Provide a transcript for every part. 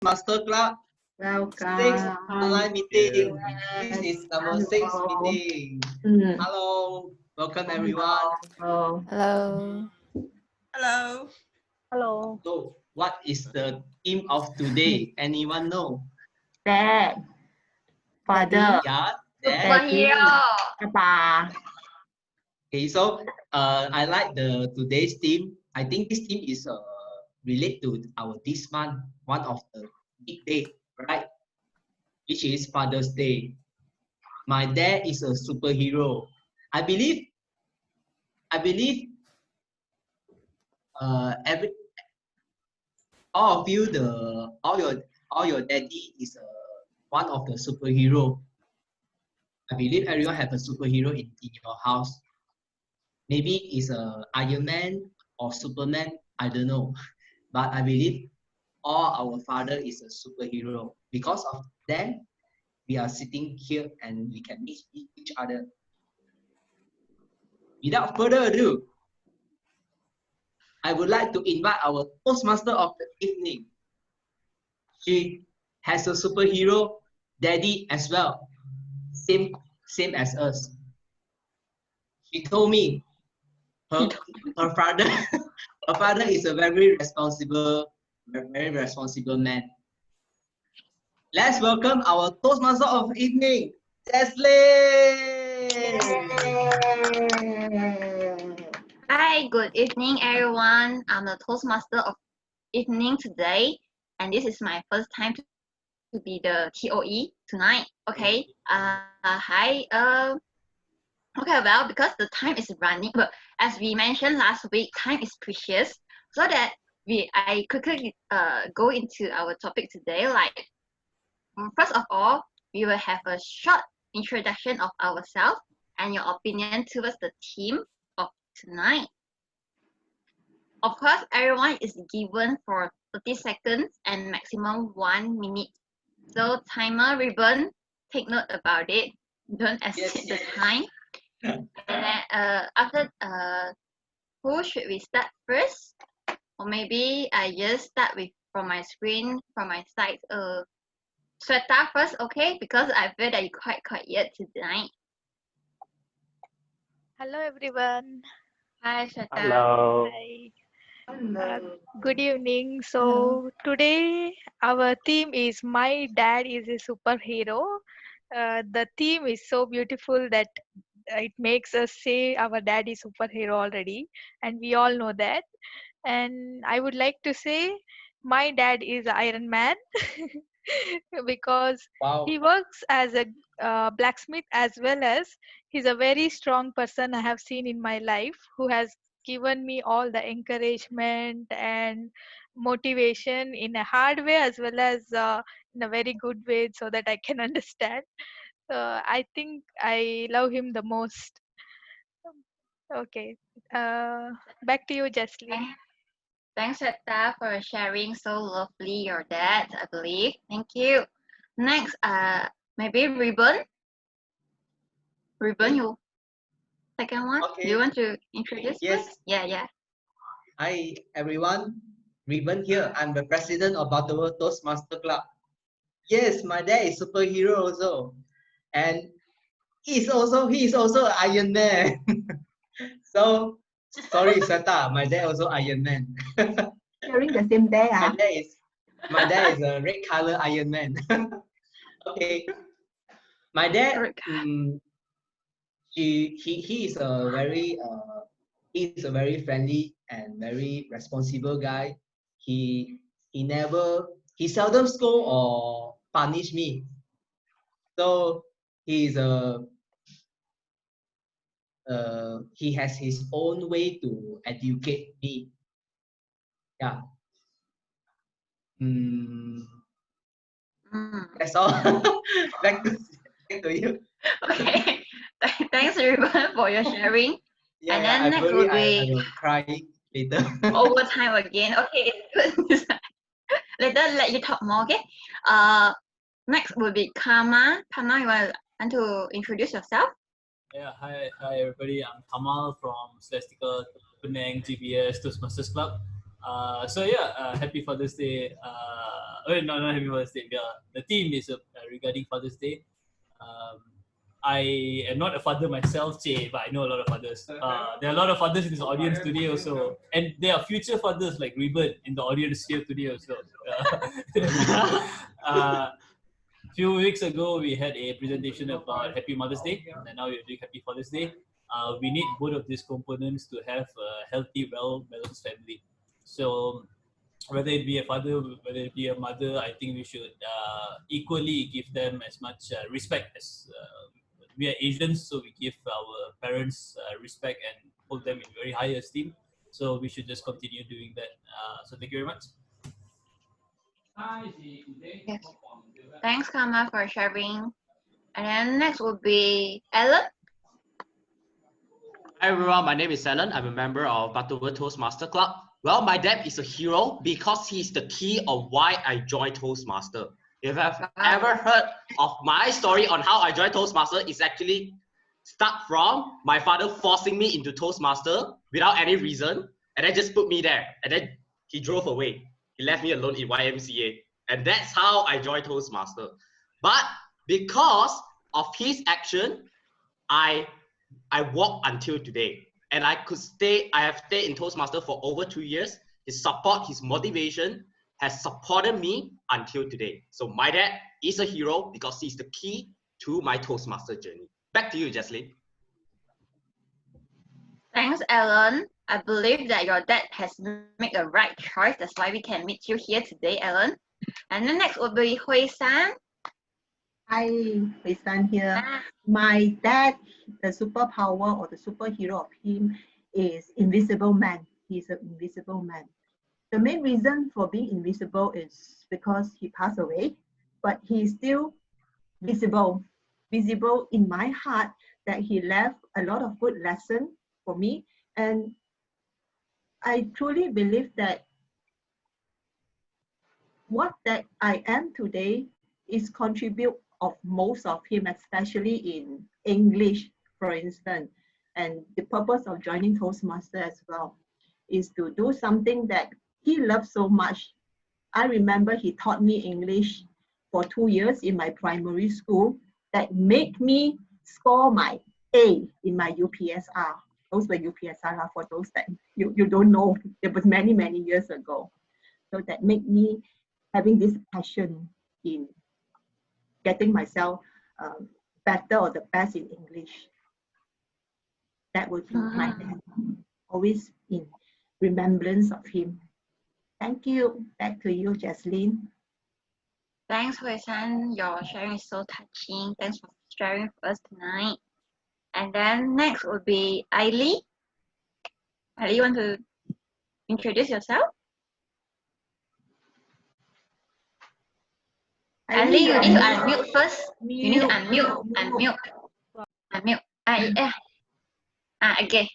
Toastmaster Club. Sixth Welcome. online meeting. Yes. This is number 6 Hello. meeting. Hello, welcome everyone. Hello. Hello. Hello. Hello. So, what is the theme of today? Anyone know? Dad. Father. Yeah, Dad. Superhero. Papa. Okay, so I like the today's theme. I think this theme is related to our this month, one of the big day, right? Which is Father's Day. My dad is a superhero. I believe every all of you all your daddy is one of the superhero. I believe everyone have a superhero in your house. Maybe it's a Iron Man or Superman. I don't know, but I believe all our father is a superhero. Because of them, we are sitting here and we can meet each other. Without further ado, I would like to invite our Toastmaster of the evening. She has a superhero daddy as well, same as us. She told me her father her father is a very responsible man. Let's welcome our Toastmaster of the evening, Jesslyn. Hi, good evening, everyone. I'm the Toastmaster of evening today, and this is my first time to be the TOE tonight. Okay. Hi. Okay. Well, because the time is running, but as we mentioned last week, time is precious. So that I quickly go into our topic today. Like, first of all, we will have a short introduction of ourselves and your opinion towards the theme of tonight. Of course, everyone is given for 30 seconds and maximum 1 minute. So timer ribbon, take note about it. Don't exceed the time. And then after who should we start first? Or maybe I just start with from my screen, from my side. Sweta first, okay? Because I feel that you're quite quiet tonight. Hello, everyone. Hi, Sweta. Hello. Hi. Hello. Good evening. So today our theme is My Dad is a Superhero. The theme is so beautiful that it makes us say our dad is superhero already, and we all know that. And I would like to say my dad is Iron Man because Wow. he works as a blacksmith, as well as he's a very strong person I have seen in my life, who has given me all the encouragement and motivation in a hard way as well as in a very good way, so that I can understand. I think I love him the most. Okay. Back to you, Jesslyn. Thanks, Sweta, for sharing so lovely your dad, I believe. Thank you. Next, maybe Ribbon. Ribbon, you second one. Okay. Do you want to introduce Yes. first? Yeah. Hi everyone, Ribbon here. I'm the president of Butterworth Toastmaster Club. Yes, my dad is superhero also, and he is also Iron Man. So sorry, Sata, my dad also Iron Man. Sharing the same day, My dad is a red color Iron Man. Okay, my dad, he is a very friendly and very responsible guy. He seldom scold or punish me. So he has his own way to educate me. Yeah. That's all. back to you. Okay. Thanks, Ribbon, for your sharing. Yeah, and then I next worry will I be will cry later. overtime again. Okay, it's good. Later, let you talk more. Okay. Next will be Karma. Karma, you want to introduce yourself? Yeah, hi everybody. I'm Kamal from Celestical Penang GBS Toastmasters Club. So yeah, happy Father's Day. No, not happy Father's Day. The theme is regarding Father's Day. Um, I am not a father myself, but I know a lot of fathers. There are a lot of fathers in this audience today also, and there are future fathers like Ribbon in the audience here today also. Few weeks ago, we had a presentation about Happy Mother's Day, and now we're doing Happy Father's Day. We need both of these components to have a healthy, well-balanced family. So whether it be a father, whether it be a mother, I think we should equally give them as much respect as we are Asians, so we give our parents respect and hold them in very high esteem. So we should just continue doing that. So thank you very much. Yes. Thanks, Kama, for sharing. And then next will be Ellen. Hi everyone, my name is Alan. I'm a member of Butterworth Toastmaster Club. Well, my dad is a hero because he's the key of why I joined Toastmaster. If I've ever heard of my story on how I joined Toastmaster, it's actually start from my father forcing me into Toastmaster without any reason, and then just put me there, and then he drove away. He left me alone in YMCA, and that's how I joined Toastmaster. But because of his action, I walked until today, and I have stayed in Toastmaster for over 2 years. His support, his motivation has supported me until today. So my dad is a hero because he's the key to my Toastmaster journey. Back to you, Jesslyn. Thanks, Ellen. I believe that your dad has made the right choice. That's why we can meet you here today, Ellen. And the next will be Hui San. Hi, Hui San here. My dad, the superpower or the superhero of him is Invisible Man. He's an invisible man. The main reason for being invisible is because he passed away, but he's still visible in my heart, that he left a lot of good lessons for me. And I truly believe that what that I am today is contribute of most of him, especially in English, for instance. And the purpose of joining Toastmaster as well is to do something that he loves so much. I remember he taught me English for 2 years in my primary school that made me score my A in my UPSR. Those were UPSR for those that you don't know. It was many, many years ago. So that made me having this passion in getting myself better or the best in English. That would be my dad. Always in remembrance of him. Thank you. Back to you, Jesslyn. Thanks, Hui San. Your sharing is so touching. Thanks for sharing with us tonight. And then next would be Ailey. Ailey, you want to introduce yourself? Ailey, you need to unmute first. You need to unmute. Okay.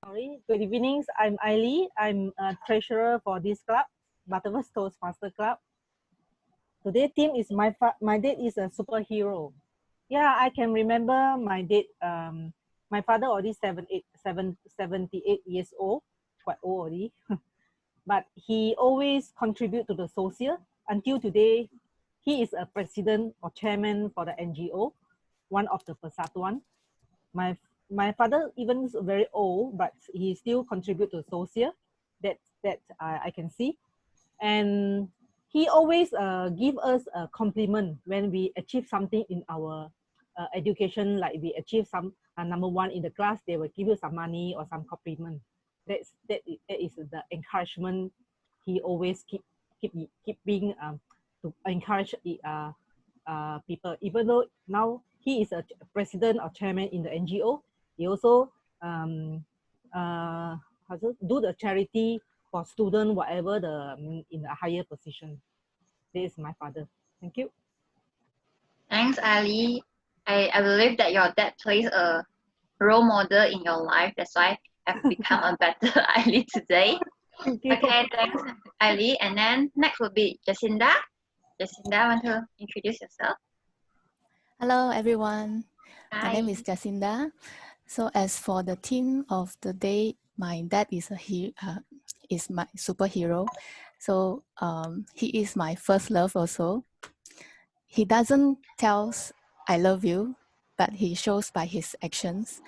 Sorry. Good evening. I'm Ailey. I'm a treasurer for this club, Butterworth Toastmaster Club. Today's theme is my dad is a superhero. Yeah, I can remember my dad. My father already 78 years old, quite old already. But he always contribute to the social. Until today, he is a president or chairman for the NGO, one of the Persatuan. My father even very old, but he still contribute to social. That I can see, and he always give us a compliment when we achieve something in our education, like we achieve some number one in the class. They will give you some money or some compliment. That is the encouragement he always keep being to encourage people. Even though now he is a president or chairman in the NGO, he also do the charity for student, whatever in a higher position. This is my father. Thank you. Thanks, Ali. I believe that your dad plays a role model in your life. That's why I've become a better Ali today. Okay, thanks, Ali. And then next will be Jacinda. Jacinda, want to introduce yourself? Hello, everyone. Hi. My name is Jacinda. So as for the theme of the day, my dad is a is my superhero. So he is my first love also. He doesn't tell I love you, but he shows by his actions.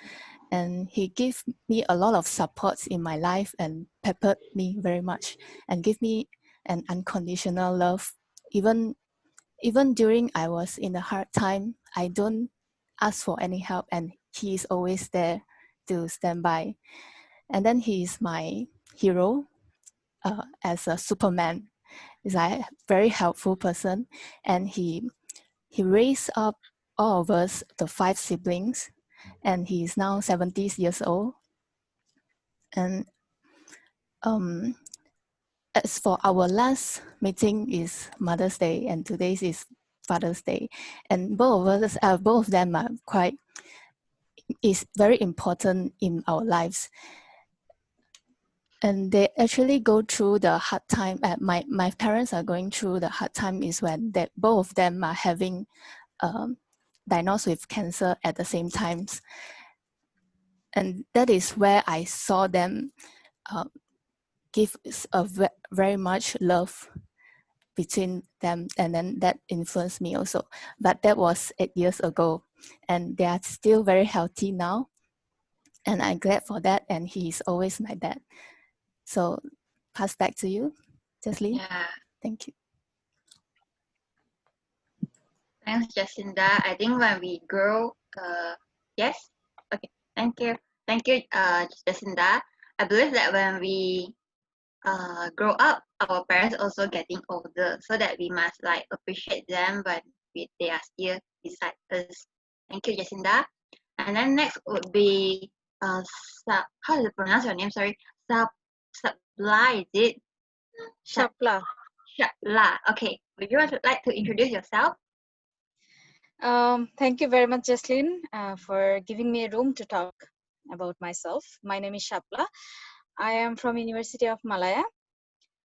And he gave me a lot of support in my life and peppered me very much and give me an unconditional love. Even during I was in a hard time, I don't ask for any help, and he is always there to stand by. And then he is my hero as a Superman. He's a very helpful person, and he raised up all of us, the 5 siblings, and he is now 70 years old. And as for our last meeting is Mother's Day, and today's is Father's Day, and both of them are is very important in our lives. And they actually go through the hard time. My parents are going through the hard time is when both of them are having diagnosed with cancer at the same times. And that is where I saw them give very much love between them, and then that influenced me also. But that was 8 years ago, and they are still very healthy now, and I'm glad for that. And he is always my dad. So pass back to you, Jesslyn. Yeah. Thank you. Thanks, Jacinda. I think when we grow, yes, okay. Thank you, Jacinda. I believe that when we grow up, our parents also getting older, so that we must like appreciate them when they are still beside us. Thank you, Jacinda. And then next would be how do you pronounce your name? Sorry, Sabla, is it? Shapla. Shapla. Okay. Would you like to introduce yourself? Thank you very much, Jesslyn, for giving me a room to talk about myself. My name is Shapla. I am from University of Malaya,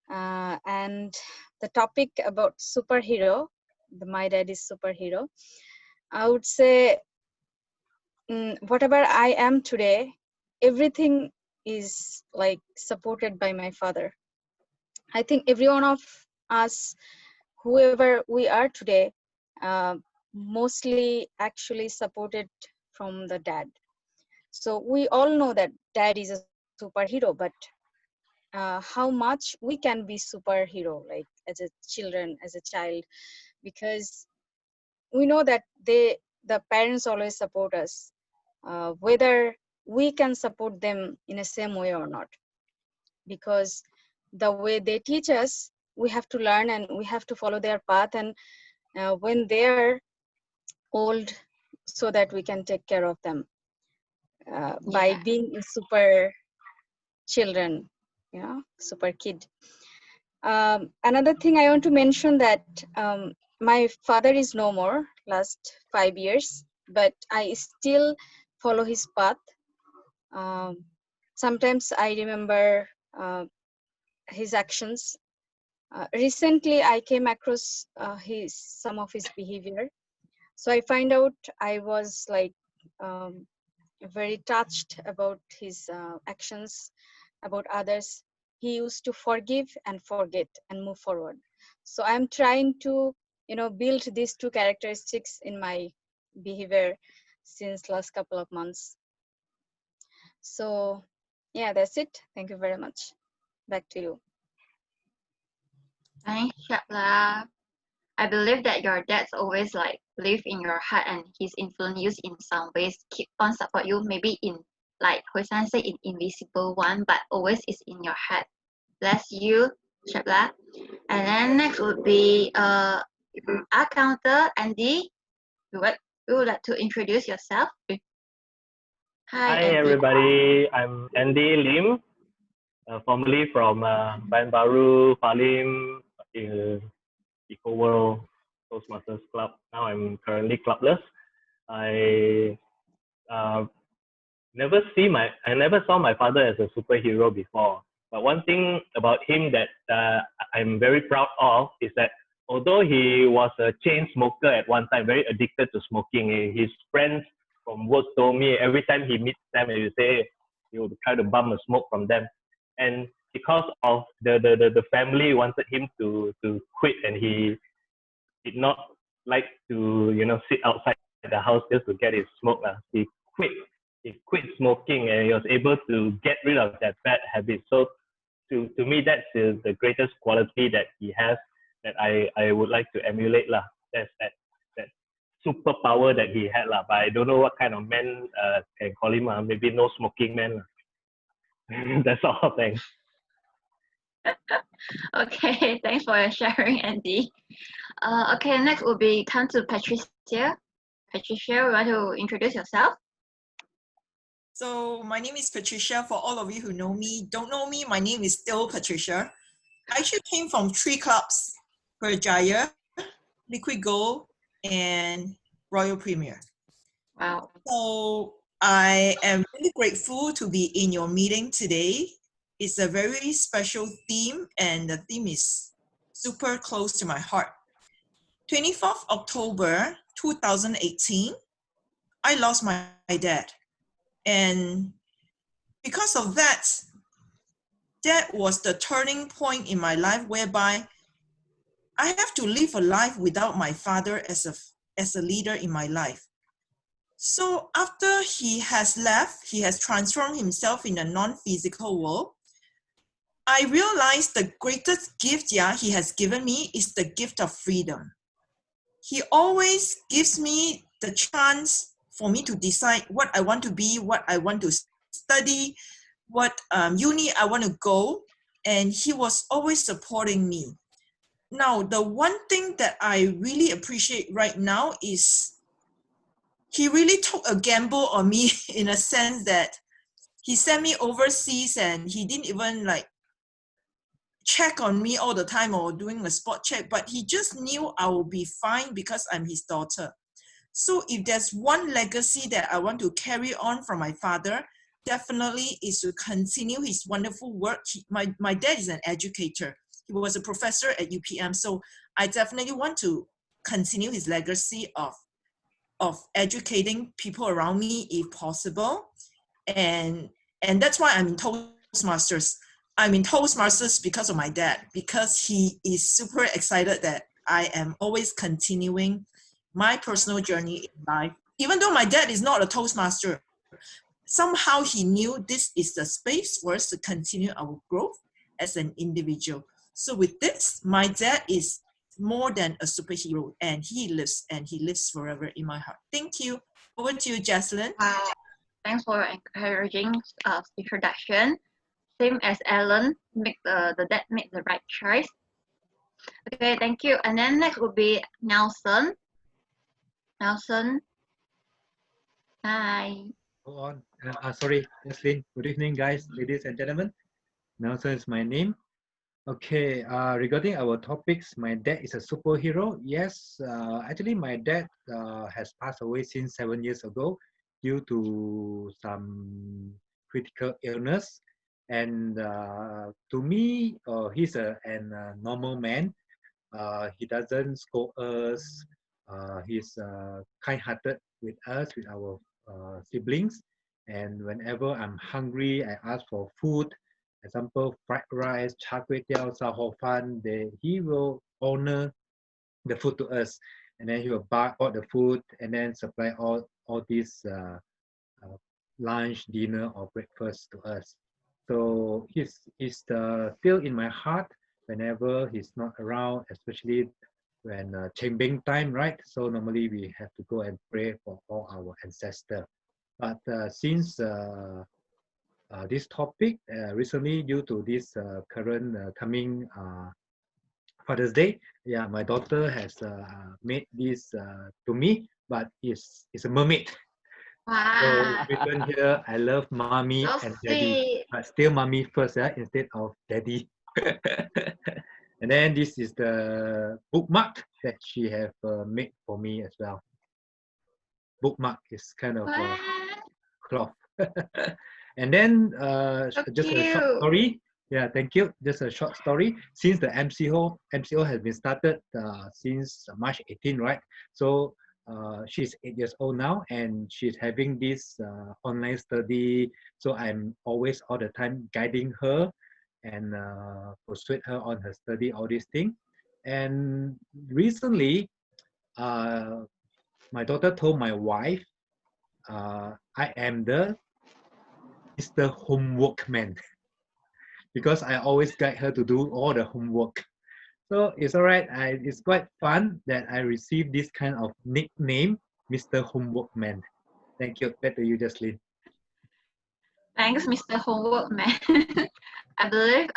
and the topic about superhero, my dad is superhero. I would say whatever I am today, everything is like supported by my father. I think every one of us, whoever we are today, mostly actually supported from the dad. So we all know that dad is a superhero, but how much we can be superhero, like as a child, because we know that the parents always support us, whether we can support them in the same way or not, because the way they teach us, we have to learn and we have to follow their path, and when they're old, so that we can take care of them by being a super children, super kid. Another thing I want to mention that my father is no more last 5 years, but I still follow his path. Sometimes I remember his actions. Recently, I came across some of his behavior. So I find out I was like very touched about his actions, about others. He used to forgive and forget and move forward. So I'm trying to, build these 2 characteristics in my behavior since last couple of months. So yeah, that's it. Thank you very much. Back to you. Thanks, Shapla. I believe that your dad's always like live in your heart, and his influence you in some ways keep on support you, maybe in like Hoisan say in invisible one, but always is in your heart. Bless you, Shapla. And then next would be our counter, Andy. You would like to introduce yourself? Hi Andy. everybody, I'm Andy Lim, formerly from Baru, Palim, Eco World Toastmasters Club. Now I'm currently clubless. I never saw my father as a superhero before. But one thing about him that I'm very proud of is that although he was a chain smoker at one time, very addicted to smoking, his friends from work told me every time he meets them, he would say he would try to bum a smoke from them. And because of the family wanted him to quit, and he did not like to sit outside the house just to get his smoke. Quit. He quit smoking, and he was able to get rid of that bad habit. So to me, that's the greatest quality that he has that I would like to emulate lah. That's that superpower that he had lah. But I don't know what kind of man can call him. Maybe no smoking man lah. That's all. Thanks. Okay, thanks for your sharing, Andy. Okay, next will be come to Patricia. Patricia, you want to introduce yourself? So my name is Patricia. For all of you who know me, don't know me, my name is still Patricia. I actually came from 3 clubs: Berjaya, Liquid Gold, and Royal Premier. Wow. So I am really grateful to be in your meeting today. It's a very special theme, and the theme is super close to my heart. 24th October 2018, I lost my dad. And because of that, that was the turning point in my life whereby I have to live a life without my father as a leader in my life. So after he has left, he has transformed himself in a non-physical world. I realized the greatest gift he has given me is the gift of freedom. He always gives me the chance for me to decide what I want to be, what I want to study, what uni I want to go, and he was always supporting me. Now, the one thing that I really appreciate right now is he really took a gamble on me in a sense that he sent me overseas and he didn't even check on me all the time or doing a spot check, but he just knew I will be fine because I'm his daughter. So if there's one legacy that I want to carry on from my father, definitely is to continue his wonderful work. My dad is an educator. He was a professor at UPM. So I definitely want to continue his legacy of educating people around me if possible. And that's why I'm in Toastmasters. I'm in Toastmasters because of my dad, because he is super excited that I am always continuing my personal journey in life. Even though my dad is not a Toastmaster, somehow he knew this is the space for us to continue our growth as an individual. So with this, my dad is more than a superhero, and he lives forever in my heart. Thank you. Over to you, Jaslyn. Thanks for encouraging introduction. Same as Alan, the dad made the right choice. Okay, thank you. And then next will be Nelson. Nelson. Hi. Go on. Sorry, Jaslyn. Good evening, guys, ladies and gentlemen. Nelson is my name. Okay, regarding our topics, my dad is a superhero. Yes, actually, my dad has passed away since 7 years ago due to some critical illness. And to me, he's a normal man. He doesn't scold us. He's kind-hearted with us, with our siblings. And whenever I'm hungry, I ask for food. Example, fried rice, char kway teow, sao ho fan. He will honor the food to us, and then he will buy all the food and then supply all these lunch, dinner, or breakfast to us. So he's still in my heart whenever he's not around, especially when Chengbing time, right? So normally we have to go and pray for all our ancestors. But since this topic, recently due to this current coming Father's Day, yeah, my daughter has made this to me, but it's a mermaid. Wow. So written here, I love mommy So and daddy, sweet. but still mommy first, instead of daddy. And then this is the bookmark that she have made for me as well. Bookmark is kind of cloth. And then just a short story. Yeah, thank you. Just a short story. Since the MCO has been started since March 18, right? So she's 8 years old now, and she's having this online study. So I'm always all the time guiding her and persuade her on her study, all these things. And recently, my daughter told my wife, I am the Mr. Homework Man because I always guide her to do all the homework. So it's all right. It's quite fun that I received this kind of nickname, Mr. Homework Man. Thank you. Back to you, Jocelyn. Thanks, Mr. Homework Man. I believe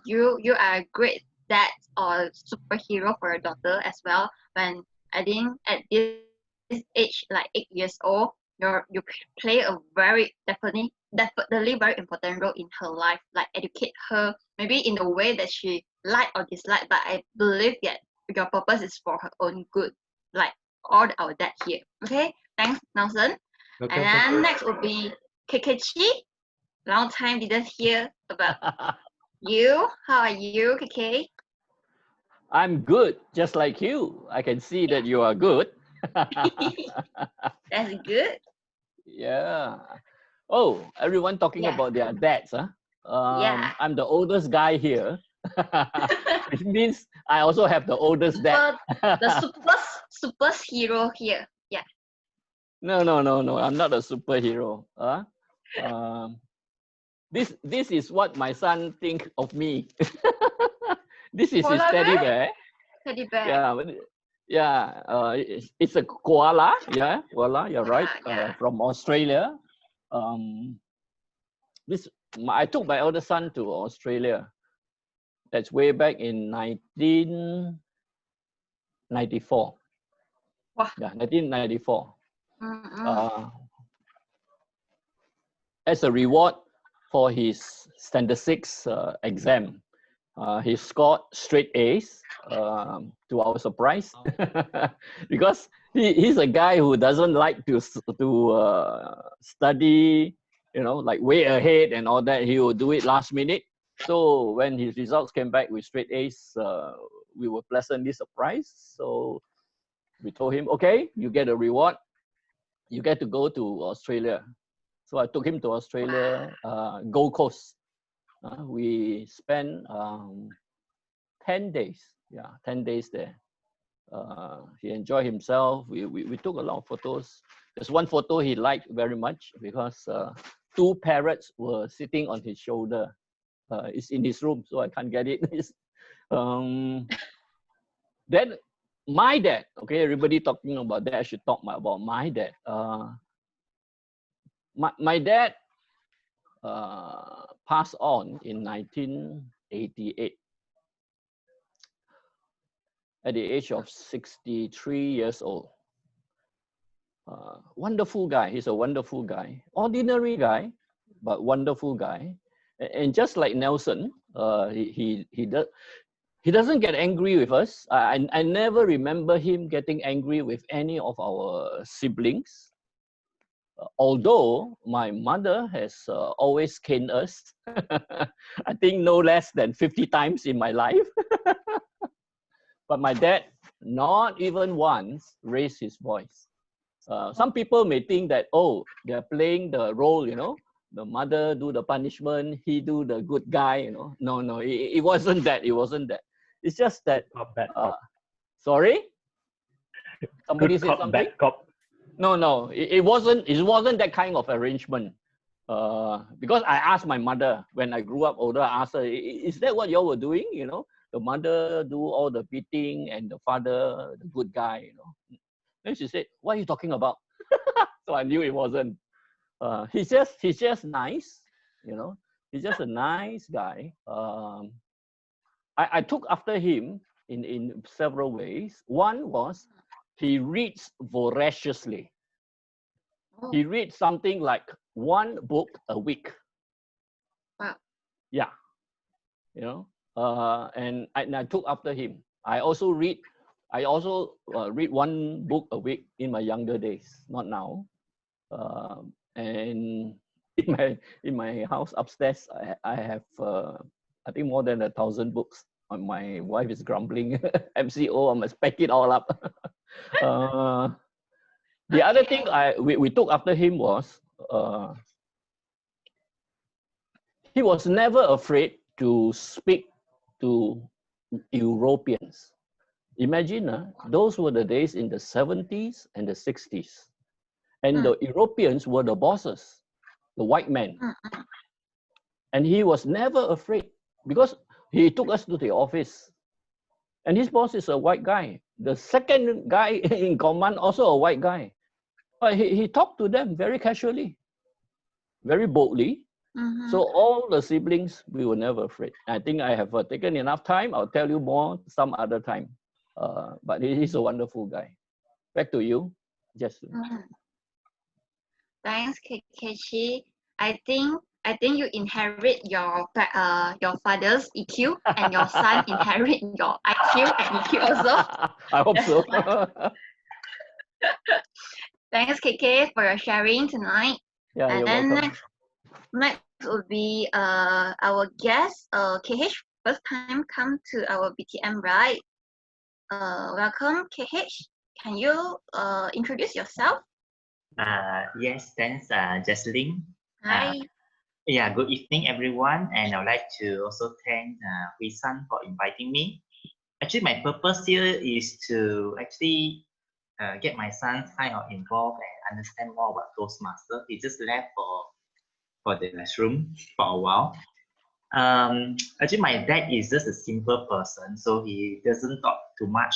you are a great dad or superhero for your daughter as well. When I think at this age, like 8 years old, you play a definitely very important role in her life, like educate her maybe in the way that she like or dislike. But I believe that your purpose is for her own good, like all our dad here. Okay, thanks, Nelson. Okay, And then next will be Kekechi. Long time didn't hear about you. How are you, KK? I'm good, just like you. I can see that you are good. That's good. Yeah. Oh, everyone talking about their dads, huh? Yeah. I'm the oldest guy here, which means I also have the oldest dad. The superhero here. Yeah. No. I'm not a superhero. This is what my son think of me. This is his teddy bear. Teddy bear. Yeah. It's a koala. Yeah, koala. You're right. From Australia. I took my older son to Australia. That's way back in 1994. Wow. Yeah, 1994. As a reward for his Standard 6 exam, he scored straight A's, to our surprise, because he's a guy who doesn't like to study, like way ahead and all that. He will do it last minute. So when his results came back with straight A's, we were pleasantly surprised. So we told him, okay, you get a reward. You get to go to Australia. So I took him to Australia, Gold Coast. We spent 10 days. Yeah, 10 days there. He enjoyed himself. We took a lot of photos. There's one photo he liked very much because 2 parrots were sitting on his shoulder. It's in his room, so I can't get it. Then my dad, okay, everybody talking about that. I should talk about my dad. My dad passed on in 1988 at the age of 63 years old. Wonderful guy. He's a wonderful guy. Ordinary guy, but wonderful guy. And just like Nelson, he doesn't get angry with us. I never remember him getting angry with any of our siblings. Although my mother has always caned us, I think no less than 50 times in my life. But my dad, not even once, raised his voice. Some people may think that, oh, they're playing the role, the mother do the punishment, he do the good guy, No, it wasn't that. It wasn't that. It's just that. Bad cop. Sorry? Somebody Good said cop, something? bad cop. No, it wasn't that kind of arrangement. Because I asked my mother when I grew up older, I asked her, is that what y'all were doing? The mother do all the beating and the father, the good guy, Then she said, what are you talking about? So I knew it wasn't. He's just nice, He's just a nice guy. I took after him in several ways. One was he reads voraciously. He reads something like 1 book a week. Wow. Yeah. And I took after him. I also read 1 book a week in my younger days, not now. And in my house upstairs, I have I think more than 1,000 books. My wife is grumbling. MCO, I must pack it all up. The other thing we took after him was he was never afraid to speak to Europeans. Imagine, those were the days in the 70s and the 60s. And the Europeans were the bosses, the white men. And he was never afraid because he took us to the office. And his boss is a white guy. The second guy in command, also a white guy. But he talked to them very casually, very boldly. So all the siblings, we were never afraid. I think I have taken enough time. I'll tell you more some other time. But he's a wonderful guy. Back to you, Justin. Thanks, Kekechi. I think you inherit your father's EQ, and your son inherit your IQ and EQ also. I hope so. Thanks, KK, for your sharing tonight. Yeah, and you're then welcome. next would be our guest, KH. First time come to our BTM, right? Welcome, KH. Can you introduce yourself? Yes, thanks, Jesseline. Hi. Yeah, good evening, everyone. And I would like to also thank Hui San for inviting me. Actually, my purpose here is to actually get my son kind of involved and understand more about Toastmasters. He just left for the classroom for a while. Actually, my dad is just a simple person, so he doesn't talk too much.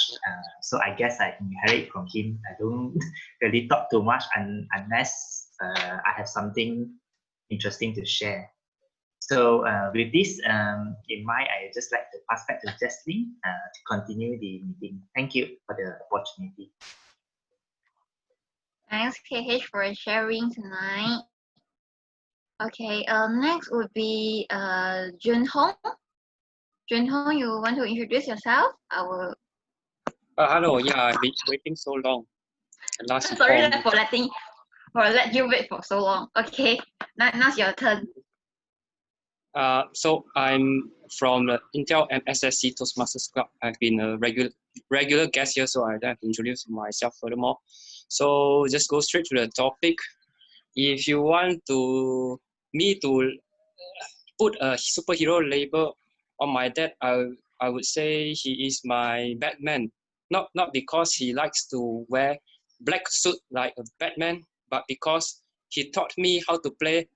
So I guess I inherit from him. I don't really talk too much unless I have something interesting to share. So with this in mind, I just like to pass back to Jesseline to continue the meeting. Thank you for the opportunity. Thanks, KH, for sharing tonight. Okay, next would be Junhong. Junhong, you want to introduce yourself? Hello, yeah, I've been waiting so long. Sorry for let you wait for so long. Okay, now's your turn. So I'm from the Intel and SSC Toastmasters Club. I've been a regular guest here, so I don't have to introduce myself furthermore. So just go straight to the topic. If you want me to put a superhero label on my dad, I would say he is my Batman. Not because he likes to wear black suit like a Batman, but because he taught me how to play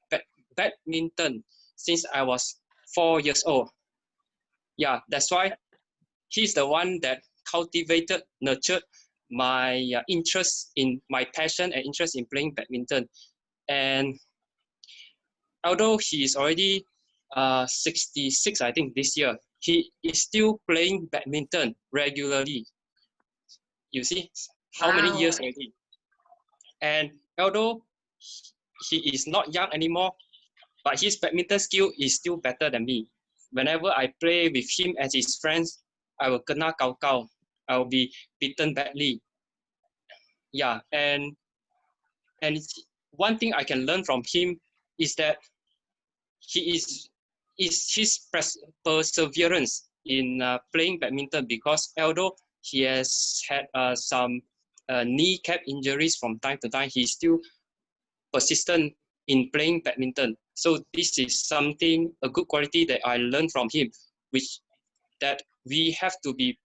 badminton since I was 4 years old. Yeah, that's why he's the one that cultivated, nurtured my interest in my passion and interest in playing badminton. And although he is already 66, I think this year, he is still playing badminton regularly. You see how many years already? And although he is not young anymore, but his badminton skill is still better than me. Whenever I play with him as his friends, I will kena kau kau. I will be beaten badly. Yeah, and one thing I can learn from him is that his perseverance in playing badminton, because although he has had some kneecap injuries from time to time, he's still persistent in playing badminton. So this is something, a good quality that I learned from him, which that we have to be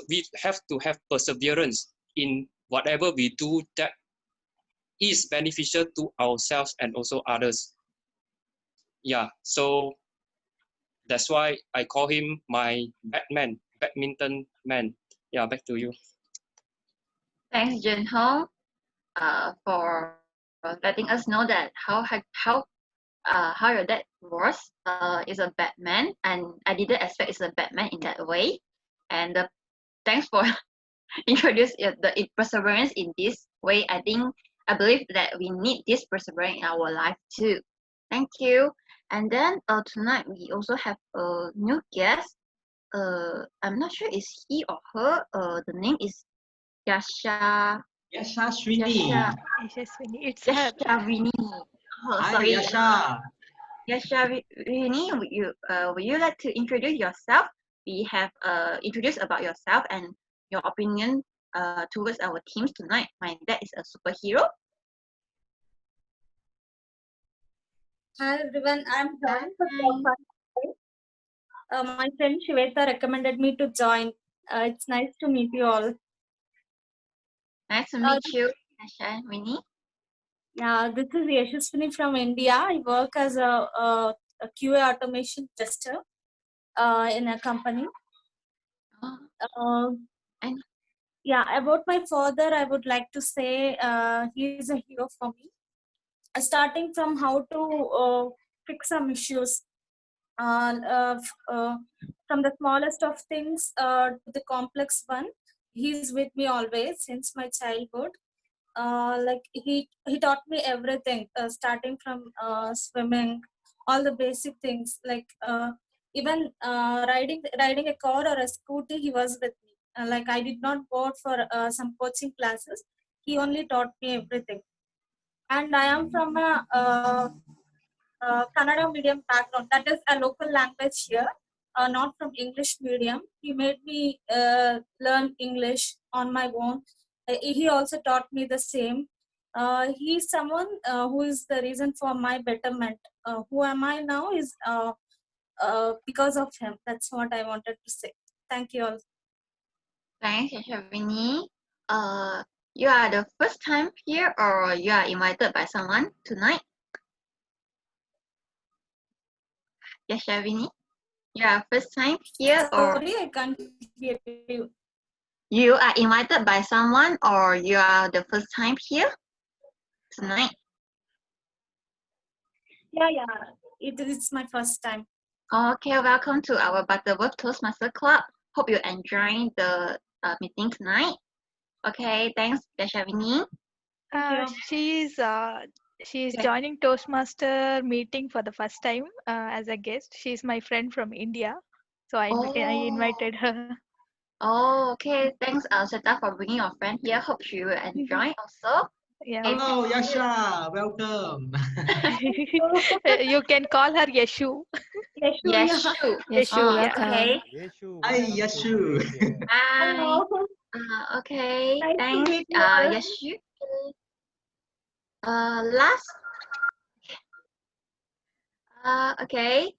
we have to have perseverance in whatever we do that is beneficial to ourselves and also others. Yeah, so that's why I call him my Batman, badminton man. Yeah, back to you. Thanks, Junhong, for letting us know that how your dad was is a Batman, and I didn't expect it's a Batman in that way. And thanks for introduce the perseverance in this way. I believe that we need this perseverance in our life too. Thank you. And then tonight we also have a new guest. I'm not sure is he or her. The name is Yasha. Yashaswini. Yashaswini. It's her. Yashaswini. Oh, Hi, sorry. Yasha. Yashaswini, would you like to introduce yourself? We have introduced about yourself and your opinion towards our teams tonight. My dad is a superhero. Hi everyone, I'm John for Toastmasters. My friend Shweta recommended me to join. It's nice to meet you all. Nice to meet you, Asha, Winnie. Yeah, this is Yashaswini from India. I work as a QA automation tester in a company. And yeah, about my father, I would like to say he is a hero for me. Starting from how to fix some issues, from the smallest of things to the complex one. He's with me always since my childhood. Like he taught me everything, starting from swimming, all the basic things, like even riding a car or a scooty. He was with me. Like I did not go for some coaching classes. He only taught me everything. And I am from a Kannada medium background. That is a local language here, not from English medium. He made me learn English on my own. He also taught me the same. He is someone who is the reason for my betterment. Who am I now is because of him. That's what I wanted to say. Thank you all. Thanks, Yashavini. You are the first time here or you are invited by someone tonight? Yashavini, you are first time here or? Sorry, I can't hear you. You are invited by someone or you are the first time here tonight? Yeah. It's my first time. Okay, welcome to our Butterworth Toastmaster Club. Hope you enjoy the meeting tonight. Okay, thanks, Yashavini. She's joining Toastmaster meeting for the first time as a guest. She's my friend from India, so I invited her. Oh, okay. Thanks, Shweta, for bringing your friend here. Hope she will enjoy also. Yeah. Hello, Yasha. Welcome. You can call her Yeshu. Yeshu. Yeshu, Oh, yeah. okay. Hi, Yashu. Hi. Okay. Nice to Thanks, meet you all. Yeshu. Last. Okay.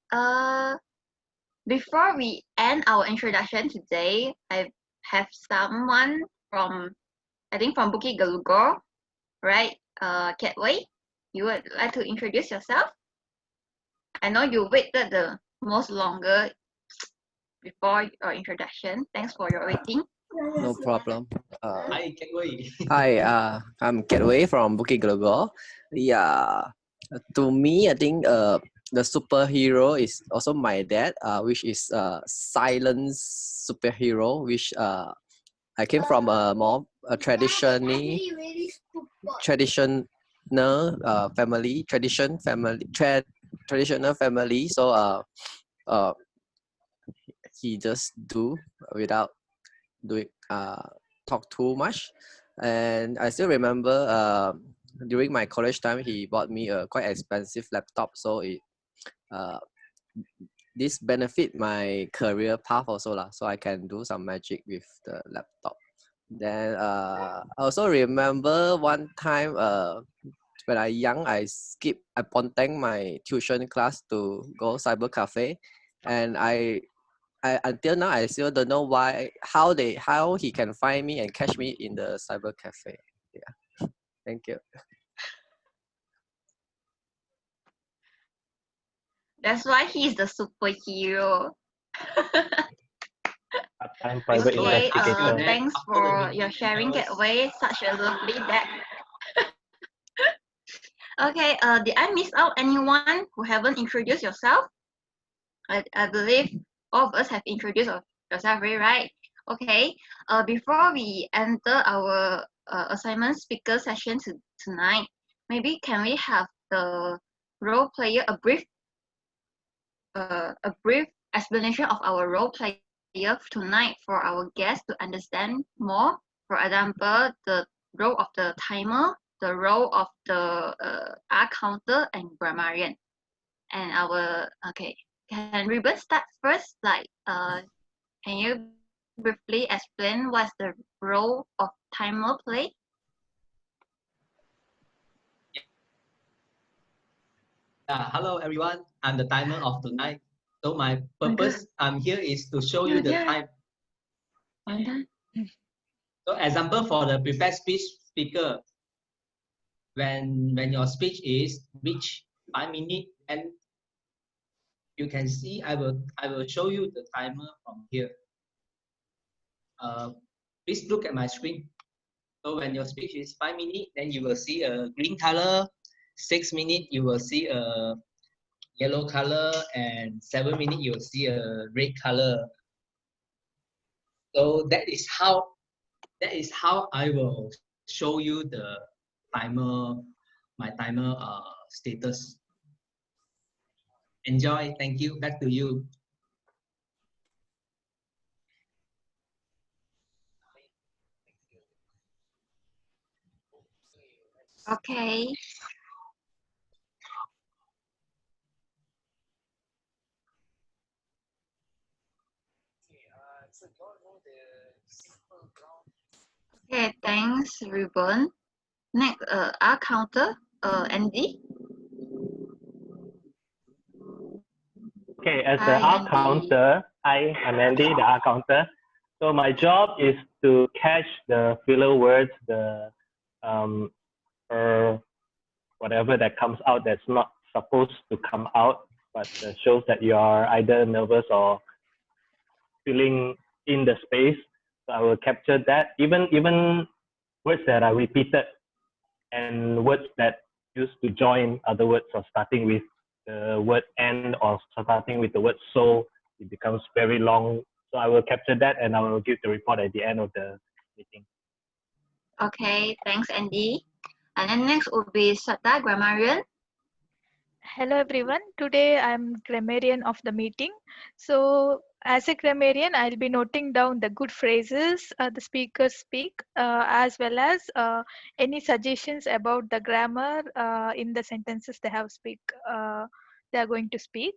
Before we end our introduction today, I have someone from, I think from Bukit Galugor, right? Catway, you would like to introduce yourself? I know you waited the most longer before your introduction. Thanks for your waiting. No problem. Hi, Kenway. Hi, I'm Getaway from Bukit Galugor. Yeah, to me, I think the superhero is also my dad, which is silent superhero, which I came from a more traditional family, traditional family. So he just do without doing talk too much. And I still remember during my college time he bought me a quite expensive laptop, so it this benefit my career path also lah, so I can do some magic with the laptop. Then I also remember one time when I young, I ponteng my tuition class to go cyber cafe, and I until now I still don't know how he can find me and catch me in the cyber cafe. Yeah, thank you. That's why he's the superhero. Private Okay, investigator. thanks for your sharing, Getaway. Such a lovely dad. Okay, did I miss out anyone who haven't introduced yourself? I believe all of us have introduced yourself, right? Okay, before we enter our assignment speaker session tonight, maybe can we have the role player a brief explanation of our role player tonight for our guests to understand more. For example, the role of the timer, the role of the R counter, and grammarian. And can Ruben start first? Like, can you briefly explain what's the role of timer play? Hello everyone, I'm the timer of tonight. So my purpose I'm here is to show you the time. So example for the prepared speech speaker, when your speech is reach 5 minutes, and you can see I will show you the timer from here. Please look at my screen. So when your speech is 5 minutes, then you will see a green color. 6 minutes, you will see a yellow color, and 7 minutes, you will see a red color. So that is how I will show you the timer, my timer status. Enjoy. Thank you. Back to you. Okay. Okay, thanks, Ruben. Next, our counter, Andy. Okay, as the Hi, R Andy. counter, I'm Andy, the R counter. So my job is to catch the filler words, the or whatever that comes out that's not supposed to come out, but shows that you are either nervous or filling in the space. So I will capture that. Even words that are repeated and words that used to join other words or starting with the word and or starting with the word so, it becomes very long. So I will capture that and I will give the report at the end of the meeting. Okay, thanks, Andy. And then next would be Sata, grammarian. Hello everyone. Today I'm grammarian of the meeting. So as a grammarian, I'll be noting down the good phrases the speakers speak, as well as any suggestions about the grammar in the sentences they have they are going to speak.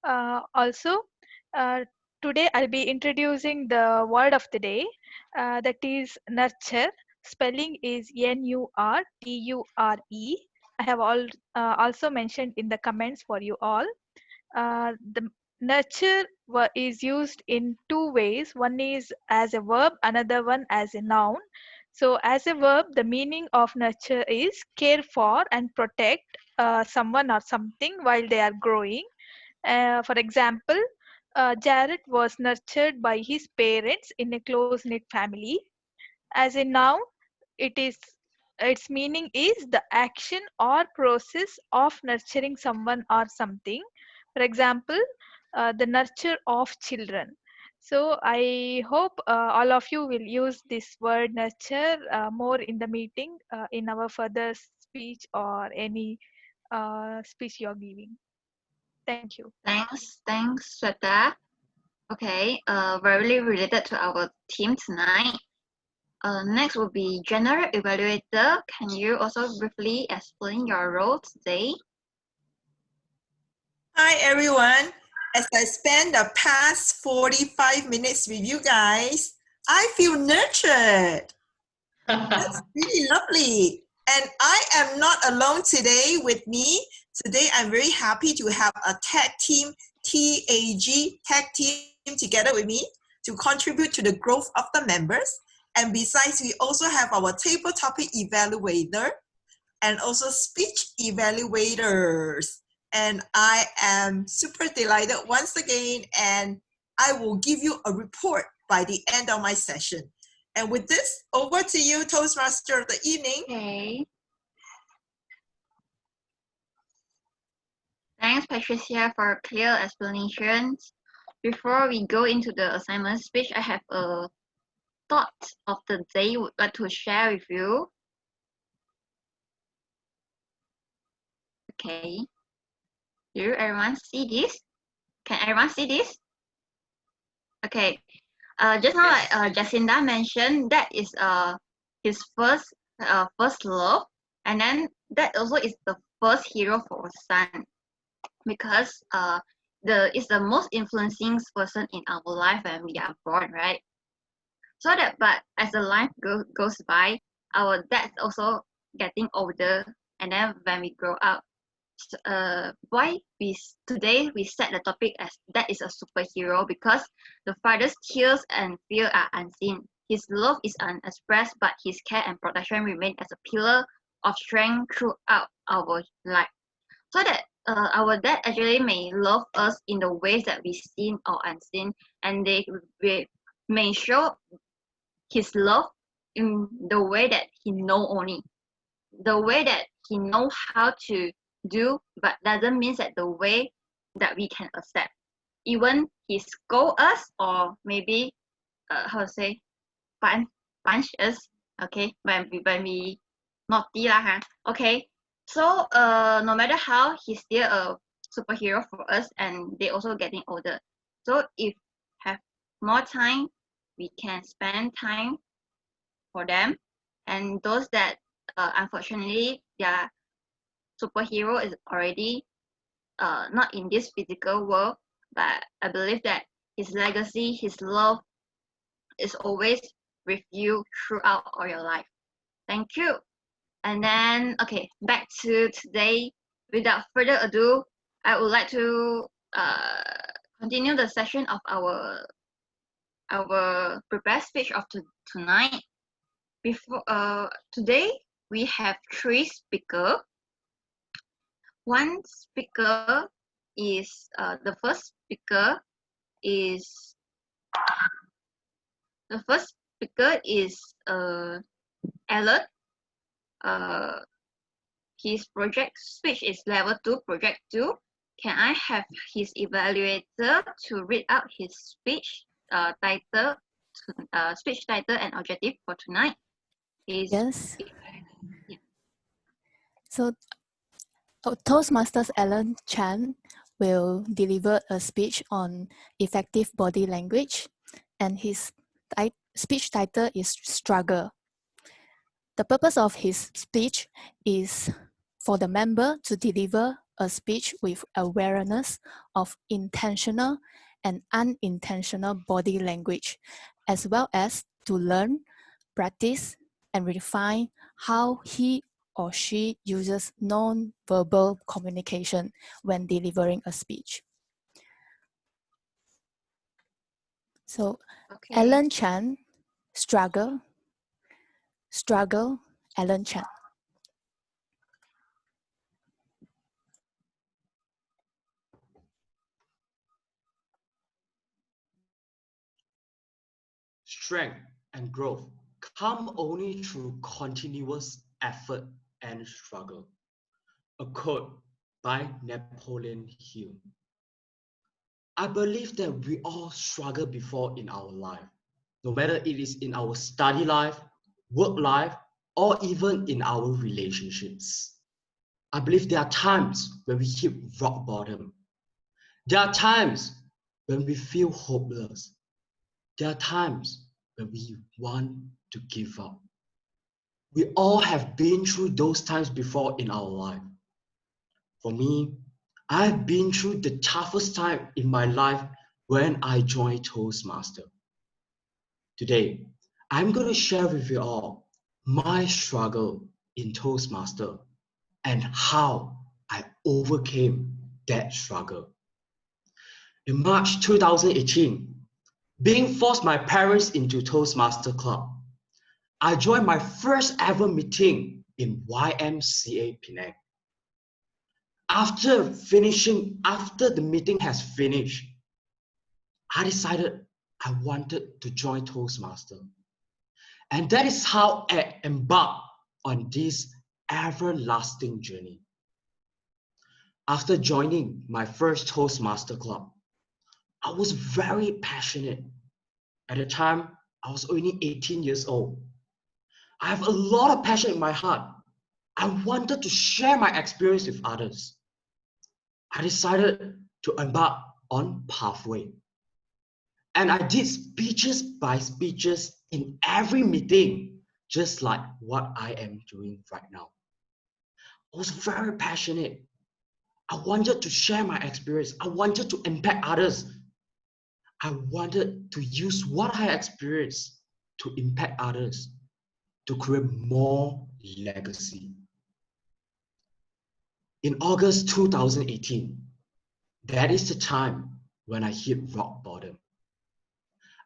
Also, uh, today I'll be introducing the word of the day, that is nurture. Spelling is Nurture. I have also mentioned in the comments for you all. The nurture is used in two ways. One is as a verb, another one as a noun. So as a verb, the meaning of nurture is care for and protect someone or something while they are growing. For example, Jared was nurtured by his parents in a close-knit family. As a noun, it is its meaning is the action or process of nurturing someone or something. For example, the nurture of children. So I hope all of you will use this word nurture more in the meeting, in our further speech or any speech you're giving. Thank you. Thanks, Sata. Okay, very related to our team tonight. Next will be general evaluator. Can you also briefly explain your role today? Hi, everyone. As I spend the past 45 minutes with you guys, I feel nurtured. That's really lovely. And I am not alone today with me. Today, I'm very happy to have a tag team, tag team together with me to contribute to the growth of the members. And besides, we also have our table topic evaluator and also speech evaluators. And I am super delighted once again, and I will give you a report by the end of my session. And with this, over to you, Toastmaster of the evening. Okay. Thanks, Patricia, for clear explanations. Before we go into the assignment speech, I have a thought of the day I would like to share with you. Okay. Do everyone see this? Can everyone see this? Okay. Just now, like Jacinda mentioned, that is his first love, and then that also is the first hero for our son, because is the most influencing person in our life when we are born, right? So that, but as the life goes by, our dad's also getting older, and then when we grow up, today we set the topic as that is a superhero because the father's tears and fear are unseen. His love is unexpressed, but his care and protection remain as a pillar of strength throughout our life. So that our dad actually may love us in the ways that we seen or unseen, and they may show his love in the way that he know only, the way that he know how to do, but doesn't mean that the way that we can accept. Even he scold us or maybe how to say punch us, okay, when we naughty lah, huh? Okay. So no matter how, he's still a superhero for us, and they also getting older. So if have more time, we can spend time for them, and those that unfortunately their superhero is already not in this physical world, but I believe that his legacy, his love is always with you throughout all your life. Thank you. And then, okay, back to today. Without further ado, I would like to continue the session of our prepared speech of tonight. Before today, we have 3 speakers. One speaker is the first speaker is Alan. His project speech is level 2, project 2. Can I have his evaluator to read out his speech title, speech title and objective for tonight? Yes. Yeah. So Toastmasters Alan Chan will deliver a speech on effective body language, and his speech title is Struggle. The purpose of his speech is for the member to deliver a speech with awareness of intentional and unintentional body language, as well as to learn, practice, and refine how he or she uses non-verbal communication when delivering a speech. So, okay. Alan Chan, Struggle, Alan Chan. Strength and growth come only through continuous effort and struggle. A quote by Napoleon Hill. I believe that we all struggle before in our life, no matter it is in our study life, work life, or even in our relationships. I believe there are times when we hit rock bottom. There are times when we feel hopeless. There are times when we want to give up. We all have been through those times before in our life. For me, I've been through the toughest time in my life when I joined Toastmaster. Today, I'm going to share with you all my struggle in Toastmaster and how I overcame that struggle. In March 2018, being forced my parents into Toastmaster Club, I joined my first ever meeting in YMCA Penang. After the meeting has finished, I decided I wanted to join Toastmaster. And that is how I embarked on this everlasting journey. After joining my first Toastmaster Club, I was very passionate. At the time, I was only 18 years old. I have a lot of passion in my heart. I wanted to share my experience with others. I decided to embark on Pathway. And I did speeches by speeches in every meeting, just like what I am doing right now. I was very passionate. I wanted to share my experience. I wanted to impact others. I wanted to use what I experienced to impact others, to create more legacy. In August 2018, that is the time when I hit rock bottom.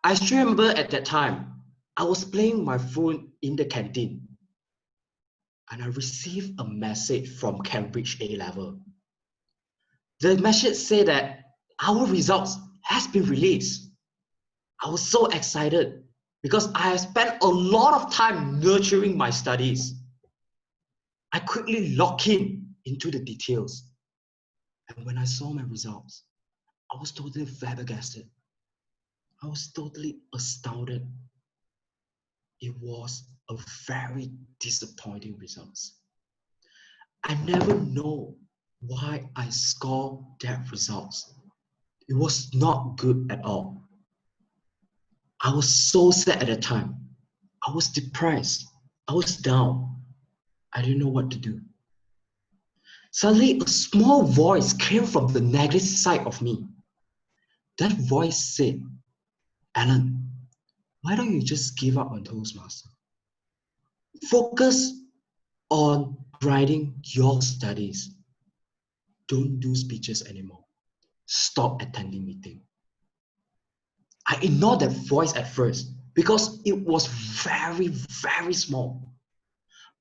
I still remember at that time, I was playing my phone in the canteen and I received a message from Cambridge A-Level. The message said that our results has been released. I was so excited because I have spent a lot of time nurturing my studies. I quickly locked into the details. And when I saw my results, I was totally flabbergasted. I was totally astounded. It was a very disappointing results. I never know why I scored that results. It was not good at all. I was so sad at the time. I was depressed. I was down. I didn't know what to do. Suddenly, a small voice came from the negative side of me. That voice said, Alan, why don't you just give up on Toastmasters? Focus on grinding your studies. Don't do speeches anymore. Stop attending meetings. I ignored that voice at first because it was very, very small.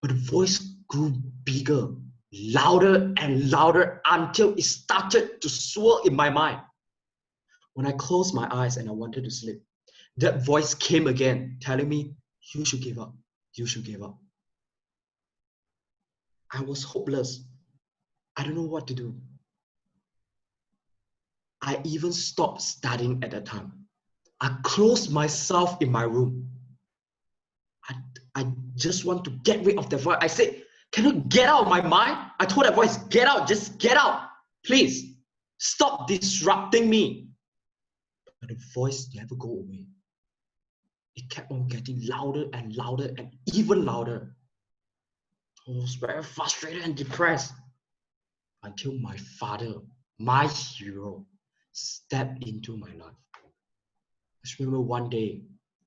But the voice grew bigger, louder and louder until it started to swirl in my mind. When I closed my eyes and I wanted to sleep, that voice came again, telling me, you should give up. You should give up. I was hopeless. I don't know what to do. I even stopped studying at that time. I closed myself in my room. I just want to get rid of the voice. I said, can you get out of my mind? I told that voice, get out, just get out. Please, stop disrupting me. But the voice never go away. It kept on getting louder and louder and even louder. I was very frustrated and depressed until my father, my hero, stepped into my life. I just remember one day,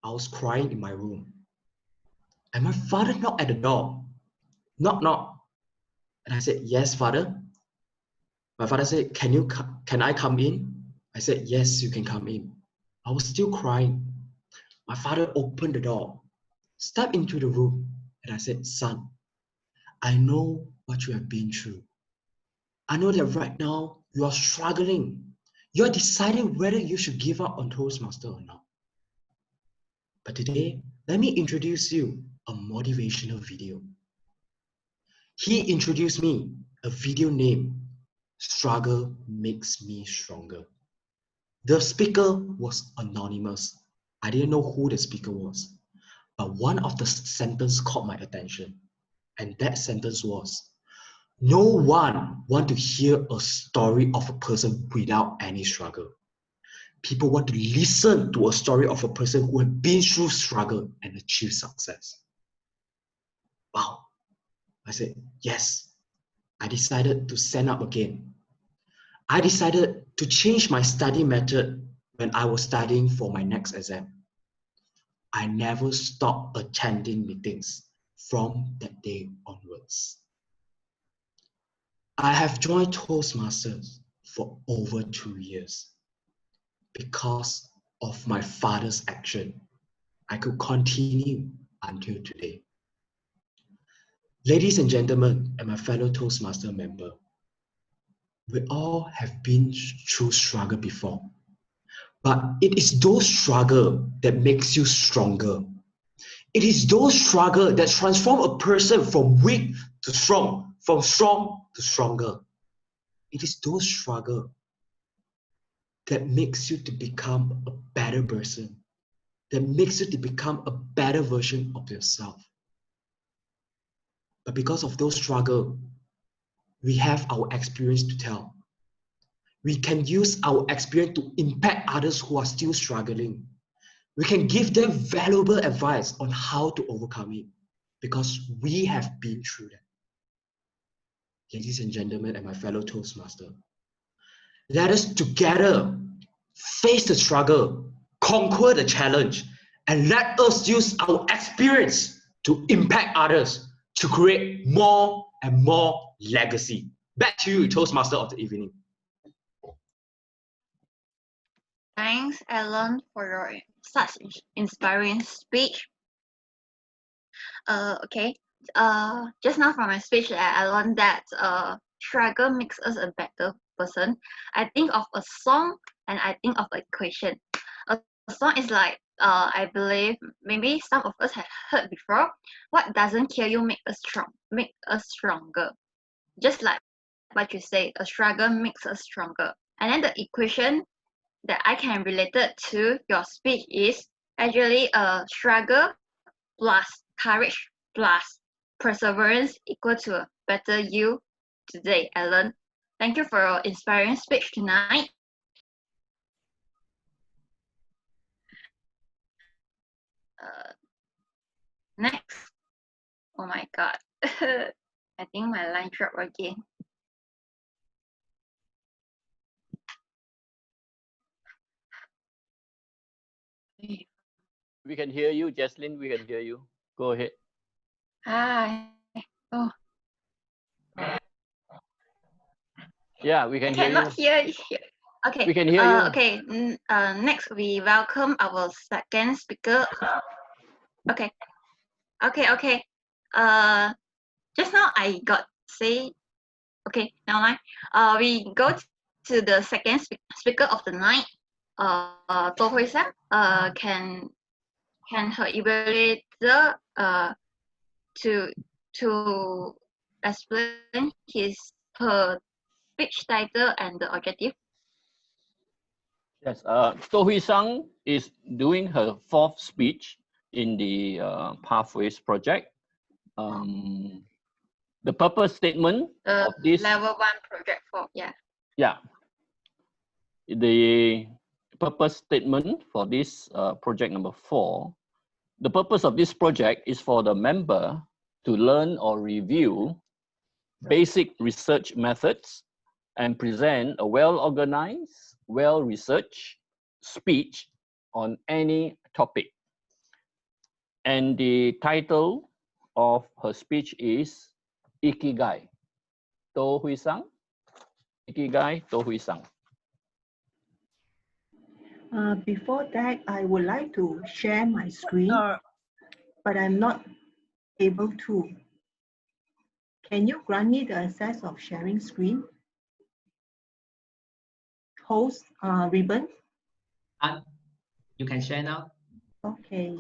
I was crying in my room. And my father knocked at the door. Knock, knock. And I said, yes, father. My father said, can I come in? I said, yes, you can come in. I was still crying. My father opened the door, stepped into the room, and I said, son, I know what you have been through. I know that right now you are struggling. You are deciding whether you should give up on Toastmaster or not. But today, let me introduce you a motivational video. He introduced me a video named Struggle Makes Me Stronger. The speaker was anonymous. I didn't know who the speaker was. But one of the sentences caught my attention. And that sentence was, no one wants to hear a story of a person without any struggle. People want to listen to a story of a person who has been through struggle and achieved success. Wow. I said, yes. I decided to stand up again. I decided to change my study method when I was studying for my next exam. I never stopped attending meetings from that day onwards. I have joined Toastmasters for over 2 years. Because of my father's action, I could continue until today. Ladies and gentlemen, and my fellow Toastmaster member, we all have been through struggle before. But it is those struggle that makes you stronger. It is those struggle that transform a person from weak to strong, from strong to stronger. It is those struggle that makes you to become a better person, that makes you to become a better version of yourself. But because of those struggle, we have our experience to tell. We can use our experience to impact others who are still struggling. We can give them valuable advice on how to overcome it because we have been through that. Ladies and gentlemen, and my fellow Toastmaster, let us together face the struggle, conquer the challenge, and let us use our experience to impact others to create more and more legacy. Back to you, Toastmaster of the evening. Thanks, Alan, for your such inspiring speech. Okay. Just now from my speech, I learned that struggle makes us a better person. I think of a song and I think of a question. A song is like I believe maybe some of us have heard before. What doesn't kill you make us stronger. Just like what you say, a struggle makes us stronger. And then the equation that I can relate it to your speech is actually a struggle plus courage plus perseverance equal to a better you today, Alan. Thank you for your inspiring speech tonight. Next. Oh my God. I think my line dropped again. We can hear you, Jaslyn. We can hear you. Go ahead. Hi. Oh. Yeah, we can I hear you. cannot hear. Okay. We can hear you. Okay. Next, we welcome our second speaker. Okay. Okay. Just now I got say. Okay. Now we go to the second speaker of the night. To Hui Sang. Can her evaluator to explain her speech title and the objective? Yes. To Hui Sang is doing her fourth speech in the Pathways project. The purpose statement of this level 1 project 4. Yeah. Yeah. The purpose statement for this project number 4. The purpose of this project is for the member to learn or review basic research methods and present a well-organized, well-researched speech on any topic. And the title of her speech is Ikigai. To Hui Sang. Ikigai, To Hui Sang. Before that, I would like to share my screen, but I'm not able to. Can you grant me the access of sharing screen? Host ribbon? You can share now. Okay.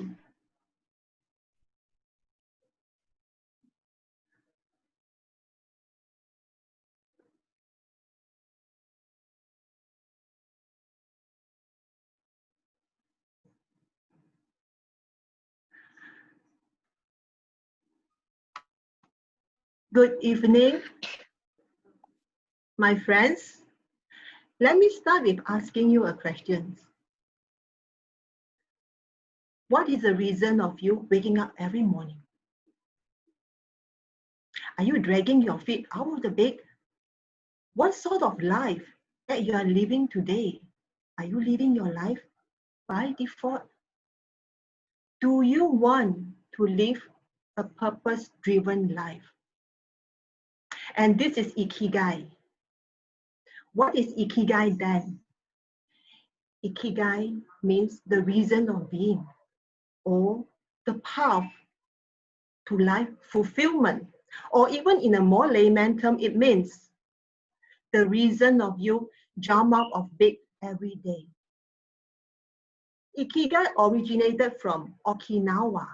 Good evening, my friends. Let me start with asking you a question. What is the reason of you waking up every morning? Are you dragging your feet out of the bed? What sort of life that you are living today? Are you living your life by default? Do you want to live a purpose-driven life? And this is Ikigai. What is Ikigai then? Ikigai means the reason of being, or the path to life fulfillment, or even in a more layman term, it means the reason of you jump out of bed every day. Ikigai originated from Okinawa,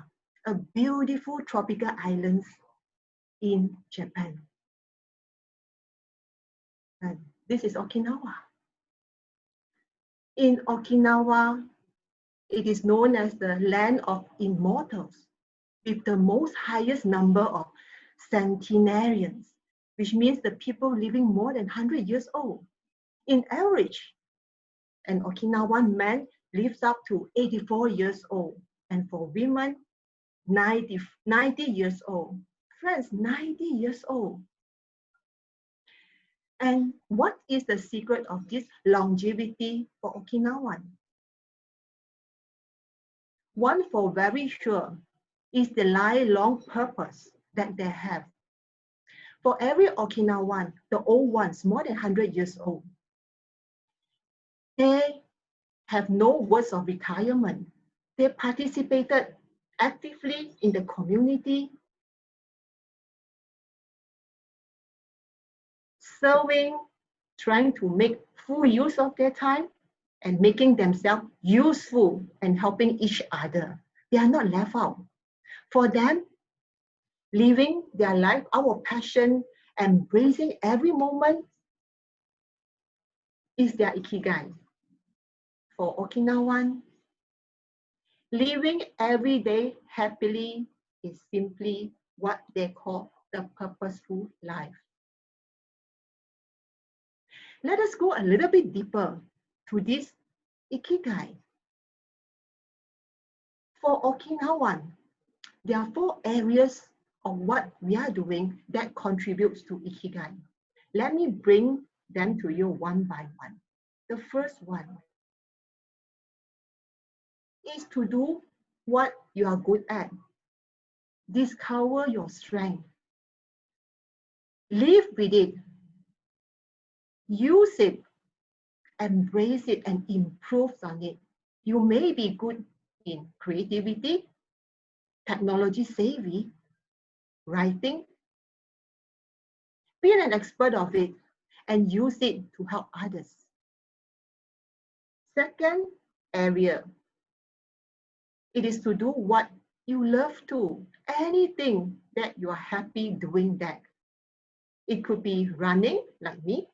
a beautiful tropical island in Japan. And this is Okinawa. In Okinawa, it is known as the land of immortals, with the most highest number of centenarians, which means the people living more than 100 years old. In average, an Okinawan man lives up to 84 years old, and for women, 90 years old. Friends, 90 years old. And what is the secret of this longevity for Okinawan? One for very sure is the lifelong purpose that they have. For every Okinawan, the old ones, more than 100 years old, they have no words of retirement. They participated actively in the community, serving, trying to make full use of their time, and making themselves useful and helping each other. They are not left out. For them, living their life, our passion, embracing every moment is their ikigai. For Okinawan, living every day happily is simply what they call the purposeful life. Let us go a little bit deeper to this ikigai. For Okinawan, there are 4 areas of what we are doing that contributes to ikigai. Let me bring them to you one by one. The first one is to do what you are good at. Discover your strength. Live with it. Use it. Embrace it and improve on it. You may be good in creativity, technology savvy, writing. Be an expert of it and use it to help others. Second area, it is to do what you love to. Anything that you are happy doing that. It could be running, like me.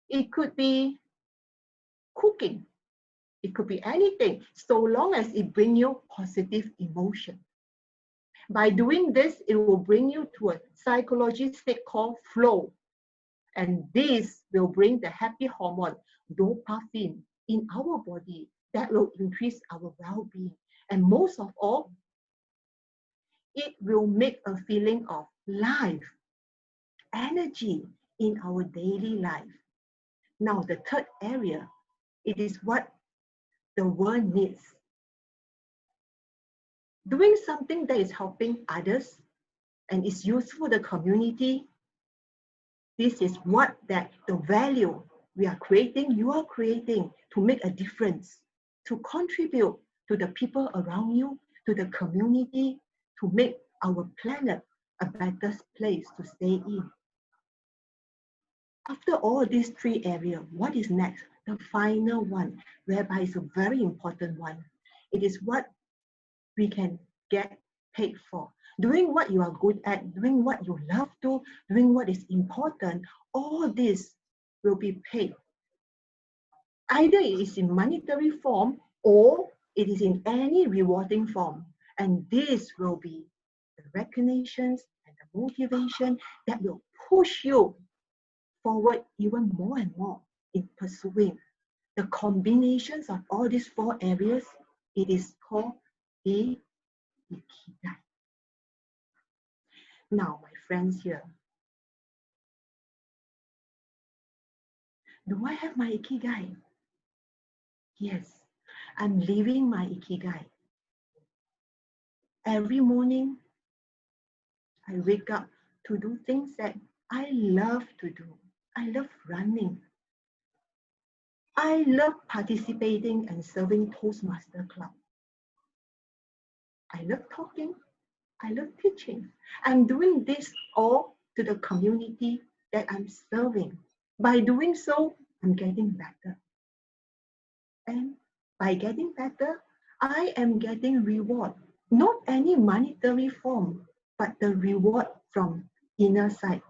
It could be cooking. It could be anything, so long as it brings you positive emotion. By doing this, it will bring you to a psychology state called flow. And this will bring the happy hormone, dopamine, in our body that will increase our well-being. And most of all, it will make a feeling of life, energy in our daily life. Now, the third area, it is what the world needs. Doing something that is helping others and is useful to the community. This is what the value we are creating, you are creating to make a difference, to contribute to the people around you, to the community, to make our planet a better place to stay in. After all these 3 areas, what is next? The final one, whereby it's a very important one. It is what we can get paid for. Doing what you are good at, doing what you love to, doing what is important, all this will be paid. Either it is in monetary form or it is in any rewarding form. And this will be the recognitions and the motivation that will push you forward even more and more in pursuing the combinations of all these 4 areas. It is called the ikigai. Now, my friends here, do I have my ikigai? Yes, I'm living my ikigai. Every morning, I wake up to do things that I love to do. I love running. I love participating and serving Toastmasters Club. I love talking. I love teaching. I'm doing this all to the community that I'm serving. By doing so, I'm getting better. And by getting better, I am getting reward. Not any monetary form, but the reward from inner side.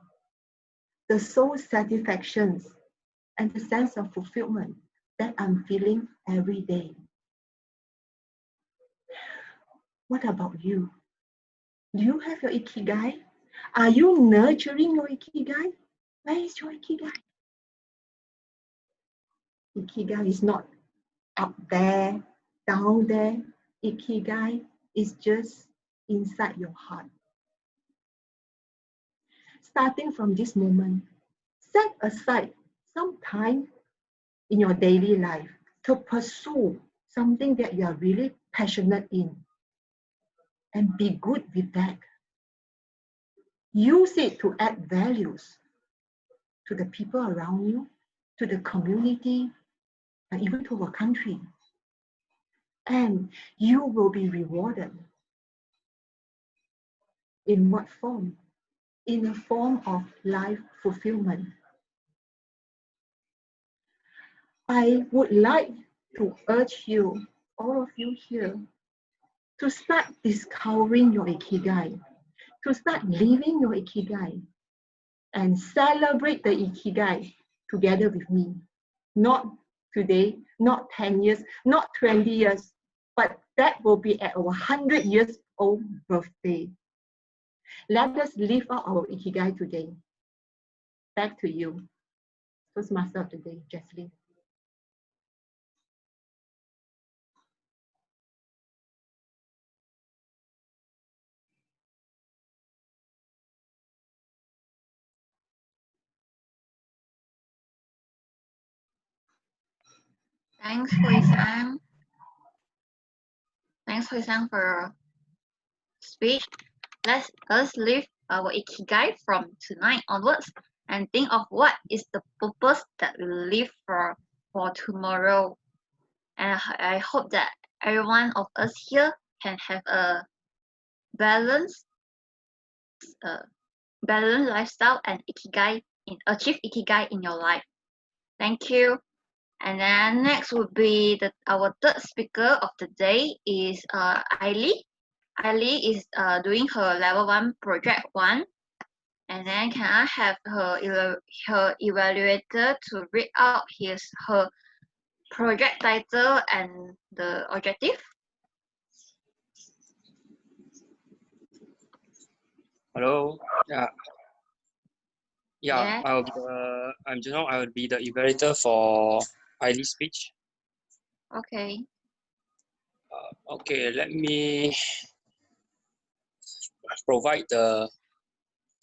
The soul satisfactions and the sense of fulfillment that I'm feeling every day. What about you? Do you have your ikigai? Are you nurturing your ikigai? Where is your ikigai? Ikigai is not up there, down there. Ikigai is just inside your heart. Starting from this moment, set aside some time in your daily life to pursue something that you are really passionate in and be good with that. Use it to add values to the people around you, to the community, and even to our country. And you will be rewarded. In what form? In a form of life fulfillment. I would like to urge you, all of you here, to start discovering your Ikigai, to start living your Ikigai, and celebrate the Ikigai together with me. Not today, not 10 years, not 20 years, but that will be at our 100 years old birthday. Let us live out our Ikigai today. Back to you, Toastmaster of the Day, Jesslyn. Thanks, Hui-san. Thanks, Hui-san, for your speech. Let us live our Ikigai from tonight onwards and think of what is the purpose that we live for tomorrow. And I hope that every one of us here can have a balanced lifestyle and achieve Ikigai in your life. Thank you. And then next would be our third speaker of the day is Ailey. Ailey is doing her level 1 project 1. And then can I have her evaluator to read out her project title and the objective? Hello. Yeah. Yeah. I'm Junong. I will be the evaluator for Eileen's speech. Okay. Okay, let me provide the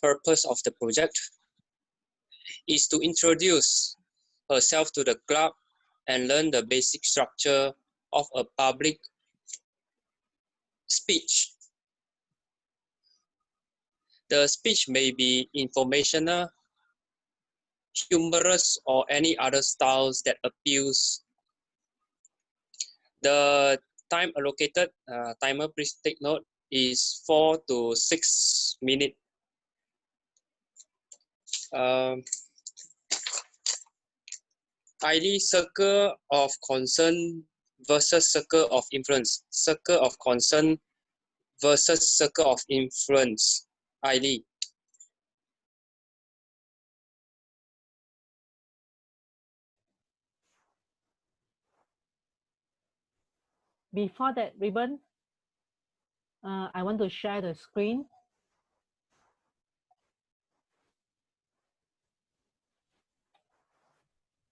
purpose of the project. Is to introduce herself to the club and learn the basic structure of a public speech. The speech may be informational, humorous, or any other styles that appeals. The time allocated, timer please take note, is 4 to 6 minutes. Highly circle of concern versus circle of influence. Circle of concern versus circle of influence. Highly. Before that ribbon, I want to share the screen.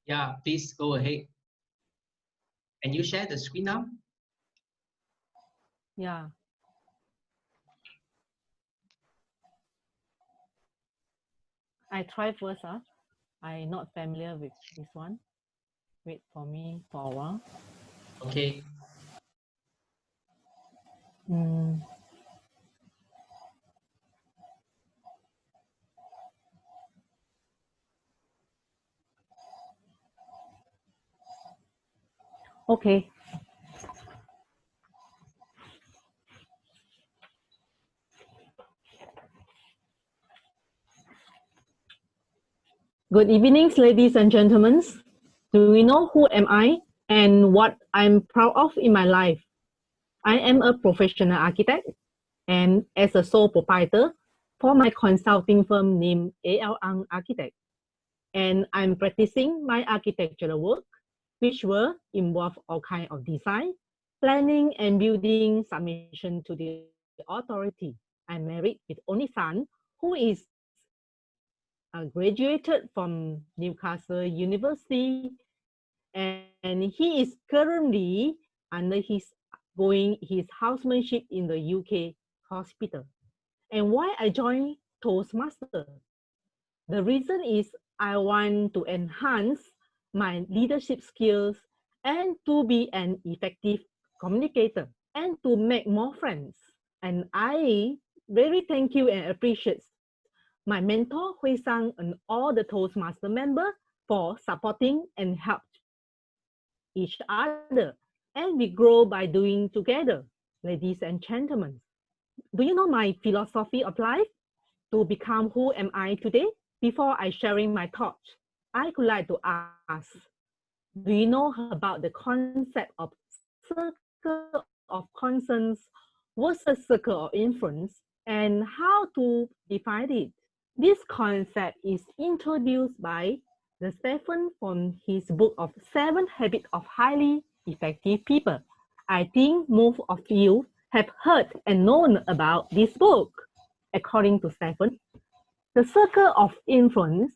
Yeah, please go ahead. Can you share the screen now? Yeah. I try first. I'm not familiar with this one. Wait for me for a while. Okay. Okay. Good evening, ladies and gentlemen. Do you know who am I and what I'm proud of in my life? I am a professional architect, and as a sole proprietor for my consulting firm named A.L. Ang Architect. And I'm practicing my architectural work, which will involve all kinds of design, planning, and building submission to the authority. I'm married with only son, who is graduated from Newcastle University, and he is currently under his housemanship in the UK hospital. And why I joined Toastmasters? The reason is I want to enhance my leadership skills and to be an effective communicator and to make more friends. And I very thank you and appreciate my mentor Hui Sang, and all the Toastmaster members for supporting and help each other. And we grow by doing together. Ladies and gentlemen, do you know my philosophy of life? To become who am I today? Before I sharing my thoughts, I would like to ask, do you know about the concept of circle of concerns versus circle of influence and how to define it? This concept is introduced by the Stephen from his book of 7 Habits of Highly Effective People. I think most of you have heard and known about this book. According to Stephen, the circle of influence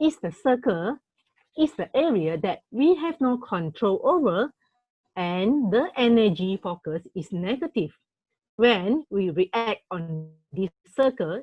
is the area that we have no control over, and the energy focus is negative. When we react on this circle,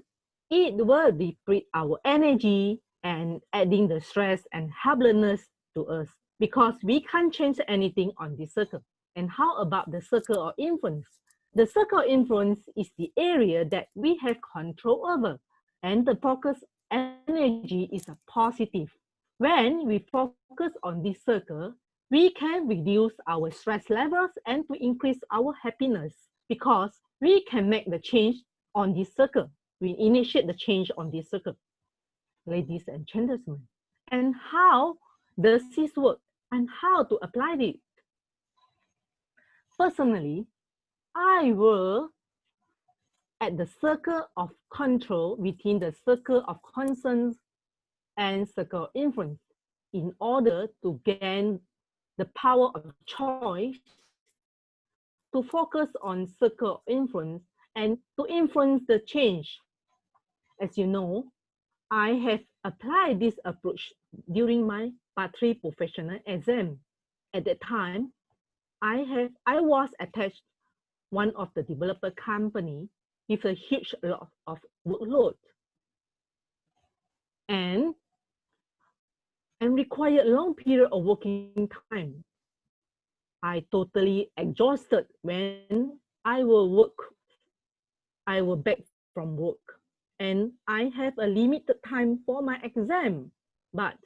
it will deplete our energy and adding the stress and helplessness to us because we can't change anything on this circle. And how about the circle of influence? The circle of influence is the area that we have control over, and the focus energy is a positive. When we focus on this circle, we can reduce our stress levels and to increase our happiness because we can make the change on this circle. We initiate the change on this circle, ladies and gentlemen. And how does this work and how to apply it? Personally, I will at the circle of control within the circle of concerns and circle of influence in order to gain the power of choice to focus on circle of influence and to influence the change. As you know, I have applied this approach during my Part 3 professional exam. At that time, I was attached one of the developer company with a huge lot of workload and required long period of working time. I totally exhausted when I will back from work, and I have a limited time for my exam, but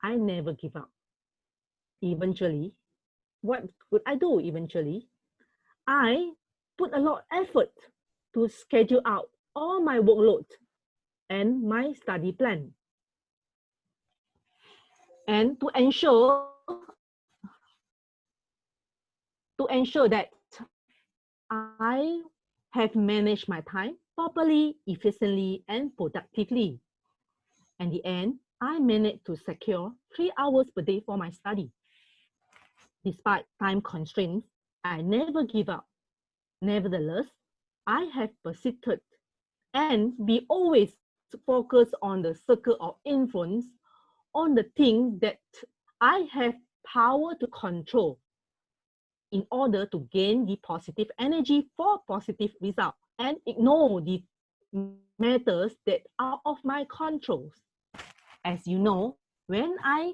I never give up. Eventually, what could I do eventually? I put a lot of effort to schedule out all my workload and my study plan. And to ensure that I have managed my time properly, efficiently, and productively. In the end, I managed to secure 3 hours per day for my study. Despite time constraints, I never give up. Nevertheless, I have persisted and be always focused on the circle of influence, on the things that I have power to control in order to gain the positive energy for positive result and ignore the matters that are of my control. As you know, when I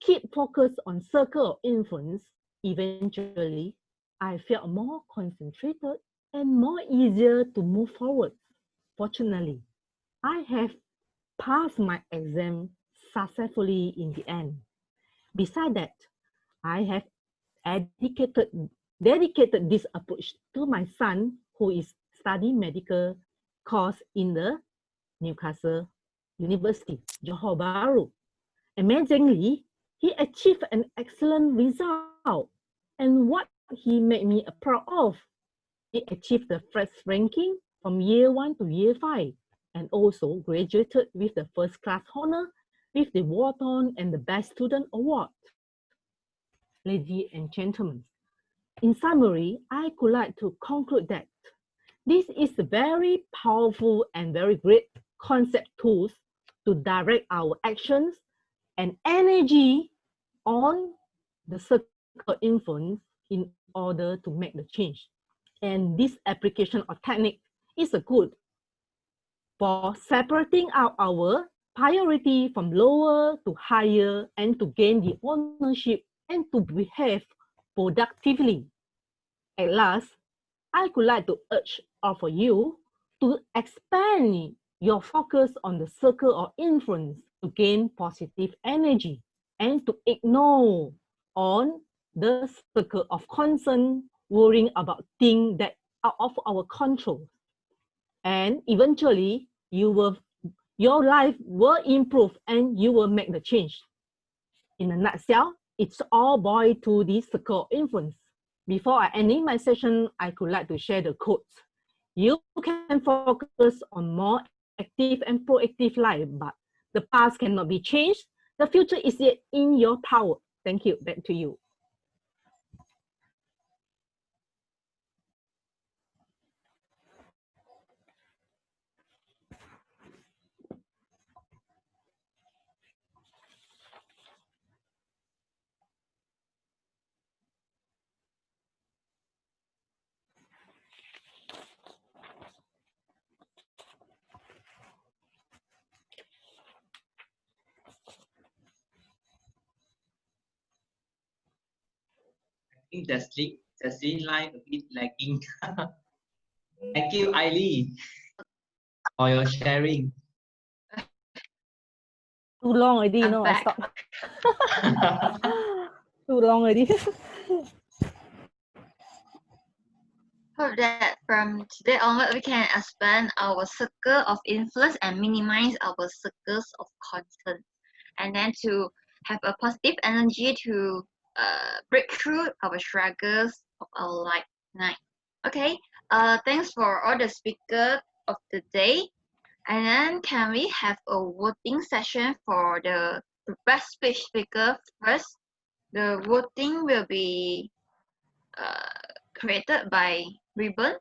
keep focused on circle of influence, eventually I felt more concentrated and more easier to move forward. Fortunately, I have passed my exam successfully in the end. Besides that, I have dedicated this approach to my son who is studying medical course in the Newcastle University, Johor Bahru. Amazingly, he achieved an excellent result. And what he made me proud of, he achieved the first ranking from year 1 to year 5 and also graduated with the first class honor with the Wharton and the Best Student Award. Ladies and gentlemen, in summary, I could like to conclude that this is a very powerful and very great concept tools to direct our actions and energy on the circle influence in order to make the change. And this application of technique is a good for separating out our priority from lower to higher and to gain the ownership and to behave productively. At last, I would like to urge all of you to expand your focus on the circle of influence to gain positive energy and to ignore on the circle of concern, worrying about things that are of our control. And eventually, your life will improve and you will make the change. In a nutshell, it's all boiled to the circle of influence. Before I end my session, I could like to share the quotes. You can focus on more active and proactive life, but the past cannot be changed. The future is yet in your power. Thank you. Back to you. I think the screen line a bit lagging. Thank you, Eileen, for your sharing. Too long already, you know, I stopped. Too long already. Hope that from today onward we can expand our circle of influence and minimize our circles of concern, and then to have a positive energy to break through our struggles of our life tonight. Okay. Thanks for all the speakers of the day. And then can we have a voting session for the best speech speaker first? The voting will be created by Ribbon.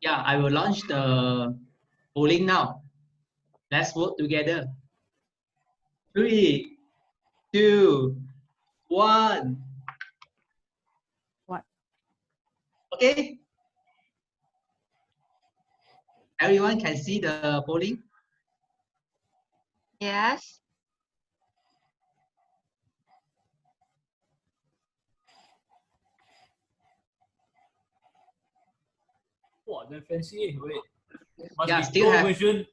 Yeah, I will launch the polling now. Let's vote together. 3, 2, 1. What? Okay. Everyone can see the polling? Yes. Wow, that fancy. Wait. Must Yeah, be still have version.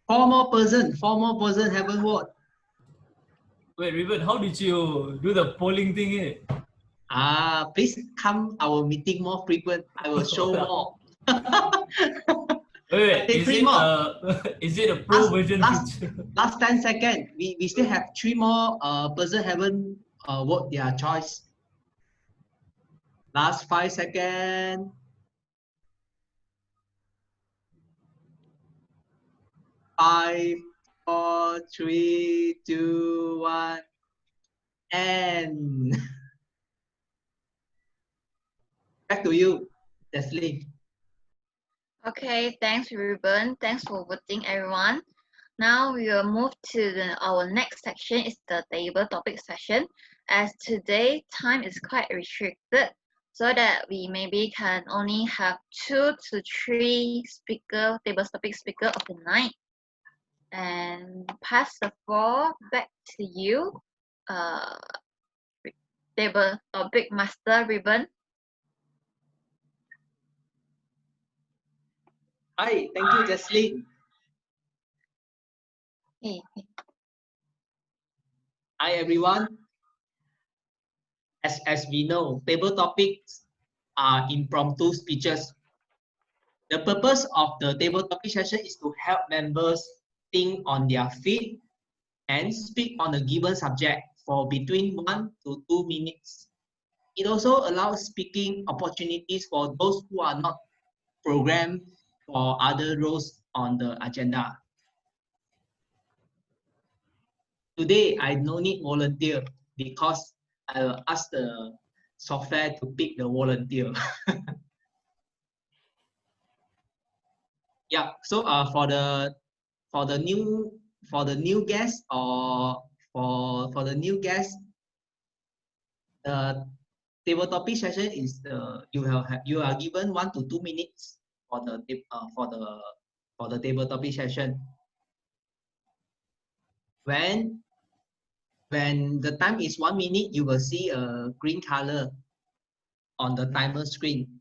4 more person haven't voted. Wait, Ribbon, how did you do the polling thing here? Please come our meeting more frequent. I will show more. Wait, Okay, is 3 it more. is it a pro version feature? Last 10 seconds. We still have 3 more person haven't vote their choice. Last 5 seconds. 5, 4, 3, 2, 1, and back to you, Leslie. Okay, thanks Ruben. Thanks for voting everyone. Now we will move to our next section, is the table topic session. As today time is quite restricted, so that we maybe can only have 2 to 3 table topic speaker of the night. And pass the floor back to you, table topic master Ribbon. Hi, thank you, Jesslyn. Hi, everyone. As we know, table topics are impromptu speeches. The purpose of the table topic session is to help members think on their feet and speak on a given subject for between 1 to 2 minutes. It also allows speaking opportunities for those who are not programmed for other roles on the agenda. Today, I no need volunteer because I will ask the software to pick the volunteer. Yeah, so for the new guest or for the new guest, the table topic session is you are given 1 to 2 minutes for the table topic session. When the time is 1 minute, you will see a green color on the timer screen.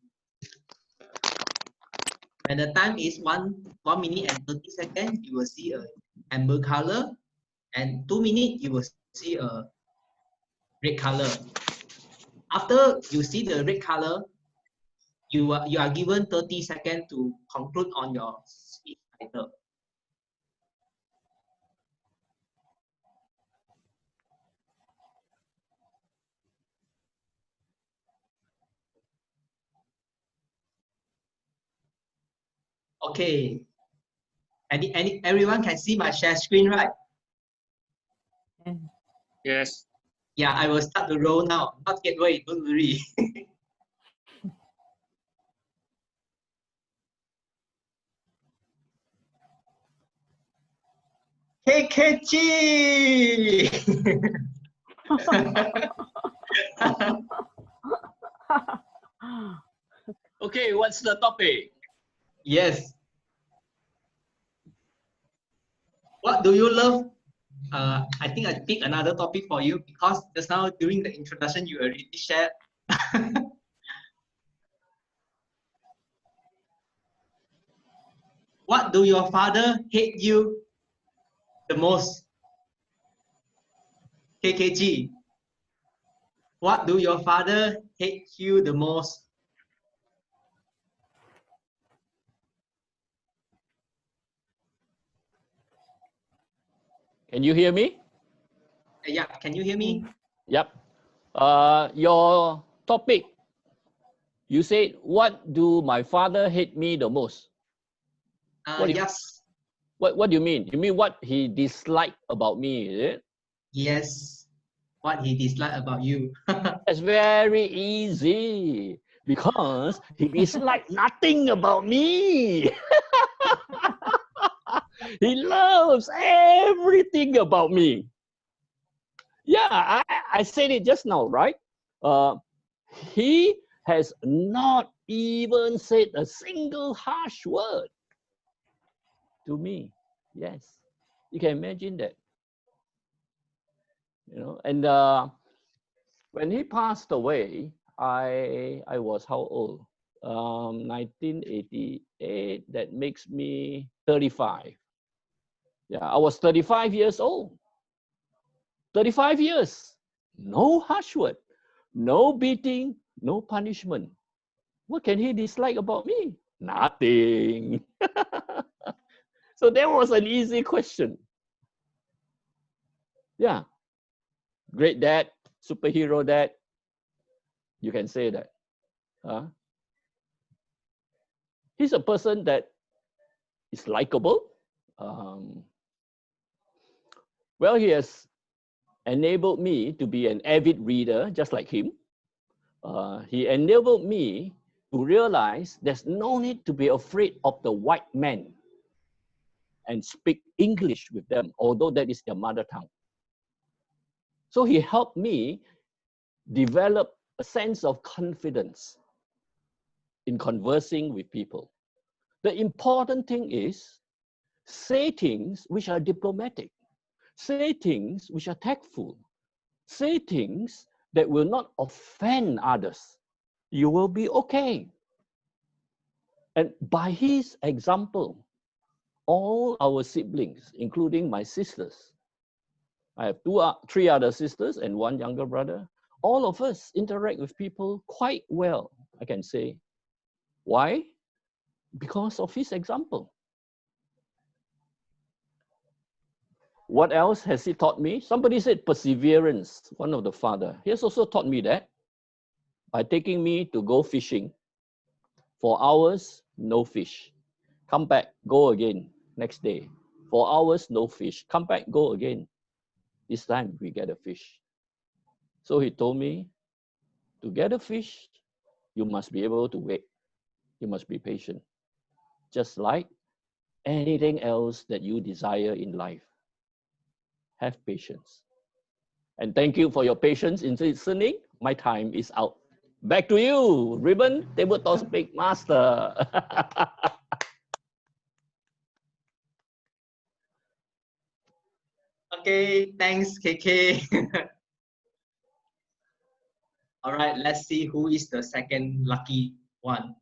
When the time is 1 minute and 30 seconds, you will see a amber color, and 2 minutes you will see a red color. After you see the red color, you are given 30 seconds to conclude on your speech title. Okay. Everyone can see my share screen, right? Yes. Yeah, I will start the roll now. Not get worried, don't worry. KKG! Okay, what's the topic? Yes. What do you love? I think I pick another topic for you because just now during the introduction you already shared. What do your father hate you the most? KKG. What do your father hate you the most? Can you hear me? Yeah, can you hear me? Yep. Your topic, you said, what do my father hate me the most? Yes. What do you mean? You mean what he disliked about me, is it? Yes. What he disliked about you. It's very easy because he disliked nothing about me. He loves everything about me. Yeah, I said it just now, right? He has not even said a single harsh word to me. Yes, you can imagine that. You know, and when he passed away, I was how old? 1988. That makes me 35. Yeah, I was 35 years old. 35 years. No harsh word, no beating, no punishment. What can he dislike about me? Nothing. So that was an easy question. Yeah. Great dad, superhero dad. You can say that. He's a person that is likable. Well, he has enabled me to be an avid reader, just like him. He enabled me to realize there's no need to be afraid of the white man and speak English with them, although that is their mother tongue. So he helped me develop a sense of confidence in conversing with people. The important thing is say things which are diplomatic, say things which are tactful, say things that will not offend others. You will be okay. And by his example, all our siblings, including my sisters, I have three other sisters and one younger brother, all of us interact with people quite well, I can say. Why? Because of his example. What else has he taught me? Somebody said perseverance, one of the father. He has also taught me that by taking me to go fishing. For hours, no fish. Come back, go again, next day. 4 hours, no fish. Come back, go again. This time we get a fish. So he told me, to get a fish, you must be able to wait. You must be patient. Just like anything else that you desire in life. Have patience. And thank you for your patience in listening. My time is out. Back to you, Ribbon Table Topic Master. Okay, thanks, KK. All right, let's see who is the second lucky one.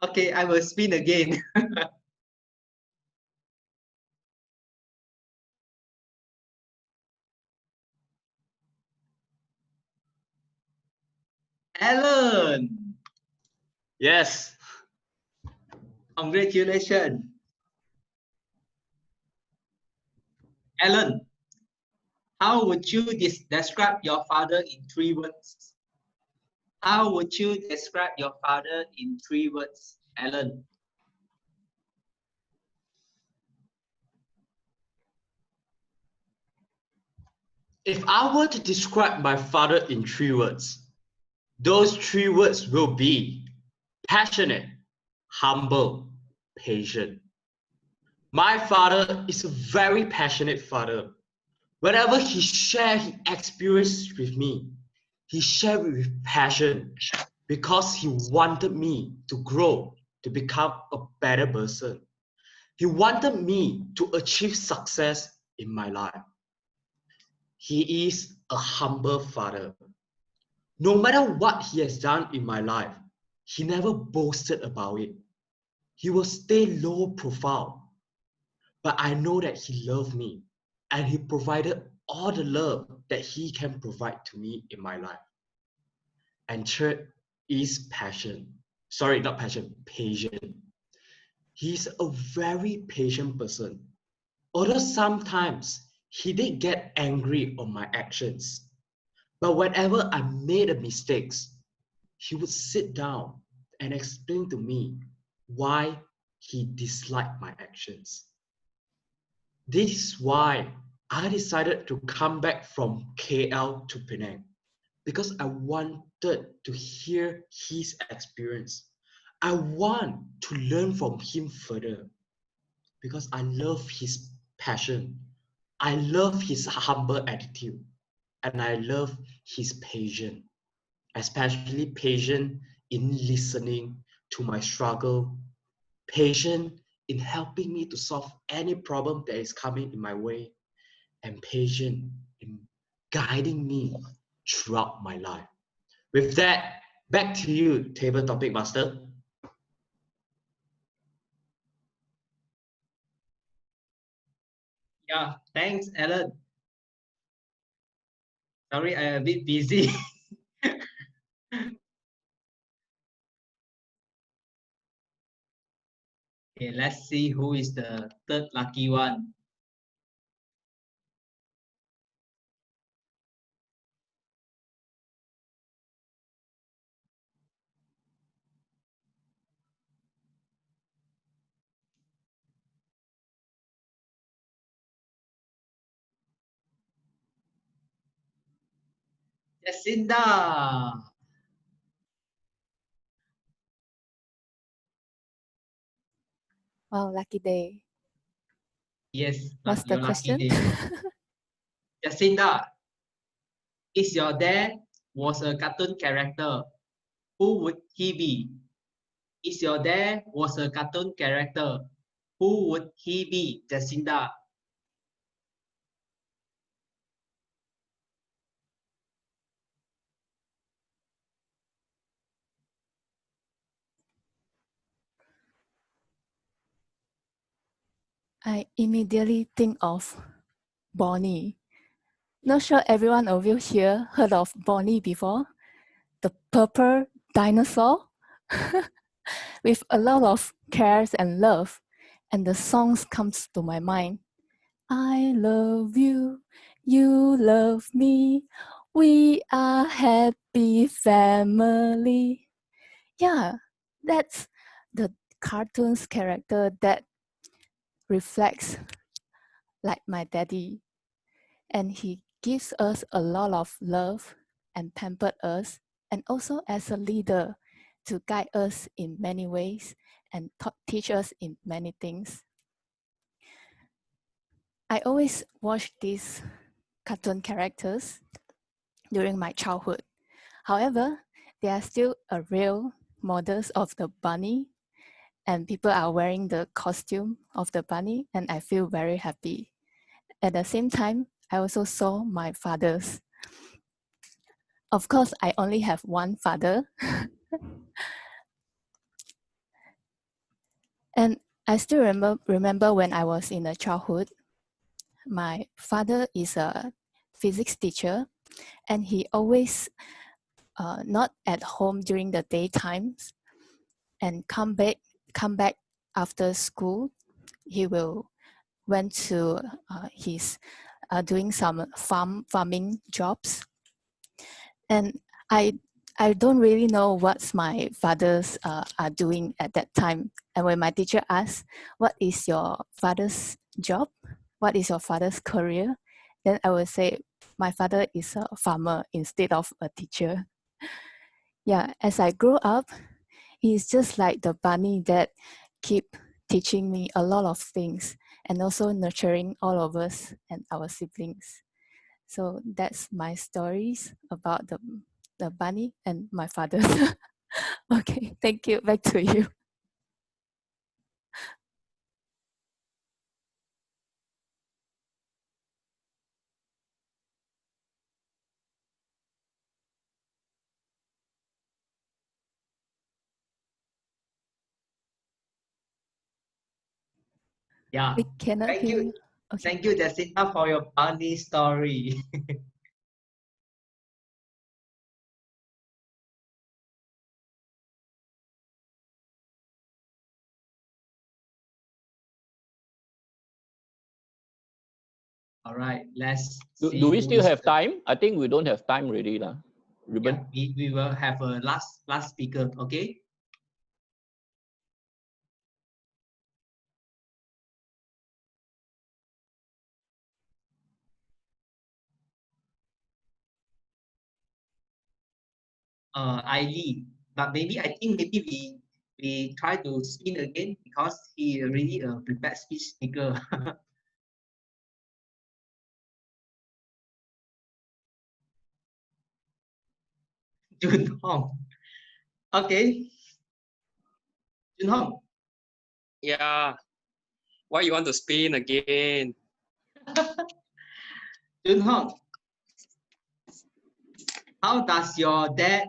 Okay, I will spin again. Alan, Yes. congratulations. Alan, how would you describe your father in 3 words? How would you describe your father in 3 words, Alan? If I were to describe my father in 3 words, those 3 words will be passionate, humble, patient. My father is a very passionate father. Whenever he shared his experience with me, he shared it with passion because he wanted me to grow, to become a better person. He wanted me to achieve success in my life. He is a humble father. No matter what he has done in my life, he never boasted about it. He will stay low profile. But I know that he loved me and he provided all the love that he can provide to me in my life. And third is passion. Sorry, not passion, patient. He's a very patient person. Although sometimes he did get angry on my actions. But whenever I made a mistakes, he would sit down and explain to me why he disliked my actions. This is why I decided to come back from KL to Penang because I wanted to hear his experience. I want to learn from him further because I love his passion. I love his humble attitude and I love his patience, especially patient in listening to my struggle, patient in helping me to solve any problem that is coming in my way, and patient in guiding me throughout my life. With that, back to you, Table Topic Master. Yeah, thanks, Alan. Sorry, I'm a bit busy. Okay, let's see who is the third lucky one. Jacinda. Wow, lucky day. Yes, What's the your lucky question? day. Jacinda, is your dad was a cartoon character, who would he be? Is your dad was a cartoon character, who would he be, Jacinda? I immediately think of Bonnie. Not sure everyone of you here heard of Bonnie before. The purple dinosaur with a lot of cares and love. And the songs comes to my mind. I love you, you love me, we are happy family. Yeah, that's the cartoon's character that reflects like my daddy. And he gives us a lot of love and pampered us, and also as a leader to guide us in many ways and teach us in many things. I always watch these cartoon characters during my childhood. However, they are still a real models of the bunny, and people are wearing the costume of the bunny, and I feel very happy. At the same time, I also saw my father's. Of course, I only have one father. And I still remember when I was in a childhood, my father is a physics teacher, and he always not at home during the daytimes, and come back after school. He will went to his doing some farming jobs, and I don't really know what my fathers are doing at that time. And when my teacher asked, "What is your father's job? What is your father's career?" then I would say, "My father is a farmer instead of a teacher." Yeah, as I grow up, he's just like the bunny that keep teaching me a lot of things and also nurturing all of us and our siblings. So that's my stories about the bunny and my father. Okay, thank you. Back to you. Yeah. We cannot Thank hear you. you. Okay. Thank you, Jacinta, for your funny story. All right, let's Do, see do we who still is have the, time? I think we don't have time already, lah. Ruben. yeah, we will have a last speaker, okay? Ailey, but maybe I think maybe we try to spin again because he really a prepared speech speaker. Jun Hong. Okay, Jun Hong. Yeah. Why you want to spin again? Jun Hong, how does your dad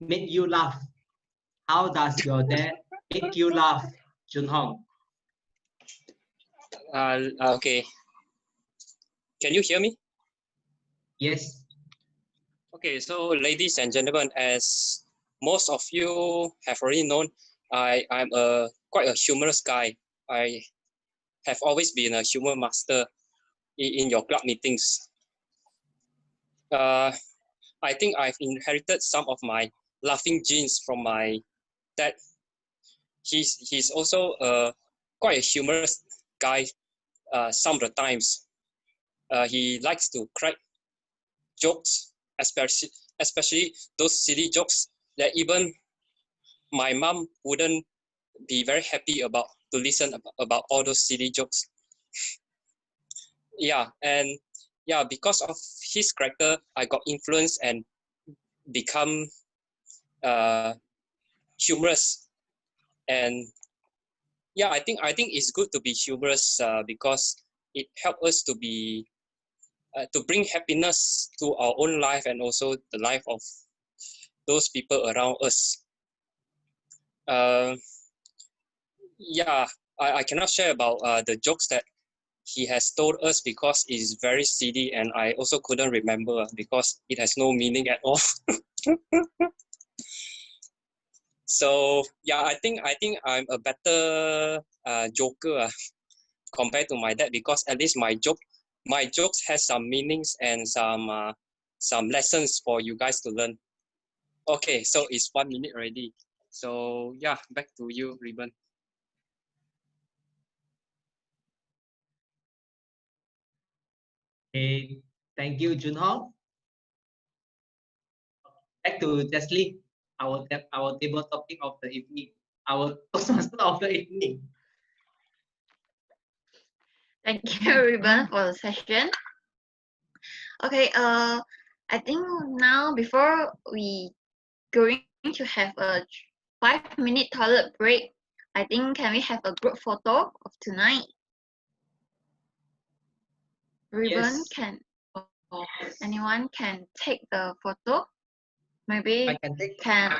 make you laugh? How does your dad make you laugh, Jun Hong? Okay. Can you hear me? Yes. Okay, so ladies and gentlemen, as most of you have already known, I'm quite a humorous guy. I have always been a humor master in your club meetings. I think I've inherited some of my laughing genes from my dad. He's also quite a humorous guy. Some of the times, he likes to crack jokes, especially those silly jokes that even my mom wouldn't be very happy about to listen about all those silly jokes. Yeah, and yeah, because of his character, I got influenced and become humorous. And yeah, I think it's good to be humorous because it helps us to be to bring happiness to our own life and also the life of those people around us. Yeah, I cannot share about the jokes that he has told us because it's very silly and I also couldn't remember because it has no meaning at all. So yeah, I think I'm a better joker compared to my dad because at least my jokes has some meanings and some lessons for you guys to learn. Okay, so it's 1 minute already. So yeah, back to you, Ribbon. Okay, thank you, Jun Hong. Back to Leslie, our table topic of the evening, our Toastmaster of the evening. Thank you, Ruben, for the session. Okay, I think now before we going to have a 5-minute toilet break, I think can we have a group photo of tonight? Ruben Yes. can, or anyone can take the photo? Maybe I can take. can.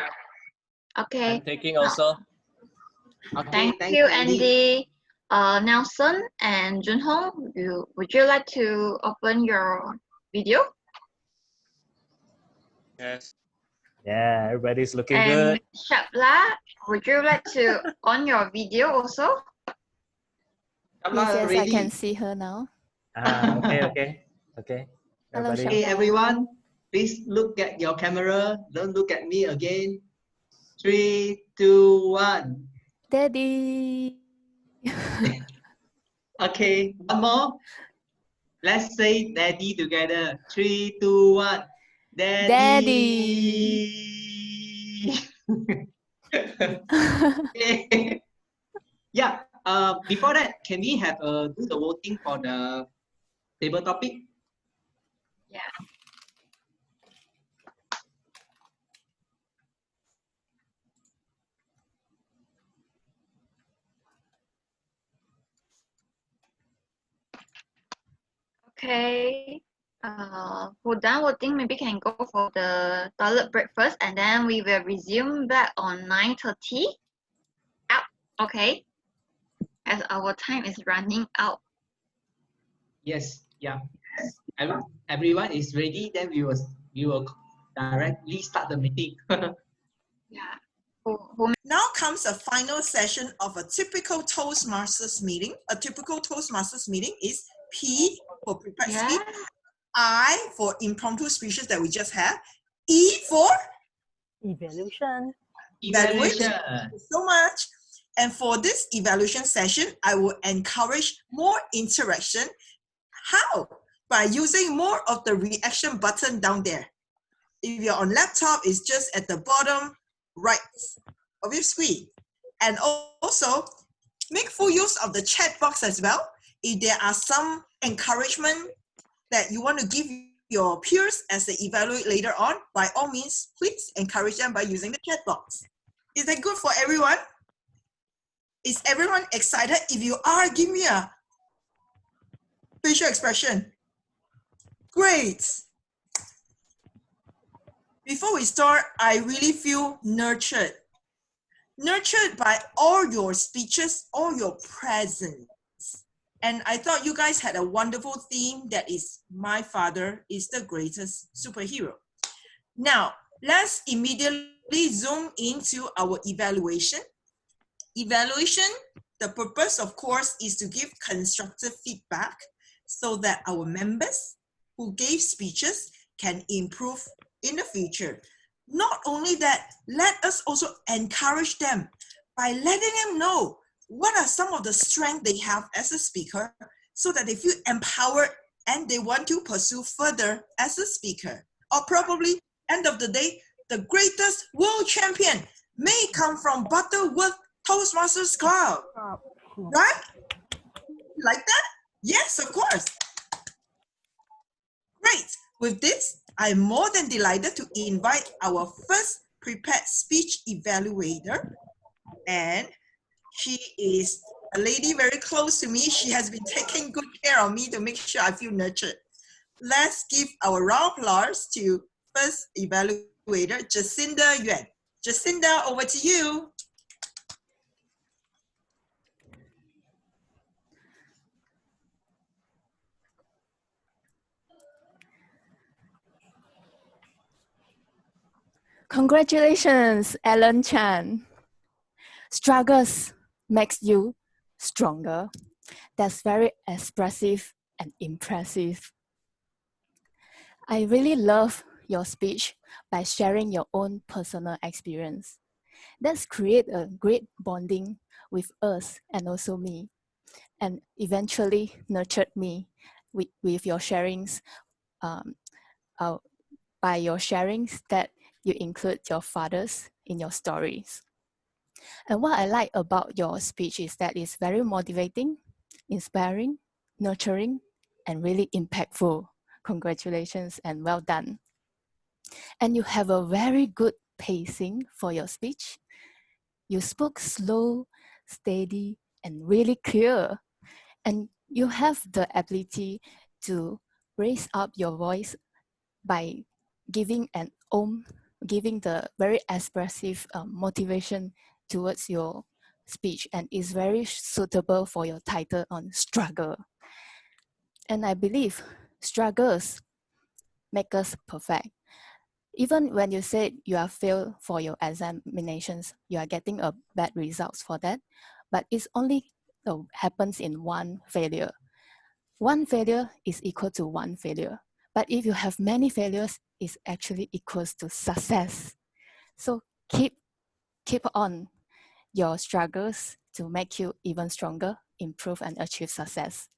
Okay. I'm taking also. Okay, Thank thank you, you, Andy. Andy. Nelson and Junho, would you like to open your video? Yes. Yeah, everybody's looking And good. Shabla, would you like to on your video also? Yes, yes, I can Ready? see her now. Okay. Hello, Everybody. Hey, Shabla. everyone, please look at your camera. Don't look at me again. 3, 2, 1. Daddy. Okay, one more. Let's say daddy together. 3, 2, 1. Daddy. Daddy. Okay. Yeah. Before that, can we have do the voting for the table topic? Yeah. Okay. For done voting, maybe can go for the toilet break first, and then we will resume back on 9:30. Out. Okay. As our time is running out. Yes. Yeah. Everyone is ready. Then we will directly start the meeting. Yeah. Now comes a final session of a typical Toastmasters meeting. A typical Toastmasters meeting is P for prepared speech, I for impromptu speeches that we just had, E for Evaluation. evaluation. Thank you so much. And for this evaluation session, I will encourage more interaction. How? By using more of the reaction button down there. If you're on laptop, it's just at the bottom right of your screen. And also, make full use of the chat box as well. If there are some encouragement that you want to give your peers as they evaluate later on, by all means, please encourage them by using the chat box. Is that good for everyone? Is everyone excited? If you are, give me a facial expression. Great. Before we start, I really feel nurtured. Nurtured by all your speeches, all your presence. And I thought you guys had a wonderful theme that is my father is the greatest superhero. Now, let's immediately zoom into our evaluation. Evaluation, the purpose, of course, is to give constructive feedback so that our members who gave speeches can improve in the future. Not only that, let us also encourage them by letting them know what are some of the strengths they have as a speaker so that they feel empowered and they want to pursue further as a speaker. Or probably, end of the day, the greatest world champion may come from Butterworth Toastmasters Club. Right? Like that? Yes, of course. Great. With this, I'm more than delighted to invite our first prepared speech evaluator. And she is a lady very close to me. She has been taking good care of me to make sure I feel nurtured. Let's give our round of applause to first evaluator, Jacinda Yuan. Jacinda, over to you. Congratulations, Alan Chan. Struggles makes you stronger. That's very expressive and impressive. I really love your speech by sharing your own personal experience. That's create a great bonding with us and also me, and eventually nurtured me with your sharings, by your sharings that you include your fathers in your stories. And what I like about your speech is that it's very motivating, inspiring, nurturing, and really impactful. Congratulations and well done. And you have a very good pacing for your speech. You spoke slow, steady, and really clear. And you have the ability to raise up your voice by giving giving the very expressive motivation towards your speech and is very suitable for your title on struggle. And I believe struggles make us perfect. Even when you say you are failed for your examinations, you are getting a bad results for that, but it's only happens in one failure. One failure is equal to one failure. But if you have many failures, it's actually equals to success. So keep on your struggles to make you even stronger, improve and achieve success.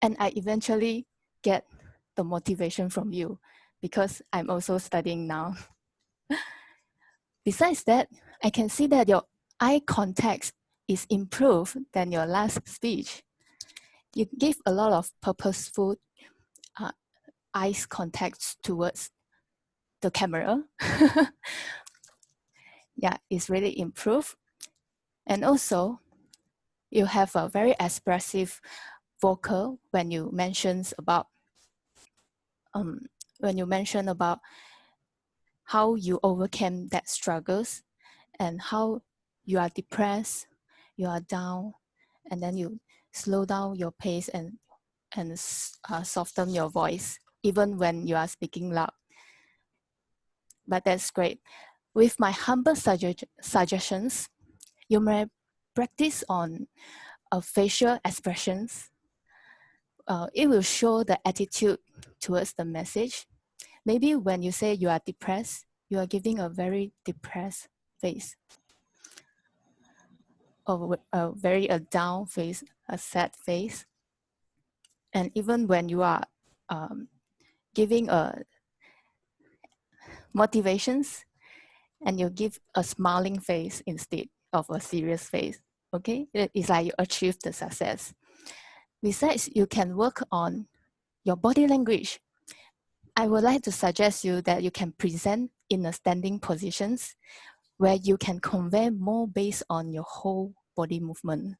And I eventually get the motivation from you because I'm also studying now. Besides that, I can see that your eye contact is improved than your last speech. You give a lot of purposeful eyes contact towards the camera. Yeah, it's really improved. And also, you have a very expressive vocal when you mention about how you overcame that struggles and how you are depressed, you are down, and then you slow down your pace and soften your voice, even when you are speaking loud. But that's great. With my humble suggestions, you may practice on facial expressions. It will show the attitude towards the message. Maybe when you say you are depressed, you are giving a very depressed face, or a very down face, a sad face. And even when you are giving a motivations, and you give a smiling face instead of a serious face, okay? It's like you achieved the success. Besides, you can work on your body language. I would like to suggest you that you can present in a standing positions where you can convey more based on your whole body movement.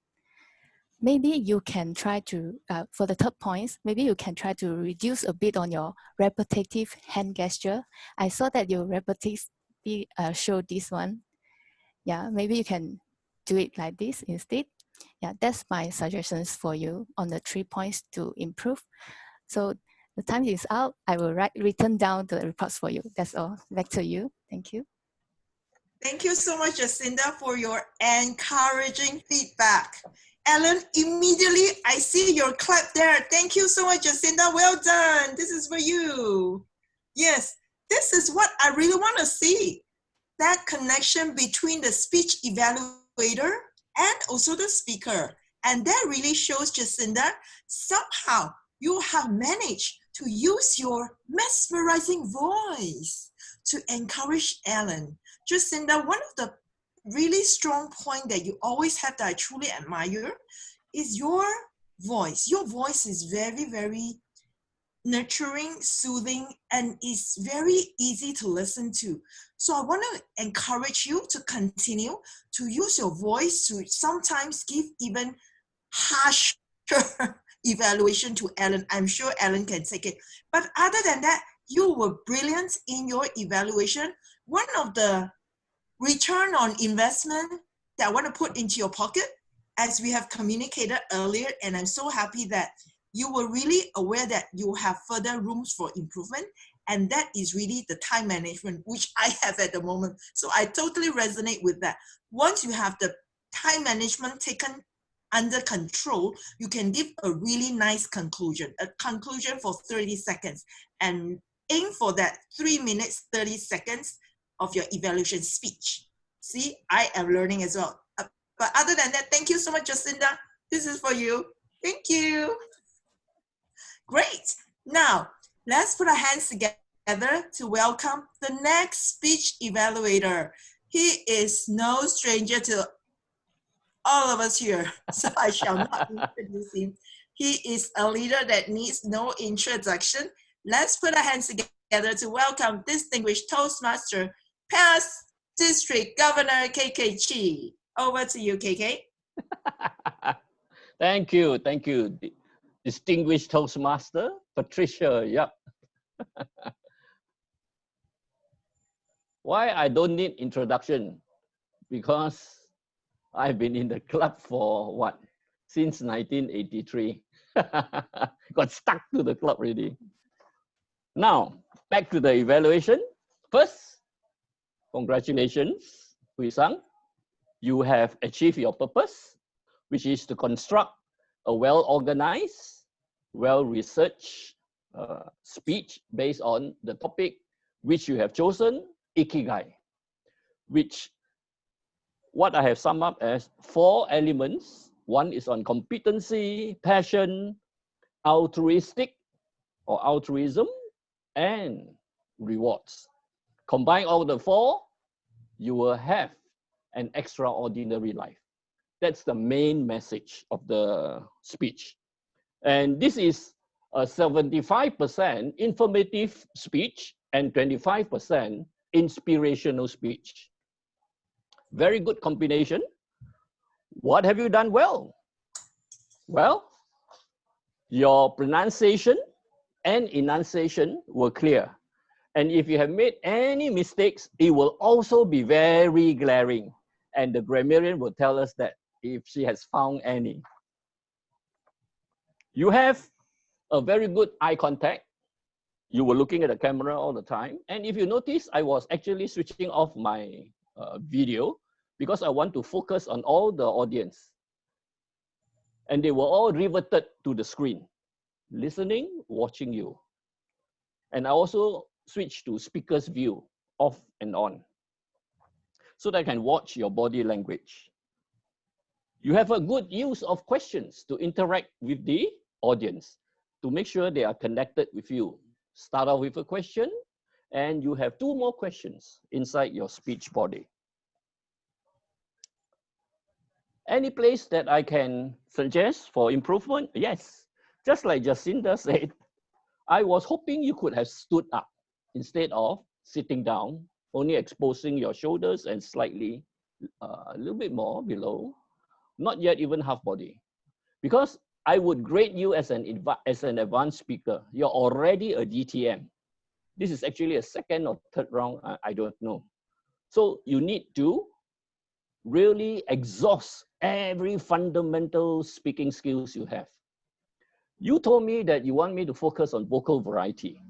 Maybe you can try to, for the third point, maybe you can try to reduce a bit on your repetitive hand gesture. I saw that you repetitively showed this one. Yeah, maybe you can do it like this instead. Yeah, that's my suggestions for you on the 3 points to improve. So the time is out. I will written down the reports for you. That's all. Back to you. Thank you. Thank you so much, Jacinda, for your encouraging feedback. Ellen, immediately I see your clap there. Thank you so much, Jacinda. Well done. This is for you. Yes, this is what I really want to see. That connection between the speech evaluator and also the speaker. And that really shows, Jacinda, somehow you have managed to use your mesmerizing voice to encourage Ellen. Jacinda, one of the really strong point that you always have that I truly admire is your voice. Your voice is very, very nurturing, soothing, and is very easy to listen to. So I want to encourage you to continue to use your voice to sometimes give even harsher evaluation to Ellen. I'm sure Ellen can take it. But other than that, you were brilliant in your evaluation. One of the return on investment that I want to put into your pocket, as we have communicated earlier, and I'm so happy that you were really aware that you have further rooms for improvement, and that is really the time management, which I have at the moment. So I totally resonate with that. Once you have the time management taken under control, you can give a really nice conclusion, a conclusion for 30 seconds, and aim for that 3 minutes, 30 seconds of your evaluation speech. See, I am learning as well. But other than that, thank you so much, Jacinda. This is for you. Thank you. Great. Now, let's put our hands together to welcome the next speech evaluator. He is no stranger to all of us here, so I shall not introduce him. He is a leader that needs no introduction. Let's put our hands together to welcome distinguished Toastmaster, past District Governor KK Chi. Over to you, KK. Thank you. Thank you. Distinguished Toastmaster, Patricia. Yep. Why I don't need introduction? Because I've been in the club for what? Since 1983. Got stuck to the club already. Now, back to the evaluation. First, congratulations, Hui Sang. You have achieved your purpose, which is to construct a well-organized, well-researched speech based on the topic which you have chosen, Ikigai, which what I have summed up as 4 elements. One is on competency, passion, altruistic or altruism, and rewards. Combine all the 4, you will have an extraordinary life. That's the main message of the speech. And this is a 75% informative speech and 25% inspirational speech. Very good combination. What have you done well? Well, your pronunciation and enunciation were clear. And if you have made any mistakes, it will also be very glaring. And the grammarian will tell us that if she has found any. You have a very good eye contact. You were looking at the camera all the time. And if you notice, I was actually switching off my video because I want to focus on all the audience. And they were all riveted to the screen, listening, watching you. And I also switched to speaker's view, off and on, so that I can watch your body language. You have a good use of questions to interact with the audience, to make sure they are connected with you. Start off with a question, and you have 2 more questions inside your speech body. Any place that I can suggest for improvement? Yes, just like Jacinda said, I was hoping you could have stood up instead of sitting down, only exposing your shoulders and slightly, a little bit more below, not yet even half body. Because I would grade you as an advanced speaker. You're already a DTM. This is actually a 2nd or 3rd round, I don't know. So you need to really exhaust every fundamental speaking skills you have. You told me that you want me to focus on vocal variety.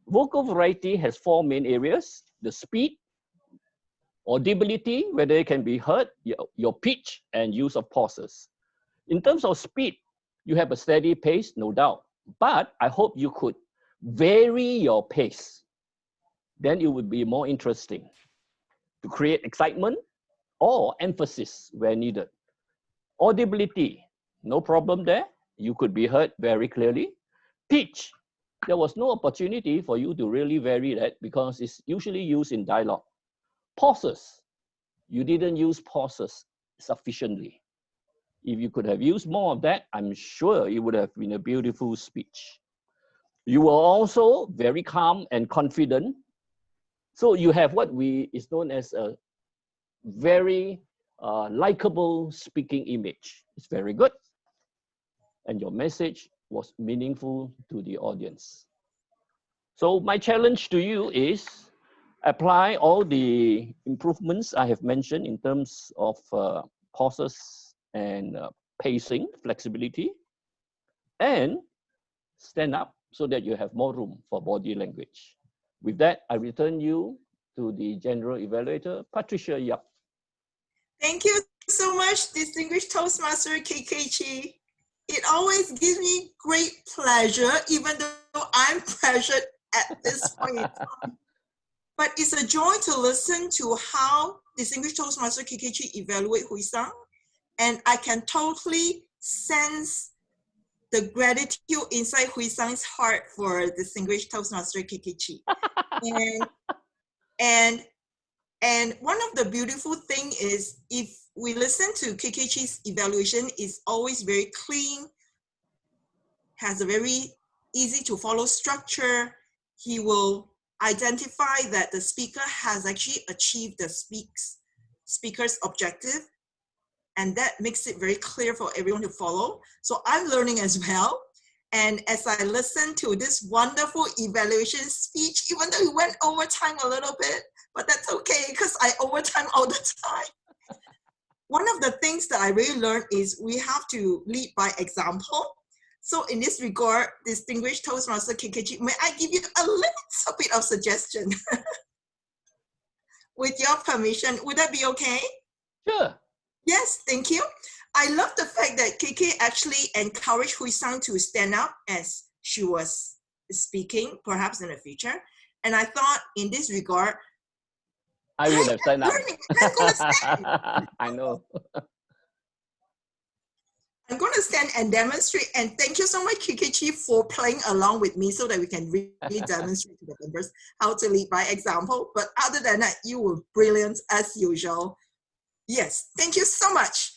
Vocal variety has 4 main areas: the speed, audibility, whether it can be heard, your pitch, and use of pauses. In terms of speed, you have a steady pace, no doubt, but I hope you could vary your pace. Then it would be more interesting to create excitement or emphasis where needed. Audibility, no problem there. You could be heard very clearly. Pitch, there was no opportunity for you to really vary that because it's usually used in dialogue. Pauses, you didn't use pauses sufficiently. If you could have used more of that, I'm sure it would have been a beautiful speech. You were also very calm and confident. So you have what is known as a very likable speaking image. It's very good. And your message was meaningful to the audience. So my challenge to you is apply all the improvements I have mentioned in terms of pauses and pacing, flexibility, and stand up so that you have more room for body language. With that, I return you to the general evaluator, Patricia Yap. Thank you so much, distinguished Toastmaster KKG. It always gives me great pleasure, even though I'm pressured at this point in time. But it's a joy to listen to how distinguished Toastmaster KKG evaluate Hui Sang, and I can totally sense the gratitude inside Hui Sang's heart for distinguished Toastmaster KKG. And one of the beautiful thing is if we listen to KKG's evaluation, it's always very clean, has a very easy to follow structure. He will identify that the speaker has actually achieved the speaker's objective, and that makes it very clear for everyone to follow. So I'm learning as well. And as I listen to this wonderful evaluation speech, even though it went over time a little bit, but that's okay because I overtime all the time. one of the things that I really learned is we have to lead by example. So in this regard, distinguished Toastmaster KKG, may I give you a little bit of suggestion? With your permission, would that be okay? Sure. Yes, thank you. I love the fact that KK actually encouraged Hui Sang to stand up as she was speaking, perhaps in the future. And I thought in this regard, I would have signed up. I'm going to stand. I know. I'm going to stand and demonstrate. And thank you so much, KKG, for playing along with me so that we can really demonstrate to the members how to lead by example. But other than that, you were brilliant as usual. Yes, thank you so much.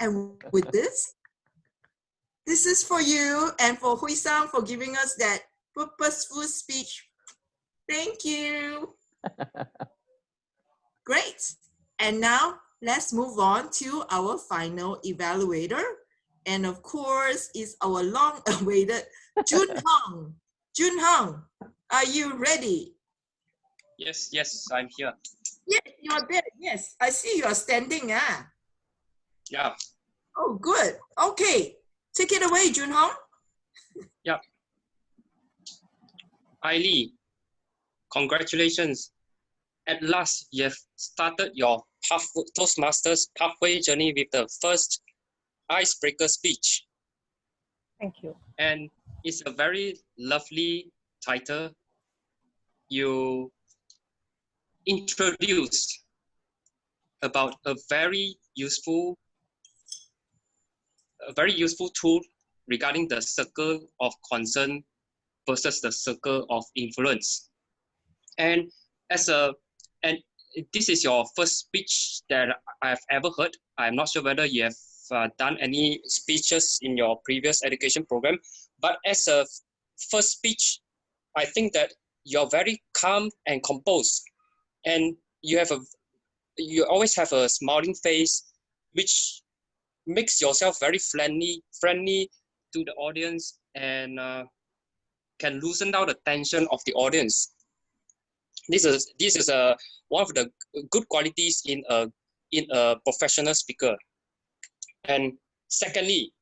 And with this is for you and for Hui Sang for giving us that purposeful speech. Thank you. Great. And now let's move on to our final evaluator. And of course, is our long-awaited Jun Hong. Jun Hong, are you ready? Yes, I'm here. Yes, you are there. Yes, I see you are standing. Yeah. Oh, good. Okay, take it away, Jun Hong. Yeah. Ailey, congratulations. At last, you have started your Toastmasters pathway journey with the first icebreaker speech. Thank you. And it's a very lovely title. You introduced about a very useful tool regarding the circle of concern versus the circle of influence. And this is your first speech that I've ever heard. I'm not sure whether you have done any speeches in your previous education program, but as a first speech, I think that you're very calm and composed, and you always have a smiling face, which makes yourself very friendly to the audience, and can loosen down the tension of the audience. This is one of the good qualities in a professional speaker. And secondly,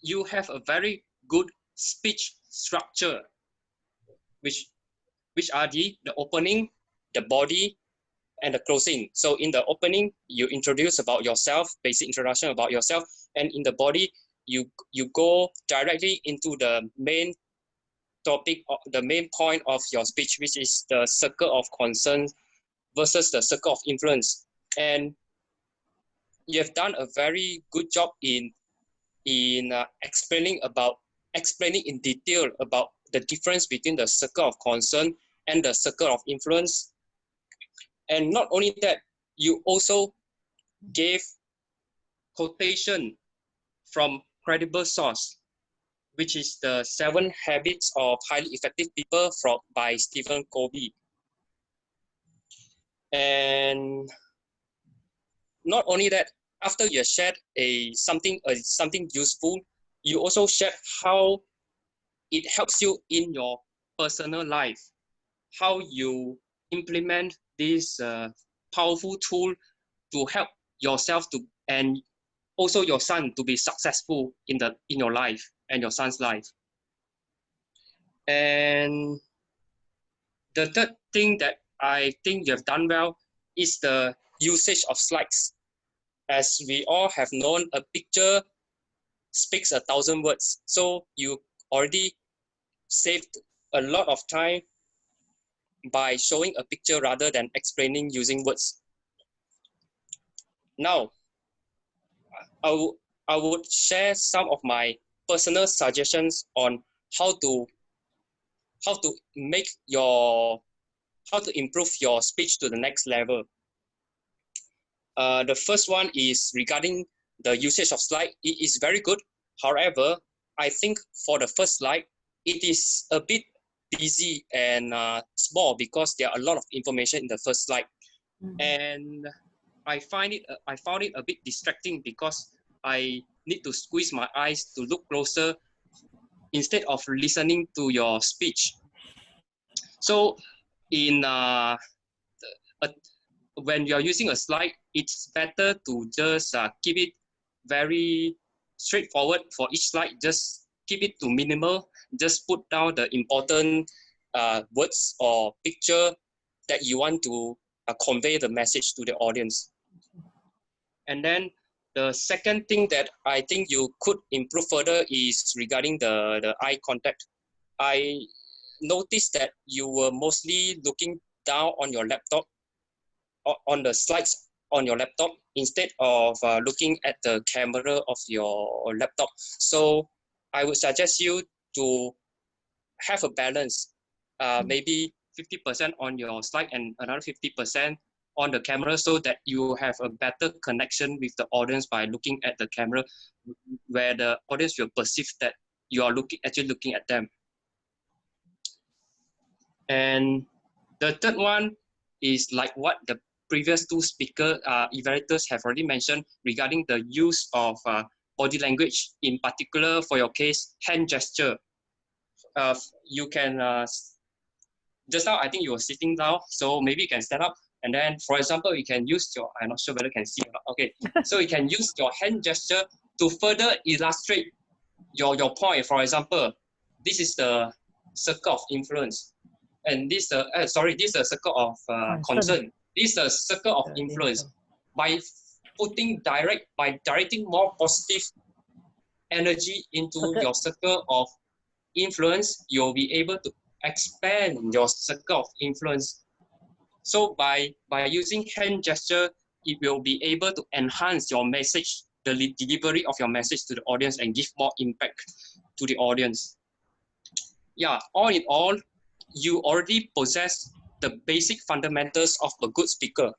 you have a very good speech structure, which are the opening, the body, and the closing. So in the opening, you introduce about yourself, basic introduction about yourself, and in the body, you go directly into the main topic, the main point of your speech, which is the circle of concern versus the circle of influence. And you have done a very good job in explaining in detail about the difference between the circle of concern and the circle of influence. And not only that, you also gave quotation from credible source, which is the 7 Habits of Highly Effective People by Stephen Covey. And not only that, after you shared something useful, you also shared how it helps you in your personal life, how you implement this powerful tool to help yourself and also your son to be successful in your life and your son's life. And the third thing that I think you have done well is the usage of slides. As we all have known, a picture speaks 1,000 words. So you already saved a lot of time by showing a picture rather than explaining using words. Now, I would share some of my personal suggestions on how to improve your speech to the next level. The first one is regarding the usage of slide. It is very good. However, I think for the first slide, it is a bit busy and small because there are a lot of information in the first slide. And I found it a bit distracting because I need to squeeze my eyes to look closer instead of listening to your speech. So in when you are using a slide, it's better to just keep it very straightforward for each slide. Just keep it to minimal. Just put down the important words or picture that you want to convey the message to the audience. And then the second thing that I think you could improve further is regarding the eye contact. I noticed that you were mostly looking down on your laptop, on the slides on your laptop, instead of looking at the camera of your laptop. So I would suggest you to have a balance, maybe 50% on your slide and another 50% on the camera, so that you have a better connection with the audience by looking at the camera, where the audience will perceive that you are actually looking at them. And the third one is like what the previous two evaluators have already mentioned regarding the use of body language, in particular for your case, hand gesture. You can, just now I think you were sitting down, so maybe you can stand up, and then, for example, you can use your, I'm not sure whether you can see or not. Okay, so you can use your hand gesture to further illustrate your point. For example, this is the circle of influence, and this this is a circle of concern. This is a circle of influence. By directing more positive energy into your circle of influence, you'll be able to expand your circle of influence. So by using hand gesture, it will be able to enhance your message, the delivery of your message to the audience, and give more impact to the audience. Yeah, all in all, you already possess the basic fundamentals of a good speaker.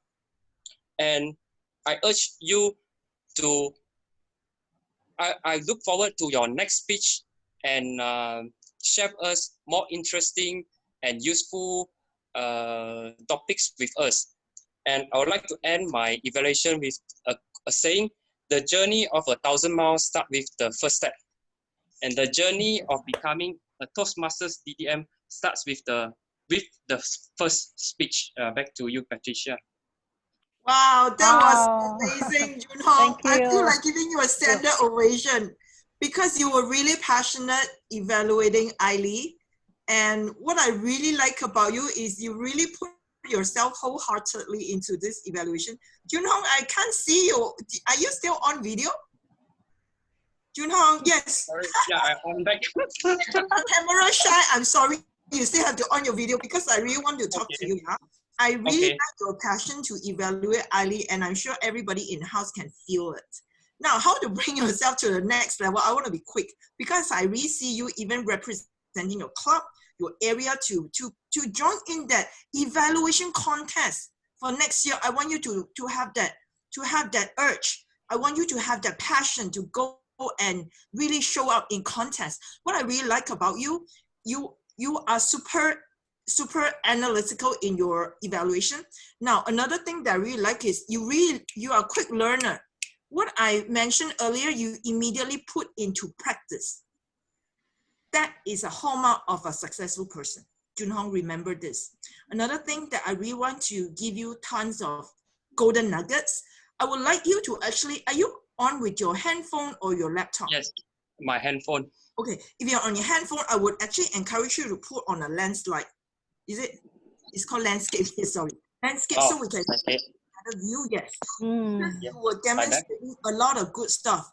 And I urge you to, I look forward to your next speech, and share us more interesting and useful topics with us. And I would like to end my evaluation with a saying: the journey of 1,000 miles starts with the first step. And the journey of becoming a Toastmasters DTM starts with the first speech. Back to you, Patricia. Wow, that was amazing, Junhong. Thank you. I feel like giving you a standard ovation because you were really passionate evaluating Ailey. And what I really like about you is you really put yourself wholeheartedly into this evaluation. Junhong, I can't see you. Are you still on video? Junhong, yes. Sorry, yeah, I'm back. Camera shy, I'm sorry. You still have to on your video because I really want to talk to you. Yeah? I really like your passion to evaluate Ailey, and I'm sure everybody in-house can feel it. Now, how to bring yourself to the next level? I want to be quick because I really see you even representing your club, your area to join in that evaluation contest for next year. I want you to have that urge. I want you to have that passion to go and really show up in contests. What I really like about you, you are super analytical in your evaluation. Now, another thing that I really like is you are a quick learner. What I mentioned earlier, you immediately put into practice. That is a hallmark of a successful person. Junhong, remember this. Another thing that I really want to give you tons of golden nuggets. I would like you to actually, are you on with your handphone or your laptop? Yes, my handphone. Okay, if you're on your handphone, I would actually encourage you to put on a landslide. It's called landscape, sorry. Landscape, so we can see another view, yes. You will demonstrate a lot of good stuff.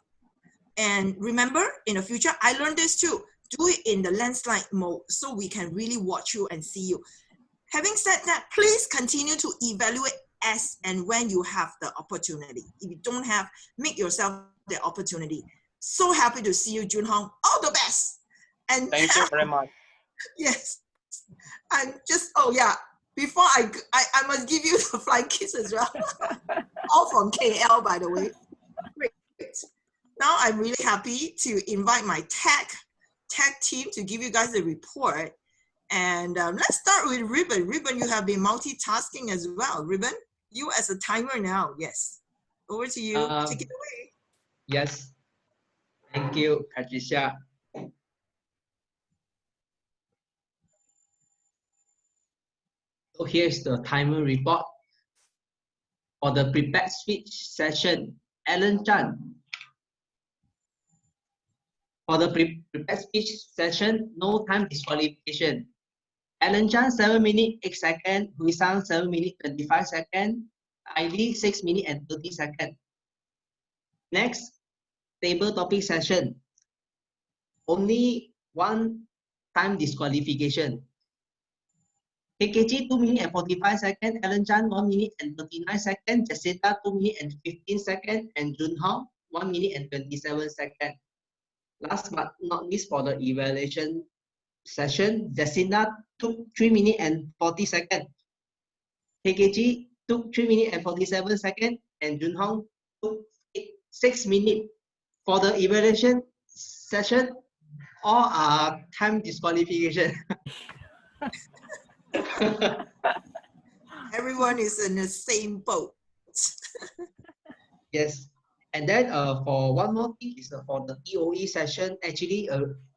And remember, in the future, I learned this too. Do it in the landslide mode so we can really watch you and see you. Having said that, please continue to evaluate as and when you have the opportunity. If you don't have, make yourself the opportunity. So happy to see you, Junhong. All the best. And thank you very much. Yes. And just, oh yeah, before I must give you the flying kiss as well. All from KL, by the way. Great. Now I'm really happy to invite my tech team to give you guys a report. And let's start with Ribbon. Ribbon, you have been multitasking as well. Ribbon, you as a timer now. Yes. Over to you. Take it away. Yes. Thank you, Patricia. So here's the timer report. For the prepared speech session, Alan Chan. For the prepared speech session, no time disqualification. Alan Chan 7 minutes 8 seconds, Hui Sang 7 minutes 25 seconds, Ivy 6 minutes and 30 seconds. Next, table topic session. Only one time disqualification. KKG 2 minutes and 45 seconds, Alan Chan 1 minute and 39 seconds, Jacinta 2 minutes and 15 seconds, and Jun Hong 1 minute and 27 seconds. Last but not least, for the evaluation session, Jacinta took 3 minutes and 40 seconds. KKG took 3 minutes and 47 seconds, and Jun Hong took 6 minutes. For the evaluation session, all are time disqualification. Everyone is in the same boat. Yes. And then for one more thing is for the TOE session, actually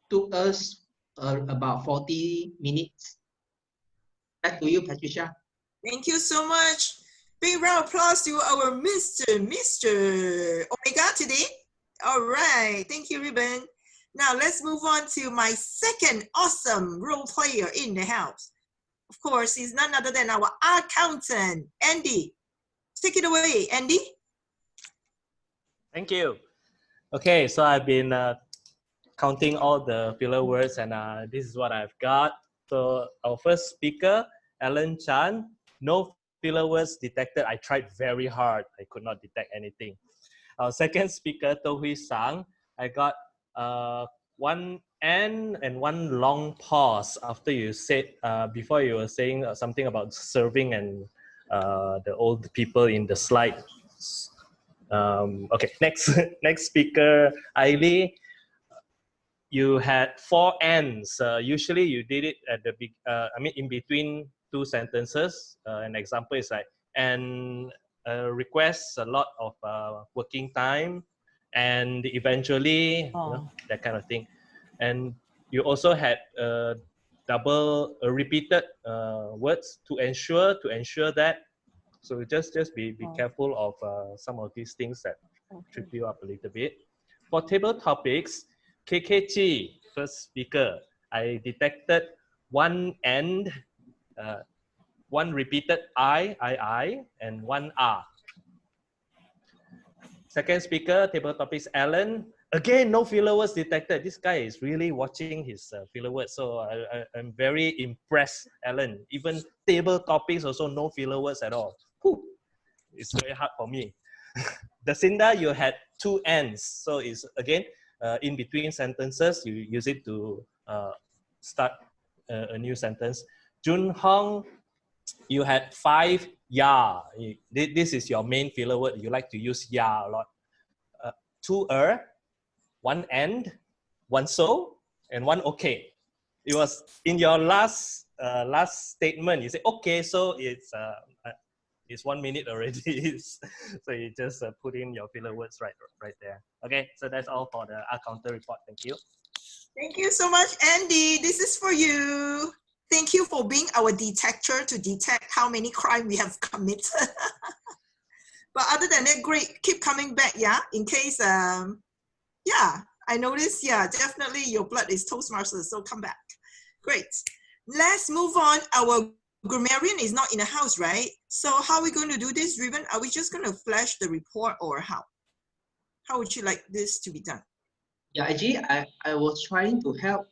took us about 40 minutes. Back to you, Patricia. Thank you so much. Big round of applause to our Mr. Omega today. All right. Thank you, Ruben. Now let's move on to my second awesome role player in the house. Of course, he's none other than our accountant, Andy. Take it away, Andy. Thank you. Okay, so I've been counting all the filler words, and this is what I've got. So our first speaker, Alan Chan, no filler words detected. I tried very hard. I could not detect anything. Our second speaker, Hui Sang, I got one N and one long pause after you said, before you were saying something about serving and the old people in the slide. Okay, next speaker, Ailey. You had 4 N's. Usually you did it at the big, in between 2 sentences. An example is like, and requests a lot of working time, and eventually, that kind of thing. And you also had repeated words to ensure that. So just be careful of some of these things that trip you up a little bit. For table topics, KKG, first speaker, I detected one N, one repeated I, and one R. Second speaker, table topics, Alan. Again, no filler words detected. This guy is really watching his filler words. So I'm very impressed, Alan. Even table topics also no filler words at all. Whew. It's very hard for me. Jacinda, you had 2 N's. So it's again, in between sentences, you use it to start a new sentence. Jun Hong, you had 5 ya. This is your main filler word. You like to use ya a lot. 2 1 and, 1 so, and 1 okay. It was in your last statement. You say okay, so it's 1 minute already. So you just put in your filler words right there. Okay, so that's all for the counter report. Thank you. Thank you so much, Andy. This is for you. Thank you for being our detector to detect how many crimes we have committed. But other than that, great. Keep coming back, yeah? In case, yeah, I noticed, yeah, definitely your blood is Toastmasters, so come back. Great. Let's move on. Our grammarian is not in the house, right? So how are we going to do this, Ruben? Are we just going to flash the report or how? How would you like this to be done? Yeah, actually, I was trying to help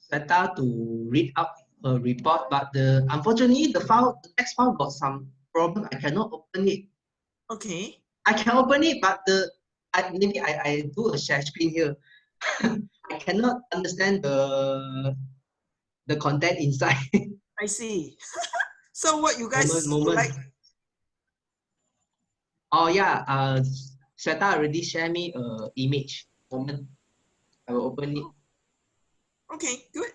Sveta to read out her report, but unfortunately, the text file got some problem. I cannot open it. Okay. I can open it, but maybe I do a share screen here. I cannot understand the content inside. I see. So what you guys like? Oh yeah, Sveta already shared me an image. Moment, I will open it. Okay, good.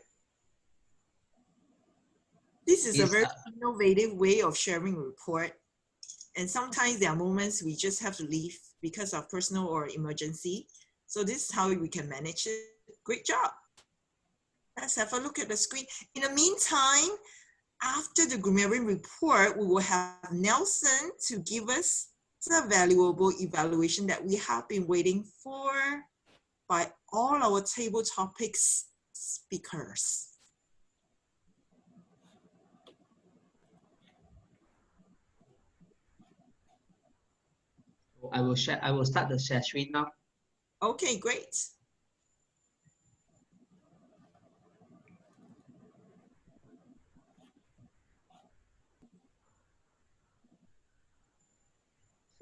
This is a very innovative way of sharing a report. And sometimes there are moments we just have to leave because of personal or emergency. So this is how we can manage it. Great job. Let's have a look at the screen. In the meantime, after the grammarian report, we will have Nelson to give us the valuable evaluation that we have been waiting for by all our table topics speakers. I will start the share screen now. Okay, great.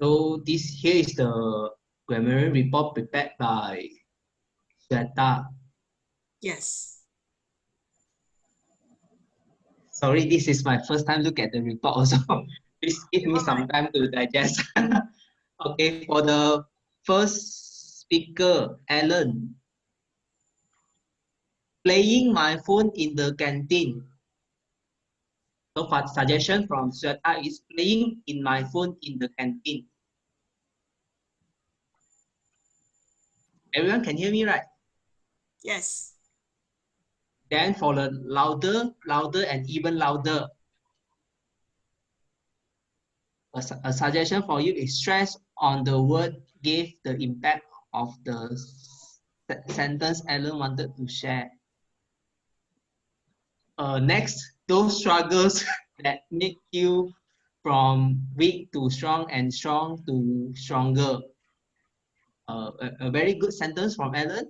So here is the grammar report prepared by Shweta. Yes. Sorry, this is my first time look at the report also. Please give me some time to digest. Okay, for the first speaker, Alan. Playing my phone in the canteen. So for suggestion from Shweta is playing in my phone in the canteen. Everyone can hear me, right? Yes. Then for the louder and even louder. A suggestion for you is stress on the word gave the impact of the sentence Alan wanted to share. Next, those struggles that make you from weak to strong and strong to stronger. A very good sentence from Alan.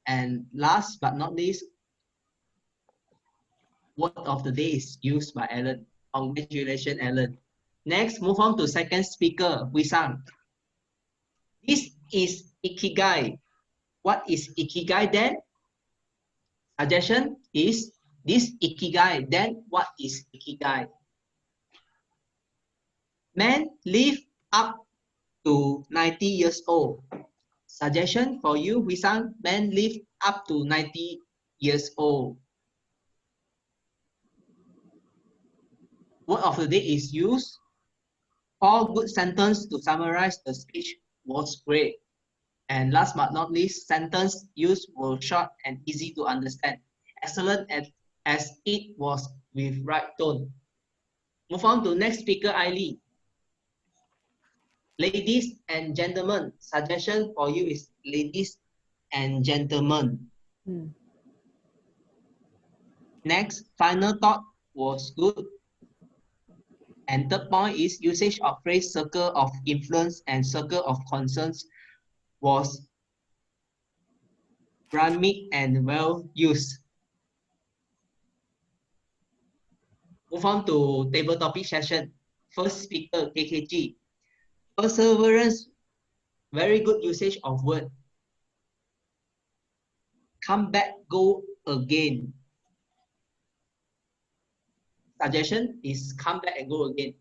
And last but not least, word of the day is used by Alan. Congratulations, Alan. Next, move on to second speaker, Wisang. This is Ikigai. What is Ikigai then? Suggestion is this Ikigai. Then what is Ikigai? Men live up to 90 years old. Suggestion for you, Wisang. Men live up to 90 years old. Word of the day is used. 4 good sentences to summarize the speech was great. And last but not least, sentence used were short and easy to understand. Excellent as it was with right tone. Move on to next speaker, Ailey. Ladies and gentlemen, suggestion for you is ladies and gentlemen. Next, final thought was good. And third point is usage of phrase circle of influence and circle of concerns was rhythmic and well used. Move on to table topic session. First speaker, KKG. Perseverance, very good usage of word. Come back, go again. Suggestion is come back and go again.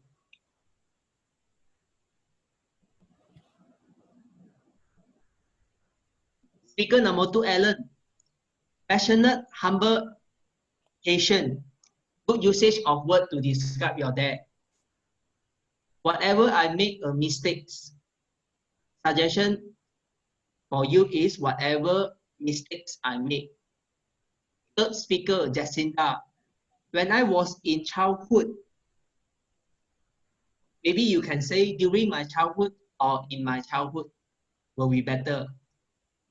Speaker number 2, Alan. Passionate, humble, patient. Good usage of word to describe your dad. Whatever I make a mistakes. Suggestion for you is whatever mistakes I make. Third speaker, Jacinta. When I was in childhood, maybe you can say during my childhood or in my childhood will be better.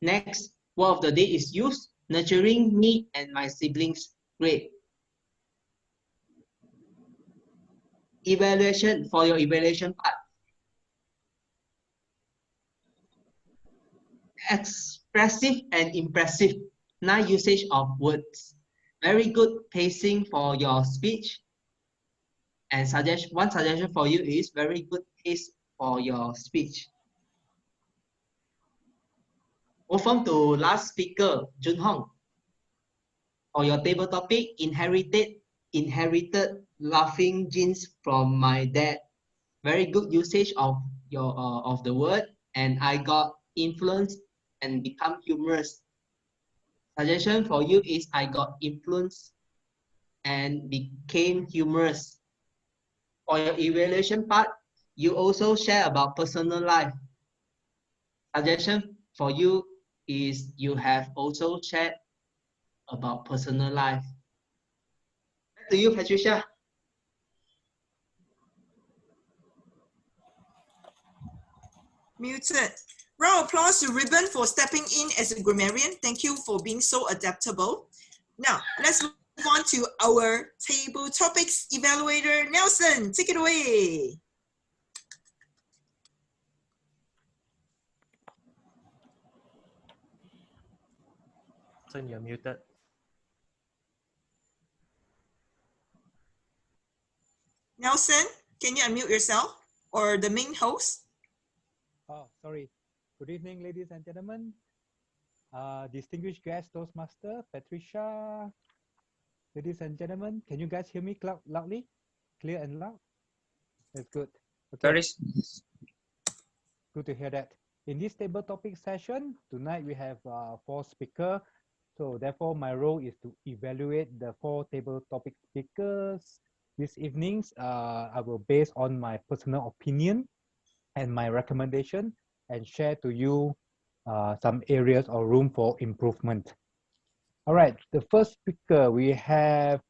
Next, word of the day is used. Nurturing me and my siblings. Great. Evaluation, for your evaluation part. Expressive and impressive. Nice usage of words. Very good pacing for your speech. And one suggestion for you is very good pace for your speech. Move on to last speaker, Jun Hong. For your table topic, inherited laughing genes from my dad. Very good usage of your of the word, and I got influenced and become humorous. Suggestion for you is I got influenced and became humorous. For your evaluation part, you also share about personal life. Suggestion for you is you have also shared about personal life. Back to you, Patricia. Muted. Round of applause to Ribbon for stepping in as a grammarian. Thank you for being so adaptable. Now, let's move on to our table topics evaluator. Nelson, take it away. Nelson, you're muted. Nelson, can you unmute yourself or the main host? Oh, sorry. Good evening, ladies and gentlemen. Distinguished guest, Toastmaster, Patricia. Ladies and gentlemen, can you guys hear me loudly? Clear and loud? That's good. Okay. Good to hear that. In this table topic session, tonight we have 4 speakers. So therefore, my role is to evaluate the 4 table topic speakers. This evening's, I will base on my personal opinion and my recommendation and share to you some areas or room for improvement. All right, the first speaker, we have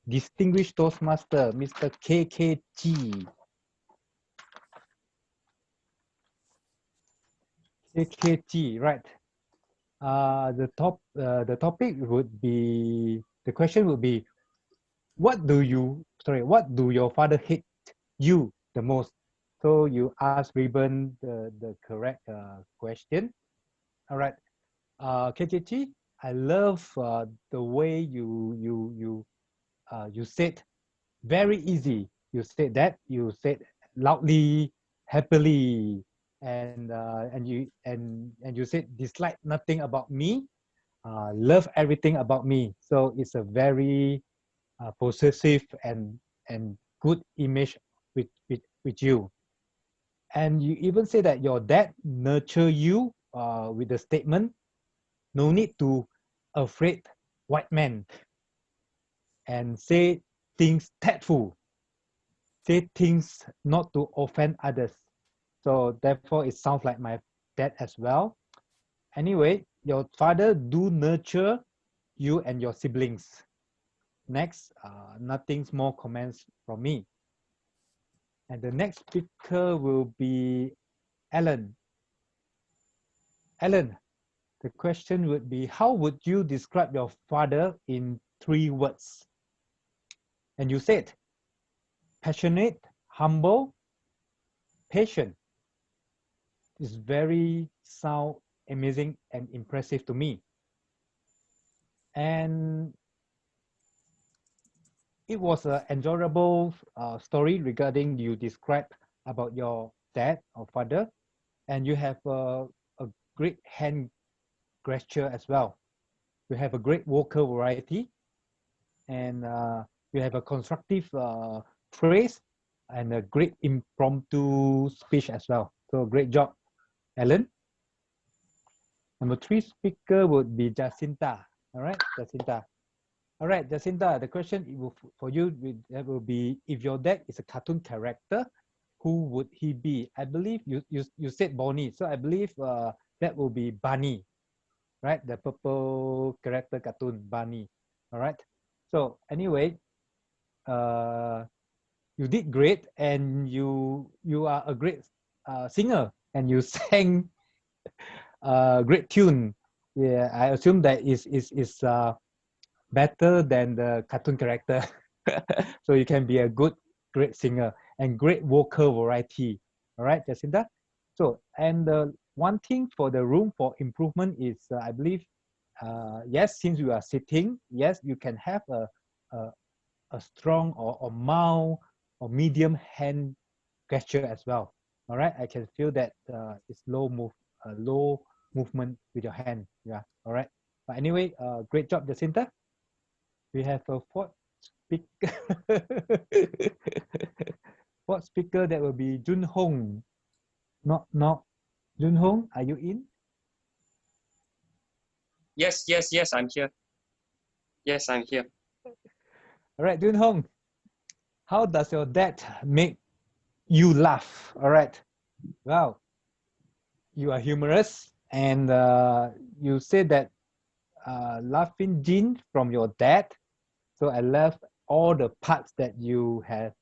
Distinguished Toastmaster, Mr. KKG. KKG, right. The topic would be, the question would be, what do your father hate you the most? So you ask Ribbon the correct question. All right, KKG, I love the way you said very easy. You said that, you said loudly, happily, and you said dislike nothing about me, love everything about me. So it's a very possessive and good image with you. And you even say that your dad nurture you with the statement, no need to afraid white man, and say things tactful, say things not to offend others. So therefore it sounds like my dad as well. Anyway, your father do nurture you and your siblings. Next, nothing's more comments from me. And the next speaker will be Alan. Alan, the question would be, how would you describe your father in 3 words? And you said, passionate, humble, patient. It's very sound amazing and impressive to me. And it was an enjoyable story regarding you describe about your dad or father, and you have a great hand gesture as well. You have a great vocal variety, and you have a constructive phrase and a great impromptu speech as well. So great job, Alan. Number 3 speaker would be Jacinta. All right, Jacinta. All right, Jacinta, the question for you will be, if your dad is a cartoon character, who would he be? I believe you said Bonnie, so I believe that will be Bunny, right? The purple character cartoon, Bunny. All right. So anyway, you did great, and you are a great singer, and you sang a great tune. Yeah, I assume that is better than the cartoon character. So you can be a great singer and great vocal variety. All right, Jacinta. So, and one thing for the room for improvement is, I believe, yes, since you are sitting, yes, you can have a strong or mild or medium hand gesture as well. All right, I can feel that it's low movement with your hand. Yeah, all right. But anyway, great job, Jacinta. We have a 4th speaker. 4th speaker, that will be Jun Hong. Not Jun Hong, are you in? Yes, I'm here. Yes, I'm here. All right, Jun Hong, how does your dad make you laugh? All right. Wow. You are humorous, and you said that laughing gene from your dad. So I love all the parts that you have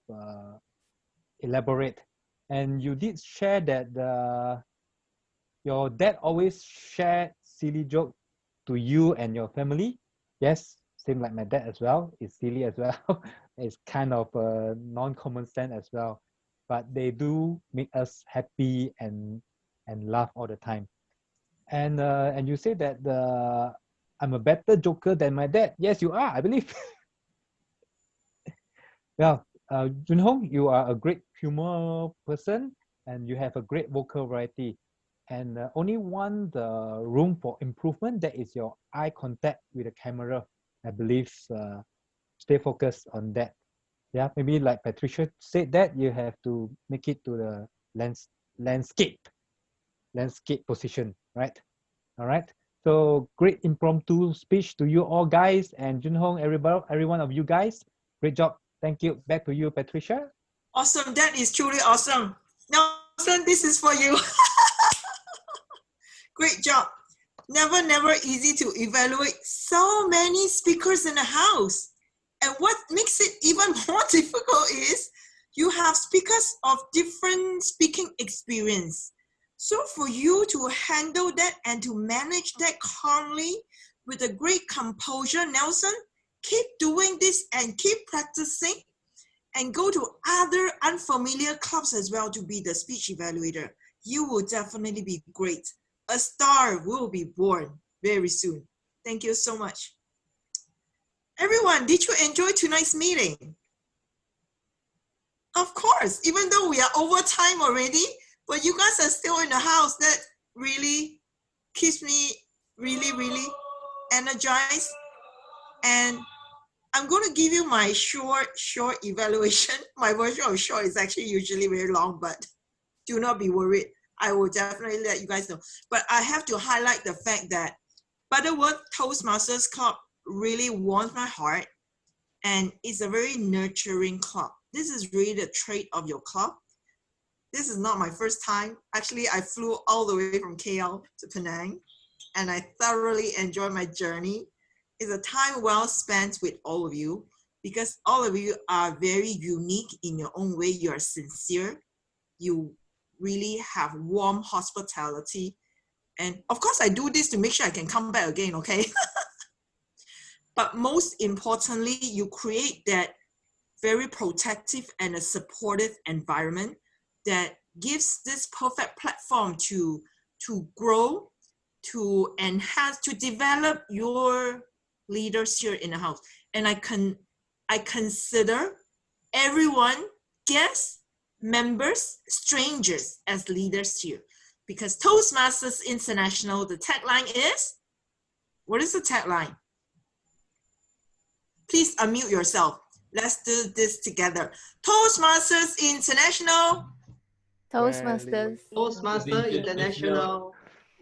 elaborate, and you did share that your dad always share silly joke to you and your family? Yes, same like my dad as well. It's silly as well. It's kind of non-common sense as well. But they do make us happy and laugh all the time. And you say that I'm a better joker than my dad. Yes, you are, I believe. Well, Junhong, you are a great humor person and you have a great vocal variety. And only one the room for improvement, that is your eye contact with the camera. I believe stay focused on that. Yeah, maybe like Patricia said that you have to make it to the landscape position, right? All right. So great impromptu speech to you all guys, and Junhong, every one of you guys. Great job. Thank you. Back to you, Patricia. Awesome. That is truly awesome. Nelson, this is for you. Great job. Never easy to evaluate so many speakers in the house. And what makes it even more difficult is you have speakers of different speaking experience. So for you to handle that and to manage that calmly with a great composure, Nelson, keep doing this and keep practicing and go to other unfamiliar clubs as well to be the speech evaluator. You will definitely be great. A star will be born very soon. Thank you so much. Everyone, did you enjoy tonight's meeting? Of course, even though we are over time already, but you guys are still in the house. That really keeps me really energized. And I'm going to give you my short evaluation. My version of short is actually usually very long, but do not be worried. I will definitely let you guys know. But I have to highlight the fact that Butterworth Toastmasters Club really warms my heart, and it's a very nurturing club. This is really the trait of your club. This is not my first time. Actually, I flew all the way from KL to Penang, and I thoroughly enjoyed my journey. It's a time well spent with all of you, because all of you are very unique in your own way. You are sincere. You really have warm hospitality. And of course, I do this to make sure I can come back again, okay? But most importantly, you create that very protective and a supportive environment that gives this perfect platform to grow, to enhance, to develop your leaders here in the house. And I consider everyone, guests, members, strangers as leaders here. Because Toastmasters International, the tagline is, what is the tagline? Please unmute yourself. Let's do this together. Toastmasters International. Toastmasters. Toastmaster International.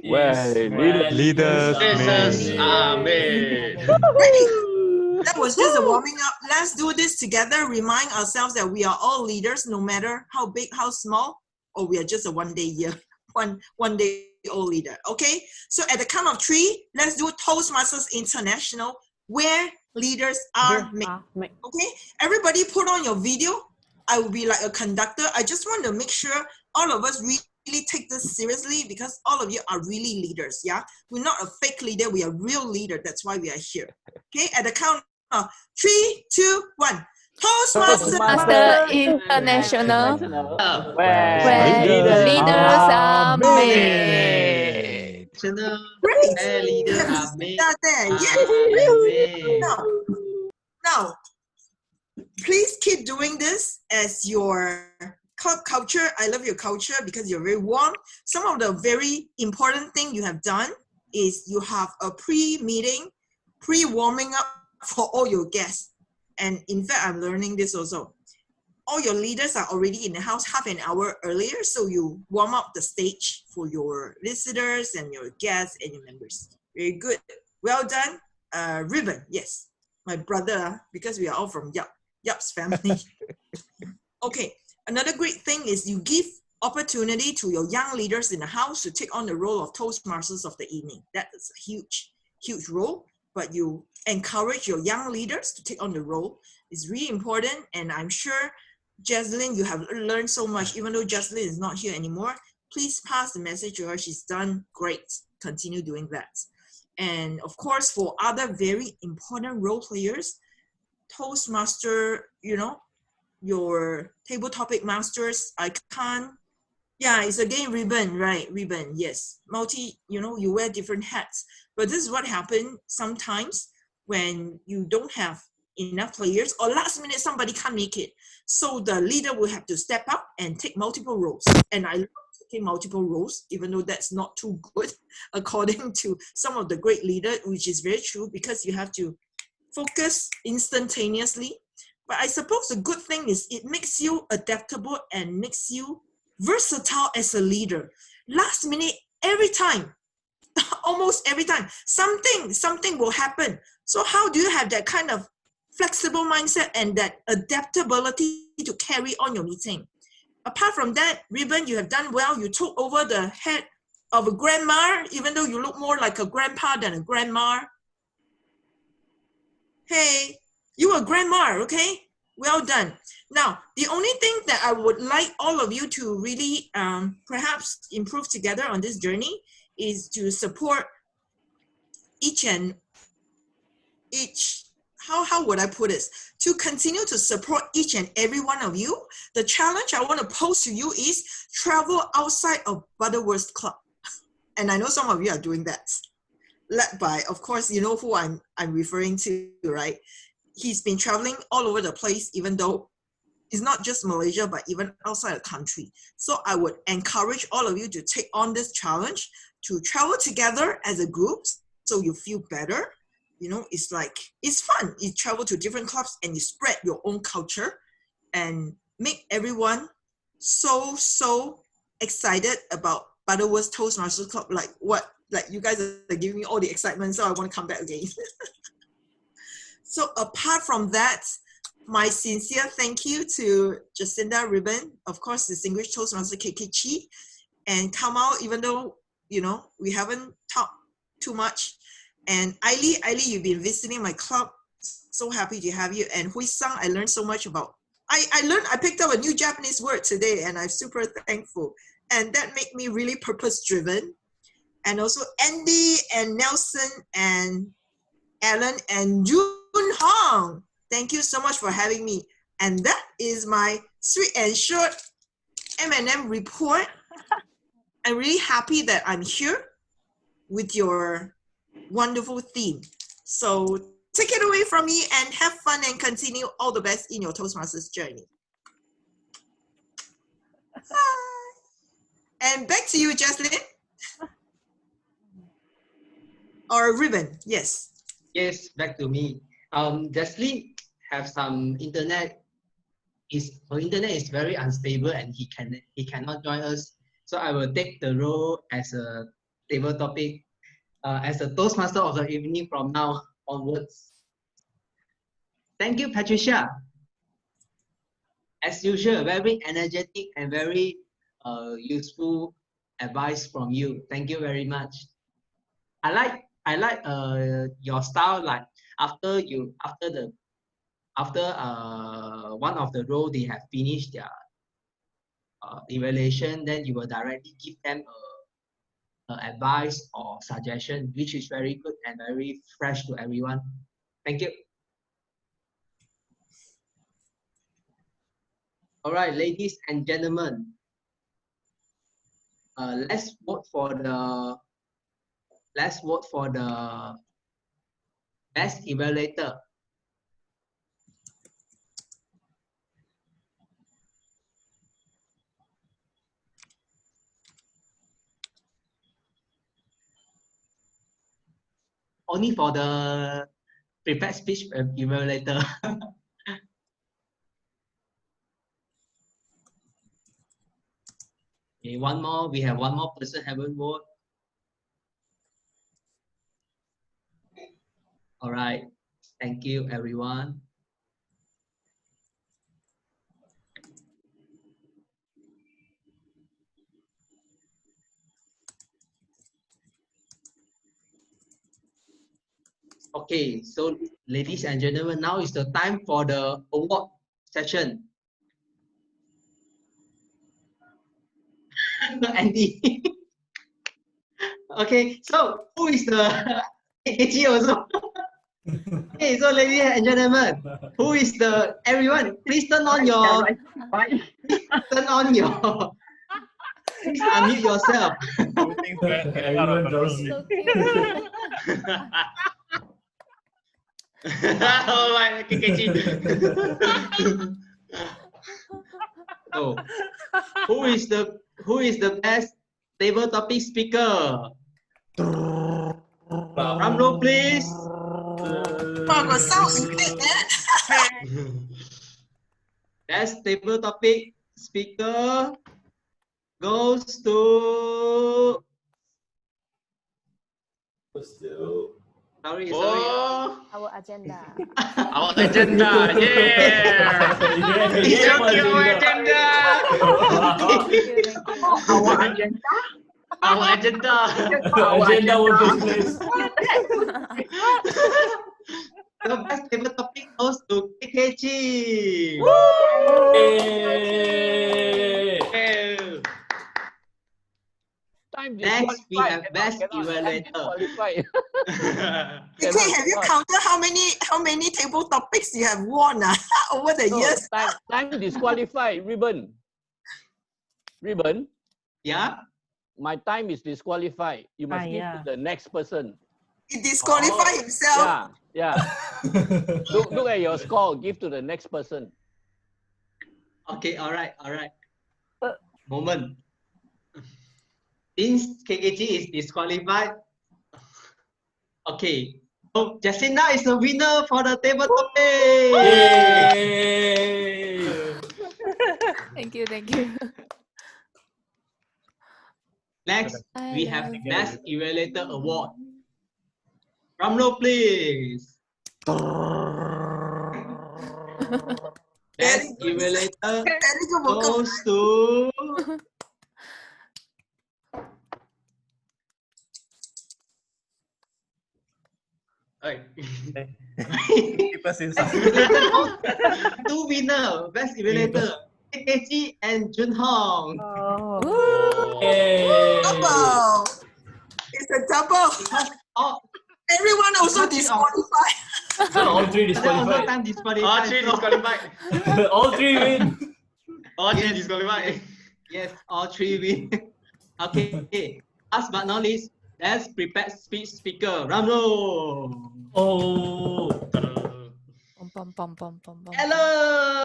Where leaders are Great. That was just a warming up. Let's do this together. Remind ourselves that we are all leaders, no matter how big, how small, or we are just a one day old leader. Okay? So at the count of 3, let's do Toastmasters International, where leaders are made. Okay? Everybody put on your video. I will be like a conductor. I just want to make sure all of us really take this seriously, because all of you are really leaders. Yeah, we're not a fake leader, we are real leader. That's why we are here. Okay, at the count of 3, 2, 1. Toastmaster International, where leaders are made. Great. Where leaders are made. Yes. Now, please keep doing this as your club culture. I love your culture because you're very warm. Some of the very important thing you have done is you have a pre-meeting, pre-warming up for all your guests. And in fact, I'm learning this also. All your leaders are already in the house half an hour earlier, so you warm up the stage for your visitors and your guests and your members. Very good. Well done. Ribbon, yes. My brother, because we are all from Yap's family. Okay, another great thing is you give opportunity to your young leaders in the house to take on the role of Toastmasters of the evening. That is a huge role, but you encourage your young leaders to take on the role. It's really important, and I'm sure, Jaslyn, you have learned so much, even though Jaslyn is not here anymore. please pass the message to her. She's done great. Continue doing that. And of course, for other very important role players, Toastmaster, you know, your table topic masters, I can't. Yeah, it's again ribbon, right? Ribbon, yes. You know, you wear different hats. But this is what happens sometimes when you don't have enough players or last minute somebody can't make it. So the leader will have to step up and take multiple roles. And I love taking multiple roles, even though that's not too good according to some of the great leaders, which is very true because you have to focus instantaneously. But I suppose the good thing is it makes you adaptable and makes you versatile as a leader. Last minute, every time, almost every time, something will happen. So how do you have that kind of flexible mindset and that adaptability to carry on your meeting? Apart from that, Ribbon, you have done well. You took over the head of a grandma, even though you look more like a grandpa than a grandma. Hey, you are grandma, okay? Well done. Now, the only thing that I would like all of you to really perhaps improve together on this journey is to support how would I put this? To continue to support each and every one of you. The challenge I want to pose to you is travel outside of Butterworth Club. And I know some of you are doing that. Led by, of course, you know who I'm referring to, right? He's been traveling all over the place, even though it's not just Malaysia, but even outside the country. So I would encourage all of you to take on this challenge, to travel together as a group so you feel better. You know, it's like, it's fun. You travel to different clubs and you spread your own culture and make everyone so excited about Butterworth Toastmasters Club. Like you guys are giving me all the excitement, so I want to come back again. So apart from that, my sincere thank you to Jacinda Ribbon, of course, Distinguished Toastmaster KK, and Kamal, even though, you know, we haven't talked too much. And Ailey, you've been visiting my club. So happy to have you. And Hui Sang, I learned so much about. I picked up a new Japanese word today, and I'm super thankful. And that made me really purpose-driven. And also Andy and Nelson and Alan and Jun Hong. Thank you so much for having me. And that is my sweet and short M&M report. I'm really happy that I'm here with your wonderful theme. So take it away from me and have fun and continue all the best in your Toastmasters journey. Bye. And back to you, Jaslyn. Or Ribbon, yes. Yes, back to me. Jaslyn have some internet. Her internet is very unstable and he cannot join us. So I will take the role as a table topic, as a Toastmaster of the evening from now onwards. Thank you, Patricia. As usual, very energetic and very useful advice from you. Thank you very much. I like your style. Like after one of the role they have finished their evaluation, then you will directly give them advice or suggestion, which is very good and very fresh to everyone. Thank you. All right, ladies and gentlemen, let's vote for the best evaluator. Only for the prepared speech evaluator. Okay, one more. We have one more person haven't voted. All right. Thank you, everyone. Okay, so ladies and gentlemen, now is the time for the award session. Andy. Okay, so who is the KG also? Okay, so ladies and gentlemen, who is the everyone? Please turn on your please unmute yourself. Everyone drowsy. Oh my, KKG. So who is the best table topic speaker? Drum roll, please. got sound effect, Best table topic speaker goes to. Sorry. Our agenda. Our agenda, yeah. It's joking, our agenda. Our agenda. Our agenda. Agenda will take place. The best table topic goes to KKG. Next, we have best evaluator. Okay, have you counted how many table topics you have won over the years? Time disqualified, Ribbon. Yeah? My time is disqualified. You must give to the next person. He disqualified himself. Yeah. Look at your score. Give to the next person. Okay, all right. Moment. Since KKG is disqualified, okay. So Jacinda is the winner for the table topic. Thank you. Next, we have Best Evaluator Award. Drum roll, please. Best Evaluator goes to. Two winner, Best Evaluator, KKG and Junhong. Double. It's a double. Everyone also disqualified. All three disqualified. All three disqualified. All three win. All three disqualified. Yes, all three win. Okay. Last but not least, let's prepare speech speaker. Ramlo. Oh. Hello.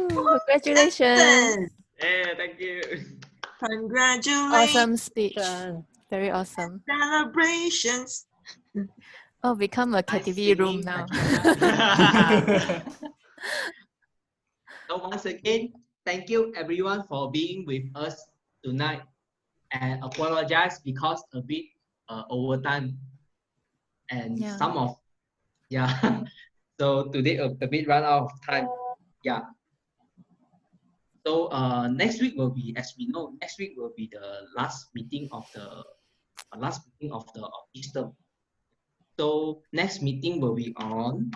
Congratulations. Yeah, thank you. Congratulations. Awesome speech. Very awesome. Celebrations. Oh, become a KTV room now. So once again, thank you everyone for being with us tonight, and apologize because a bit overtime and some of so today a bit run out of time. So next week will be, as we know, next week will be the last meeting of the Easter. So next meeting will be on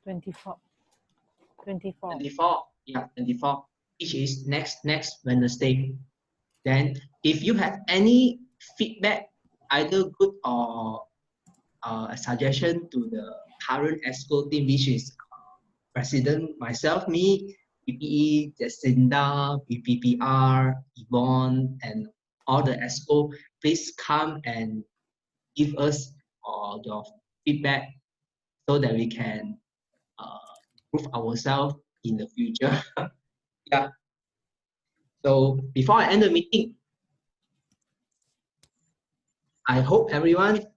24. 24, which is next Wednesday. Then if you have any feedback, either good or a suggestion to the current ESCO team, which is President, myself, me, PPE, Jacinda, PPPR, Yvonne, and all the ESCO, please come and give us your feedback so that we can improve ourselves in the future. So before I end the meeting, I hope everyone.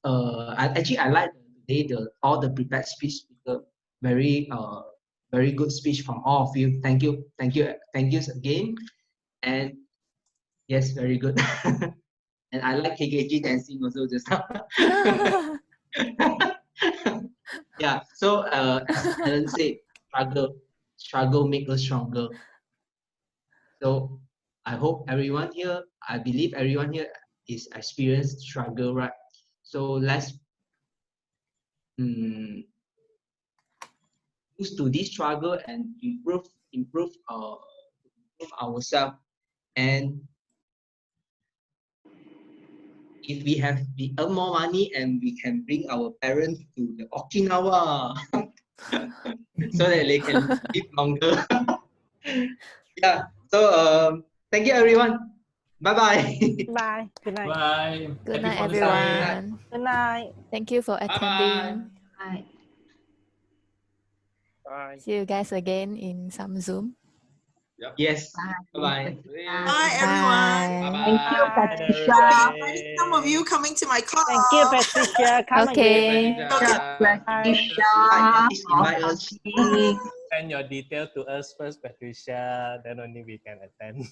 I like today all the prepared speech speaker. Very good speech from all of you. Thank you again. And yes, very good. And I like KKG dancing also just now. So as Helen said, struggle make us stronger. So I hope everyone here, I believe everyone here is experienced struggle, right? So let's think used to this struggle and improve ourselves. And if we earn more money and we can bring our parents to the Okinawa so that they can live longer. Yeah. So thank you everyone. Bye bye. Bye. Good night. Bye. Good Happy night, Father's Day. everyone. Good night. Thank you for attending. Bye. Bye. See you guys again in some Zoom. Yep. Yes. Bye. Bye, everyone. Thank you, Patricia. Invite some of you coming to my class. Thank you, Patricia. Come Okay. again. Patricia. Please invite us. Send your detail to us first, Patricia. Then only we can attend.